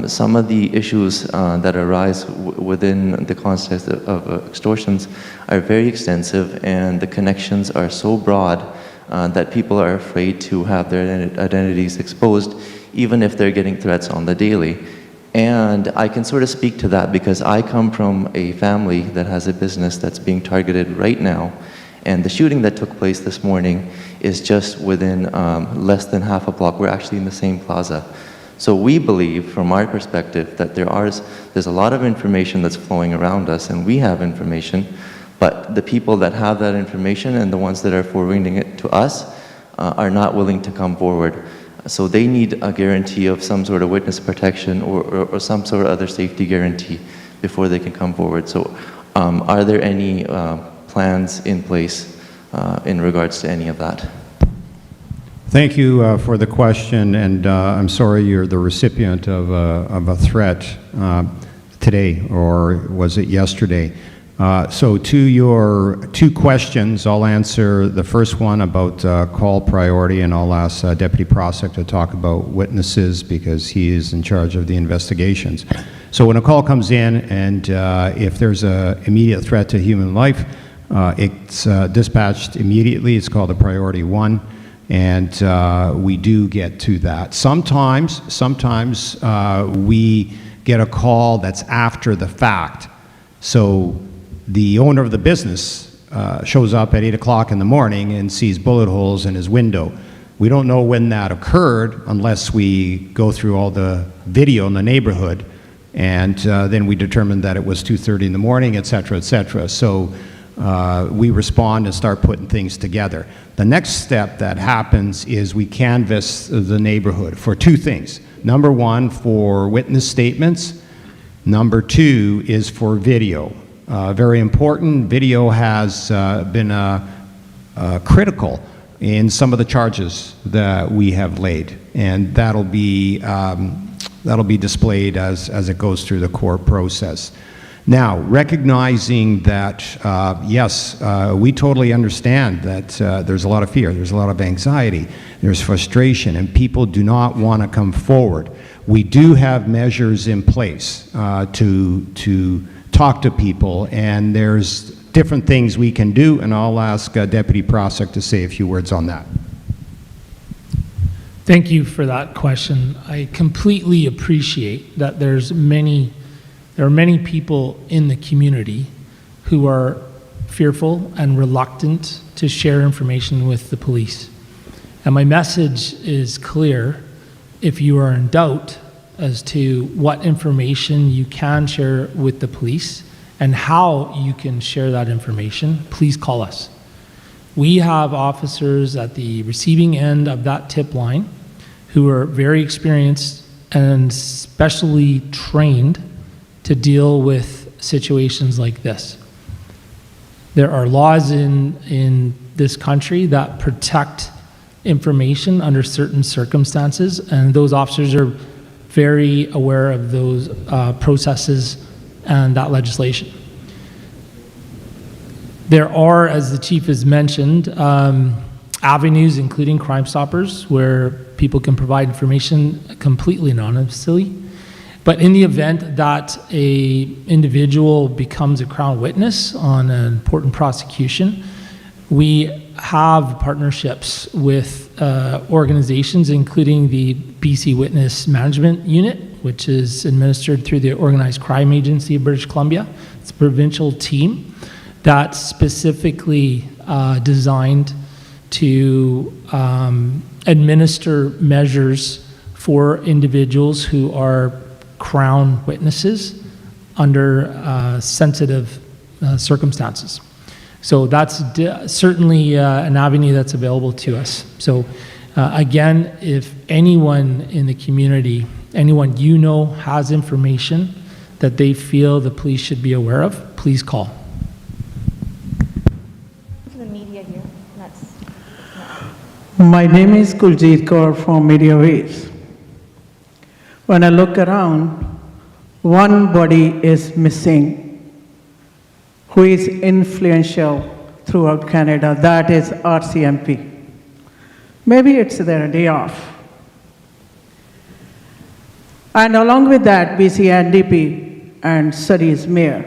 Some of the issues that arise within the context of extortions are very extensive, and the connections are so broad that people are afraid to have their identities exposed, even if they're getting threats on the daily. And I can sort of speak to that because I come from a family that has a business that's being targeted right now, and the shooting that took place this morning is just within less than half a block. We're actually in the same plaza. So we believe, from our perspective, that there's a lot of information that's flowing around us, and we have information, but the people that have that information and the ones that are forwarding it to us are not willing to come forward. So they need a guarantee of some sort of witness protection or some sort of other safety guarantee before they can come forward. So are there any plans in place in regards to any of that? Thank you for the question, and I'm sorry you're the recipient of a threat today, or was it yesterday? So to your two questions, I'll answer the first one about call priority, and I'll ask Deputy Prosecutor to talk about witnesses because he is in charge of the investigations. So when a call comes in, and if there's an immediate threat to human life, it's dispatched immediately. It's called a priority 1. And we do get to that. Sometimes we get a call that's after the fact. So the owner of the business shows up at 8 o'clock in the morning and sees bullet holes in his window. We don't know when that occurred unless we go through all the video in the neighborhood, and then we determine that it was 2:30 in the morning, et cetera, et cetera. So we respond and start putting things together. The next step that happens is we canvass the neighborhood for two things. Number one, for witness statements. Number two is for video. Very important. Video has been critical in some of the charges that we have laid, and that'll be displayed as it goes through the court process. Now, recognizing that, yes, we totally understand that there's a lot of fear, there's a lot of anxiety, there's frustration, and people do not want to come forward. We do have measures in place to talk to people, and there's different things we can do, and I'll ask Deputy Prosecutor to say a few words on that. Thank you for that question. I completely appreciate that there are many people in the community who are fearful and reluctant to share information with the police. And my message is clear. If you are in doubt as to what information you can share with the police and how you can share that information, please call us. We have officers at the receiving end of that tip line who are very experienced and specially trained to deal with situations like this. There are laws in this country that protect information under certain circumstances, and those officers are very aware of those processes and that legislation. There are, as the chief has mentioned, avenues, including Crime Stoppers, where people can provide information completely anonymously. But in the event that an individual becomes a Crown witness on an important prosecution, we have partnerships with organizations, including the BC Witness Management Unit, which is administered through the Organized Crime Agency of British Columbia. It's a provincial team that's specifically designed to administer measures for individuals who are Crown witnesses under sensitive circumstances. So that's certainly an avenue that's available to us. So again, if anyone in the community, anyone you know has information that they feel the police should be aware of, please call. To the media here. My name is Kuljit Kaur from Media Waves. When I look around, one body is missing who is influential throughout Canada. That is RCMP. Maybe it's their day off. And along with that, BC NDP and Surrey's mayor.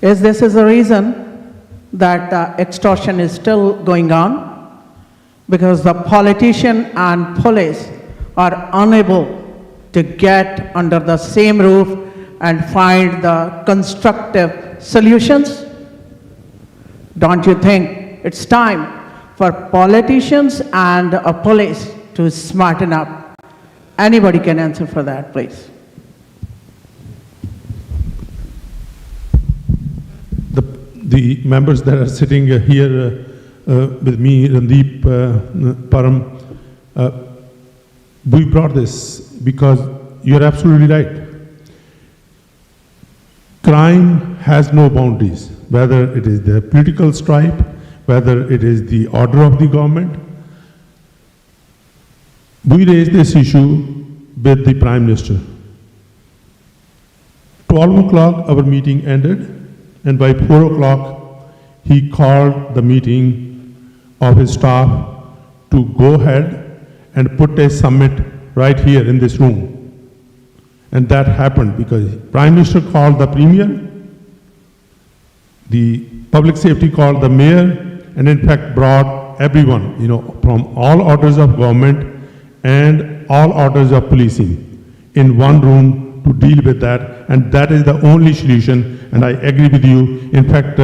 Is this the reason that extortion is still going on? Because the politician and police are unable to get under the same roof and find the constructive solutions? Don't you think it's time for politicians and police to smarten up? Anybody can answer for that, please. The members that are sitting here with me, Randeep, Param, we brought this because you're absolutely right. Crime has no boundaries, whether it is the political stripe, whether it is the order of the government. We raised this issue with the Prime Minister. 12 o'clock our meeting ended, and by 4 o'clock he called the meeting of his staff to go ahead and put a summit right here in this room. And that happened because Prime Minister called the Premier, the Public Safety called the Mayor, and in fact brought everyone, from all orders of government and all orders of policing in one room to deal with that, and that is the only solution, and I agree with you. In fact,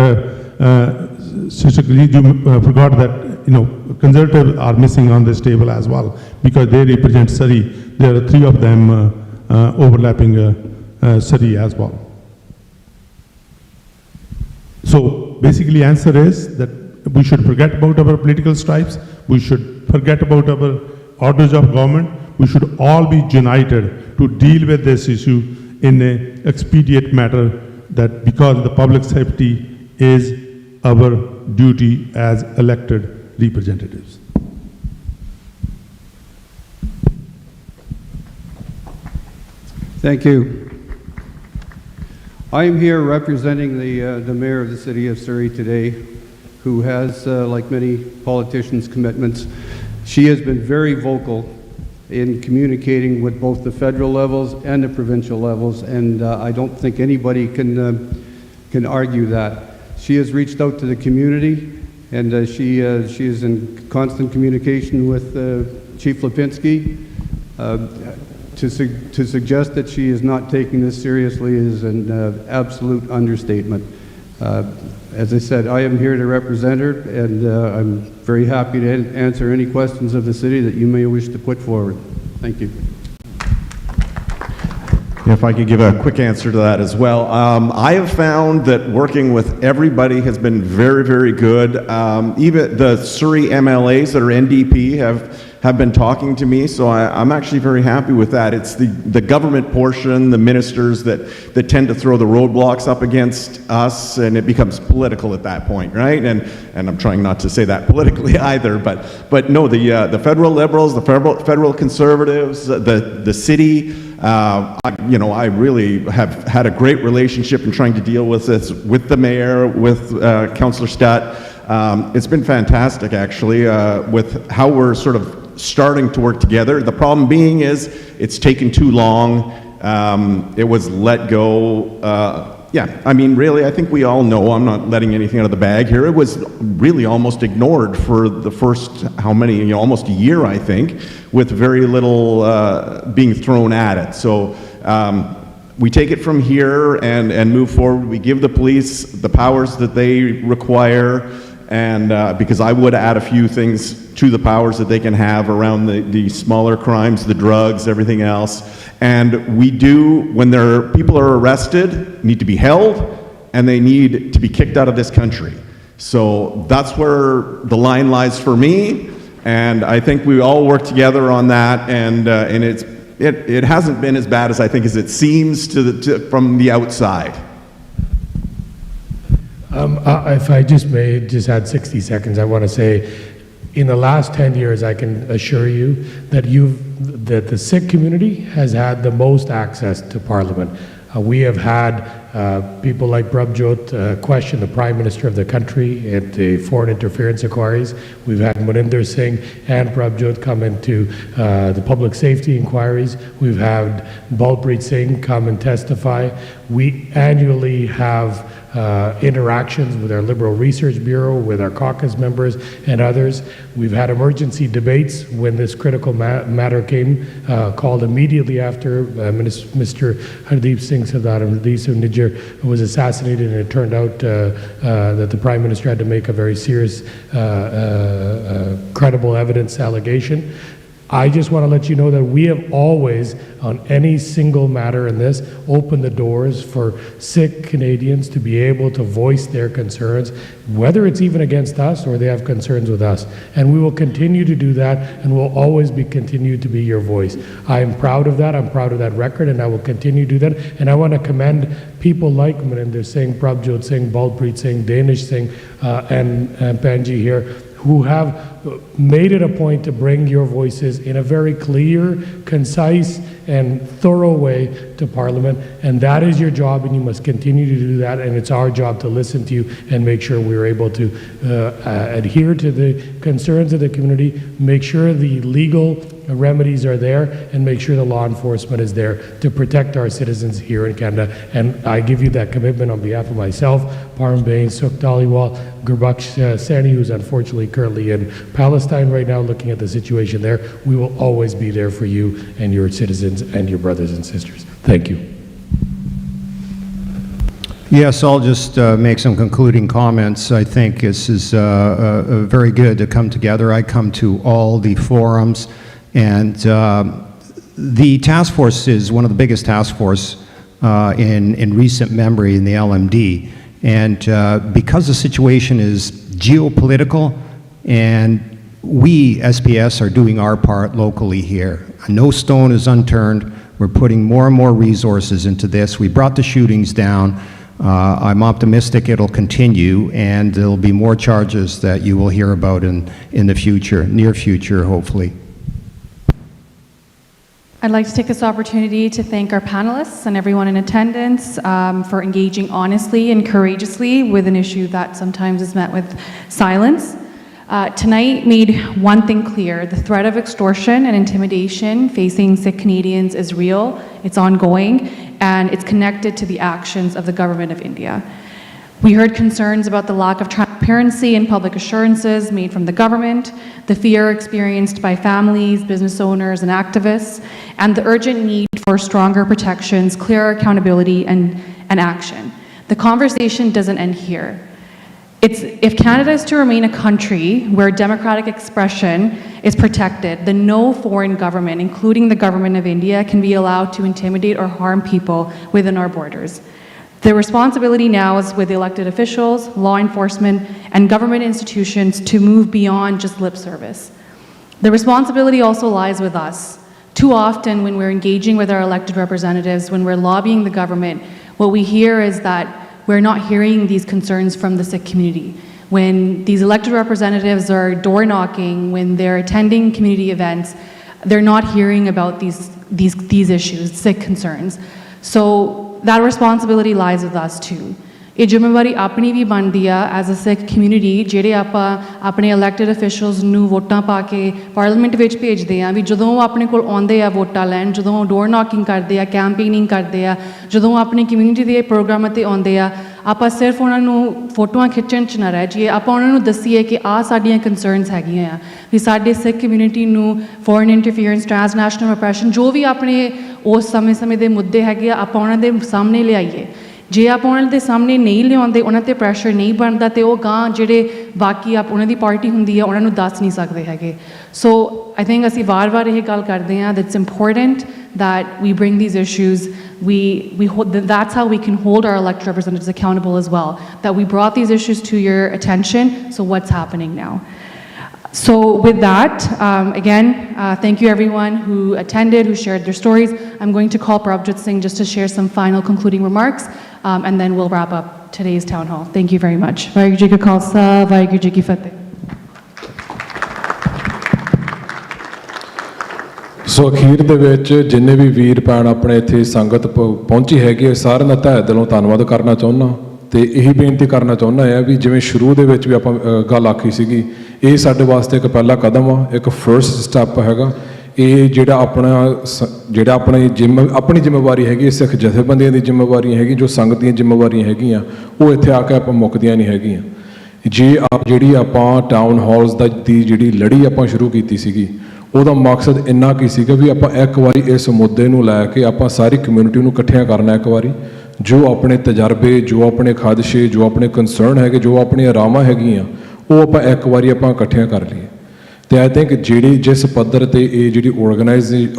Sister Khalid, you forgot that Conservatives are missing on this table as well because they represent Surrey. There are 3 of them overlapping Surrey as well. So basically answer is that we should forget about our political stripes, we should forget about our orders of government, we should all be united to deal with this issue in an expedient matter, that because the public safety is our duty as elected representatives. Thank you. I am here representing the mayor of the city of Surrey today, who has, like many politicians, commitments. She has been very vocal in communicating with both the federal levels and the provincial levels, and I don't think anybody can argue that. She has reached out to the community, and she is in constant communication with Chief Lipinski. To suggest that she is not taking this seriously is an absolute understatement. As I said, I am here to represent her, and I'm very happy to answer any questions of the city that you may wish to put forward. Thank you. If I could give a quick answer to that as well. I have found that working with everybody has been very, very good. Even the Surrey MLAs that are NDP have been talking to me, so I'm actually very happy with that. It's the government portion, the ministers that tend to throw the roadblocks up against us, and it becomes political at that point, right? And I'm trying not to say that politically either, but no, the federal Liberals, the federal Conservatives, the city, I really have had a great relationship in trying to deal with this with the mayor, with Councillor Stutt. It's been fantastic, actually, with how we're sort of starting to work together. The problem being is it's taken too long. It was let go. Yeah, I mean, really, I think we all know, I'm not letting anything out of the bag here. It was really almost ignored for the first, almost a year, I think, with very little being thrown at it. So we take it from here and move forward. We give the police the powers that they require, and because I would add a few things to the powers that they can have around the smaller crimes, the drugs, everything else. And we do, when people are arrested, need to be held, and they need to be kicked out of this country. So that's where the line lies for me, and I think we all work together on that, and it hasn't been as bad as I think as it seems from the outside. If I just may just add 60 seconds, I want to say, in the last 10 years, I can assure you that the Sikh community has had the most access to Parliament. We have had people like Prabjot question the Prime Minister of the country at the foreign interference inquiries. We've had Maninder Singh and Prabjot come into the public safety inquiries. We've had Balpreet Singh come and testify. We annually have interactions with our Liberal Research Bureau, with our caucus members and others. We've had emergency debates when this critical matter came, called immediately after Mr. Hardeep Singh Sardar Nijjar was assassinated, and it turned out that the Prime Minister had to make a very serious credible evidence allegation. I just want to let you know that we have always, on any single matter in this, opened the doors for Sikh Canadians to be able to voice their concerns, whether it's even against us or they have concerns with us. And we will continue to do that, and we'll always continue to be your voice. I am proud of that. I'm proud of that record, and I will continue to do that. And I want to commend people like Maninder Singh, Prabjot Singh, Balpreet Singh, Danish Singh, and Panji here, who have made it a point to bring your voices in a very clear, concise, and thorough way to Parliament. And that is your job, and you must continue to do that. And it's our job to listen to you and make sure we're able to adhere to the concerns of the community, make sure the legal remedies are there, and make sure the law enforcement is there to protect our citizens here in Canada. And I give you that commitment on behalf of myself, Parm Bain, Sukh Dhaliwal, Gurbaksh Sani, who's unfortunately currently in Palestine right now looking at the situation there. We will always be there for you and your citizens and your brothers and sisters. Thank you. Yes, I'll just make some concluding comments. I think this is very good to come together. I come to all the forums, and the task force is one of the biggest task force in recent memory in the LMD. And because the situation is geopolitical, and we, SPS, are doing our part locally here. No stone is unturned. We're putting more and more resources into this. We brought the shootings down. I'm optimistic it'll continue, and there'll be more charges that you will hear about in the future, near future, hopefully. I'd like to take this opportunity to thank our panelists and everyone in attendance for engaging honestly and courageously with an issue that sometimes is met with silence. Tonight made one thing clear: the threat of extortion and intimidation facing Sikh Canadians is real, it's ongoing, and it's connected to the actions of the Government of India. We heard concerns about the lack of transparency and public assurances made from the government, the fear experienced by families, business owners, and activists, and the urgent need for stronger protections, clearer accountability, and action. The conversation doesn't end here. if Canada is to remain a country where democratic expression is protected, then no foreign government, including the government of India, can be allowed to intimidate or harm people within our borders. The responsibility now is with elected officials, law enforcement, and government institutions to move beyond just lip service. The responsibility also lies with us. Too often when we're engaging with our elected representatives, when we're lobbying the government, what we hear is that we're not hearing these concerns from the Sikh community. When these elected representatives are door knocking, when they're attending community events, they're not hearing about these issues, Sikh concerns. So that responsibility lies with us too. ਇਹ ਜ਼ਿੰਮੇਵਾਰੀ ਆਪਣੀ ਵੀ ਬਣਦੀ ਆ as a Sikh community ਜਿਹੜੇ ਆਪਾਂ ਆਪਣੇ elected officials ਨੂੰ ਵੋਟਾਂ ਪਾ ਕੇ ਪਾਰਲੀਮੈਂਟ ਵਿੱਚ ਭੇਜਦੇ ਆ ਵੀ ਜਦੋਂ ਉਹ ਆਪਣੇ ਕੋਲ ਆਉਂਦੇ ਆ ਵੋਟਾਂ ਲੈਣ ਜਦੋਂ ਉਹ ਡੋਰ ਨੌਕਿੰਗ ਕਰਦੇ ਆ ਕੈਂਪੇਨਿੰਗ ਕਰਦੇ ਆ ਜਦੋਂ ਆਪਣੀ ਕਮਿਊਨਿਟੀ ਦੇ ਪ੍ਰੋਗਰਾਮਾਂ 'ਤੇ ਆਉਂਦੇ ਆ ਆਪਾਂ ਸਿਰਫ ਉਹਨਾਂ ਨੂੰ ਫੋਟੋਆਂ ਖਿੱਚਣ 'ਚ ਨਾ ਰਹਿ ਜਾਈਏ ਆਪਾਂ ਉਹਨਾਂ ਨੂੰ ਦੱਸੀਏ ਕਿ ਆਹ ਸਾਡੀਆਂ ਕੰਸਰਨਸ ਹੈਗੀਆਂ ਆ ਵੀ ਸਾਡੇ ਸਿੱਖ ਕਮਿਊਨਿਟੀ ਨੂੰ ਫੋਰਨ ਇੰਟਰਫੀਅਰੈਂਸ ਟ੍ਰਾਂਸਨੈਸ਼ਨਲ ਰਿਪਰੈਸ਼ਨ ਜੋ ਵੀ ਆਪਣੇ ਉਸ ਸਮੇਂ ਦੇ ਮੁੱਦੇ ਹੈਗੇ ਆ ਆਪਾਂ ਉਹਨਾਂ ਦੇ ਸਾਹਮਣੇ ਲਿਆਈਏ ਜੇ ਆਪ ਉਹਨਾਂ ਦੇ ਸਾਹਮਣੇ ਨਹੀਂ ਲਿਆਉਂਦੇ ਉਹਨਾਂ 'ਤੇ ਪ੍ਰੈਸ਼ਰ ਨਹੀਂ ਬਣਦਾ ਤੇ ਉਹ ਗਾਂ ਜਿਹੜੇ ਬਾਕੀ ਆਪ ਉਹਨਾਂ ਦੀ ਪਾਰਟੀ ਹੁੰਦੀ ਆ ਉਹਨਾਂ ਨੂੰ ਦੱਸ ਨਹੀਂ ਸਕਦੇ ਹੈਗੇ ਸੋ ਆਈ ਥਿੰਕ ਅਸੀਂ ਵਾਰ-ਵਾਰ ਇਹ ਗੱਲ ਕਰਦੇ ਹਾਂ that's important that we bring these issues that's how we can hold our elected representatives accountable as well that we brought these issues to your attention so what's happening now. So with that, again, thank you everyone who attended, who shared their stories. I'm going to call Prabhjit Singh just to share some final concluding remarks, and then we'll wrap up today's town hall. Thank you very much. Vaheguru Ji Ka Khalsa, Vaheguru Ji Ki Fateh. ਸੋ ਅਖੀਰ ਦੇ ਵਿੱਚ ਜਿੰਨੇ ਵੀ ਵੀਰ ਭੈਣ ਆਪਣੇ ਇੱਥੇ ਸੰਗਤ ਪਹੁੰਚੀ ਹੈਗੀ ਸਾਰਿਆਂ ਦਾ ਤਹਿ ਦਿਲੋਂ ਧੰਨਵਾਦ ਕਰਨਾ ਚਾਹੁੰਦਾ ਤੇ ਇਹੀ ਬੇਨਤੀ ਕਰਨਾ ਚਾਹੁੰਦਾ ਆ ਵੀ ਜਿਵੇਂ ਸ਼ੁਰੂ ਦੇ ਵਿੱਚ ਵੀ ਆਪਾਂ ਗੱਲ ਆਖੀ ਸੀਗੀ ਇਹ ਸਾਡੇ ਵਾਸਤੇ ਇੱਕ ਪਹਿਲਾ ਕਦਮ ਆ ਇੱਕ ਫਰਸਟ ਸਟੈਪ ਹੈਗਾ ਇਹ ਜਿਹੜਾ ਆਪਣੀ ਜ਼ਿੰਮੇਵਾਰੀ ਹੈਗੀ ਸਿੱਖ ਜਥੇਬੰਦੀਆਂ ਦੀ ਜ਼ਿੰਮੇਵਾਰੀ ਹੈਗੀ ਜੋ ਸੰਗਤ ਦੀਆਂ ਜ਼ਿੰਮੇਵਾਰੀਆਂ ਹੈਗੀਆਂ ਉਹ ਇੱਥੇ ਆ ਕੇ ਆਪਾਂ ਮੁੱਕਦੀਆਂ ਨਹੀਂ ਹੈਗੀਆਂ ਜੇ ਜਿਹੜੀ ਆਪਾਂ ਟਾਊਨ ਹਾਲਸ ਦੀ ਜਿਹੜੀ ਲੜੀ ਆਪਾਂ ਸ਼ੁਰੂ ਕੀਤੀ ਸੀਗੀ ਉਹਦਾ ਮਕਸਦ ਇੰਨਾ ਕੀ ਸੀਗਾ ਵੀ ਆਪਾਂ ਇੱਕ ਵਾਰੀ ਇਸ ਮੁੱਦੇ ਨੂੰ ਲੈ ਕੇ ਆਪਾਂ ਸਾਰੀ ਕਮਿਊਨਿਟੀ ਨੂੰ ਇਕੱਠਿਆਂ ਕਰਨਾ ਇੱਕ ਵਾਰੀ ਜੋ ਆਪਣੇ ਤਜਰਬੇ ਜੋ ਆਪਣੇ ਖਾਦਸ਼ੇ ਜੋ ਆਪਣੇ ਕੰਸਰਨ ਹੈਗੇ ਜੋ ਆਪਣੀਆਂ ਰਾਵਾਂ ਹੈਗੀਆਂ ਉਹ ਆਪਾਂ ਇੱਕ ਵਾਰੀ ਆਪਾਂ ਇਕੱਠਿਆਂ ਕਰ ਲਈਏ ਤੇ ਆਈ ਥਿੰਕ ਜਿਹੜੀ ਜਿਸ ਪੱਧਰ 'ਤੇ ਇਹ ਜਿਹੜੀ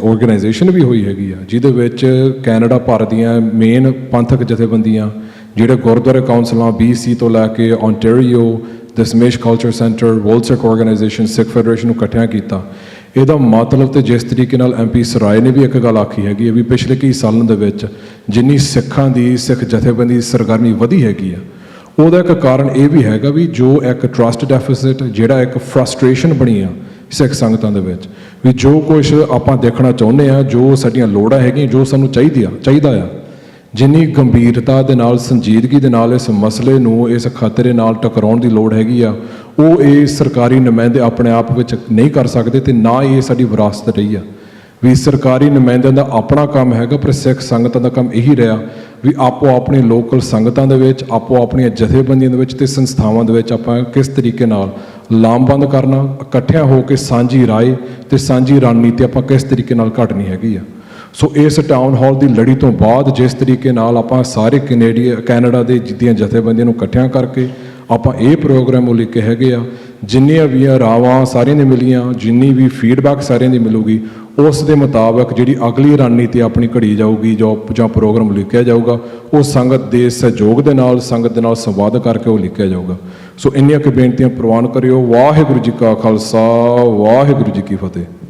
ਆਰਗੇਨਾਈਜੇਸ਼ਨ ਵੀ ਹੋਈ ਹੈਗੀ ਆ ਜਿਹਦੇ ਵਿੱਚ ਕੈਨੇਡਾ ਭਰ ਦੀਆਂ ਮੇਨ ਪੰਥਕ ਜਥੇਬੰਦੀਆਂ ਜਿਹੜੇ ਗੁਰਦੁਆਰੇ ਕਾਉਂਸਲਾਂ BC ਤੋਂ ਲੈ ਕੇ Ontario Dashmesh culture centre world Sikh organisation Sikh federation ਨੂੰ ਇਕੱਠਿਆਂ ਕੀਤਾ ਇਹਦਾ ਮਤਲਬ ਤੇ ਜਿਸ ਤਰੀਕੇ ਨਾਲ MP ਸਰਾਏ ਨੇ ਵੀ ਇੱਕ ਗੱਲ ਆਖੀ ਹੈਗੀ ਹੈ ਵੀ ਪਿਛਲੇ ਕਈ ਸਾਲਾਂ ਦੇ ਵਿੱਚ ਜਿੰਨੀ ਸਿੱਖਾਂ ਦੀ ਸਿੱਖ ਜਥੇਬੰਦੀ ਸਰਗਰਮੀ ਵਧੀ ਹੈਗੀ ਆ ਉਹਦਾ ਇੱਕ ਕਾਰਨ ਇਹ ਵੀ ਹੈਗਾ ਵੀ ਜੋ ਇੱਕ ਟਰਸਟ ਡੈਫਿਸਿਟ ਜਿਹੜਾ ਇੱਕ ਫਰਸਟ੍ਰੇਸ਼ਨ ਬਣੀ ਆ ਸਿੱਖ ਸੰਗਤਾਂ ਦੇ ਵਿੱਚ ਵੀ ਜੋ ਕੁਛ ਆਪਾਂ ਦੇਖਣਾ ਚਾਹੁੰਦੇ ਆ ਜੋ ਸਾਡੀਆਂ ਲੋੜਾਂ ਹੈਗੀਆਂ ਜੋ ਸਾਨੂੰ ਚਾਹੀਦਾ ਆ ਜਿੰਨੀ ਗੰਭੀਰਤਾ ਦੇ ਨਾਲ ਸੰਜੀਦਗੀ ਦੇ ਨਾਲ ਇਸ ਮਸਲੇ ਨੂੰ ਇਸ ਖਤਰੇ ਨਾਲ ਟਕਰਾਉਣ ਦੀ ਲੋੜ ਹੈਗੀ ਆ ਉਹ ਇਹ ਸਰਕਾਰੀ ਨੁਮਾਇੰਦੇ ਆਪਣੇ ਆਪ ਵਿੱਚ ਨਹੀਂ ਕਰ ਸਕਦੇ ਤੇ ਨਾ ਇਹ ਸਾਡੀ ਵਿਰਾਸਤ ਰਹੀ ਆ ਵੀ ਸਰਕਾਰੀ ਨੁਮਾਇੰਦਿਆਂ ਦਾ ਆਪਣਾ ਕੰਮ ਹੈਗਾ ਪਰ ਸਿੱਖ ਸੰਗਤਾਂ ਦਾ ਕੰਮ ਇਹੀ ਰਿਹਾ ਵੀ ਆਪੋ ਆਪਣੀ ਲੋਕਲ ਸੰਗਤਾਂ ਦੇ ਵਿੱਚ ਆਪੋ ਆਪਣੀਆਂ ਜਥੇਬੰਦੀਆਂ ਦੇ ਵਿੱਚ ਤੇ ਸੰਸਥਾਵਾਂ ਦੇ ਵਿੱਚ ਆਪਾਂ ਕਿਸ ਤਰੀਕੇ ਨਾਲ ਲਾਮਬੰਦ ਕਰਨਾ ਇਕੱਠਿਆਂ ਹੋ ਕੇ ਸਾਂਝੀ ਰਾਏ ਤੇ ਸਾਂਝੀ ਰਣਨੀਤੀ ਆਪਾਂ ਕਿਸ ਤਰੀਕੇ ਨਾਲ ਘੜਨੀ ਹੈਗੀ ਆ ਸੋ ਇਸ ਟਾਊਨ ਹਾਲ ਦੀ ਲੜੀ ਤੋਂ ਬਾਅਦ ਜਿਸ ਤਰੀਕੇ ਨਾਲ ਆਪਾਂ ਸਾਰੇ ਕੈਨੇਡਾ ਦੇ ਜਿੱਦੀਆਂ ਜਥੇਬੰਦੀਆਂ ਨੂੰ ਇਕੱਠਿਆਂ ਕਰਕੇ ਆਪਾਂ ਇਹ ਪ੍ਰੋਗਰਾਮ ਉਹ ਲਿਖੇ ਹੈਗੇ ਆ ਜਿੰਨੀਆਂ ਵੀ ਰਾਵਾਂ ਸਾਰਿਆਂ ਦੀ ਮਿਲੀਆਂ ਜਿੰਨੀ ਵੀ ਫੀਡਬੈਕ ਸਾਰਿਆਂ ਦੀ ਮਿਲੂਗੀ ਉਸ ਦੇ ਮੁਤਾਬਕ ਜਿਹੜੀ ਅਗਲੀ ਰਣਨੀਤੀ ਆਪਣੀ ਘੜੀ ਜਾਊਗੀ ਜਾਂ ਪ੍ਰੋਗਰਾਮ ਲਿਖਿਆ ਜਾਊਗਾ ਉਹ ਸੰਗਤ ਦੇ ਸਹਿਯੋਗ ਦੇ ਨਾਲ ਸੰਗਤ ਦੇ ਨਾਲ ਸੰਵਾਦ ਕਰਕੇ ਉਹ ਲਿਖਿਆ ਜਾਊਗਾ ਸੋ ਇੰਨੀਆਂ ਕੁ ਬੇਨਤੀਆਂ ਪ੍ਰਵਾਨ ਕਰਿਓ ਵਾਹਿਗੁਰੂ ਜੀ ਕਾ ਖਾਲਸਾ ਵਾਹਿਗੁਰੂ ਜੀ ਕੀ ਫਤਿਹ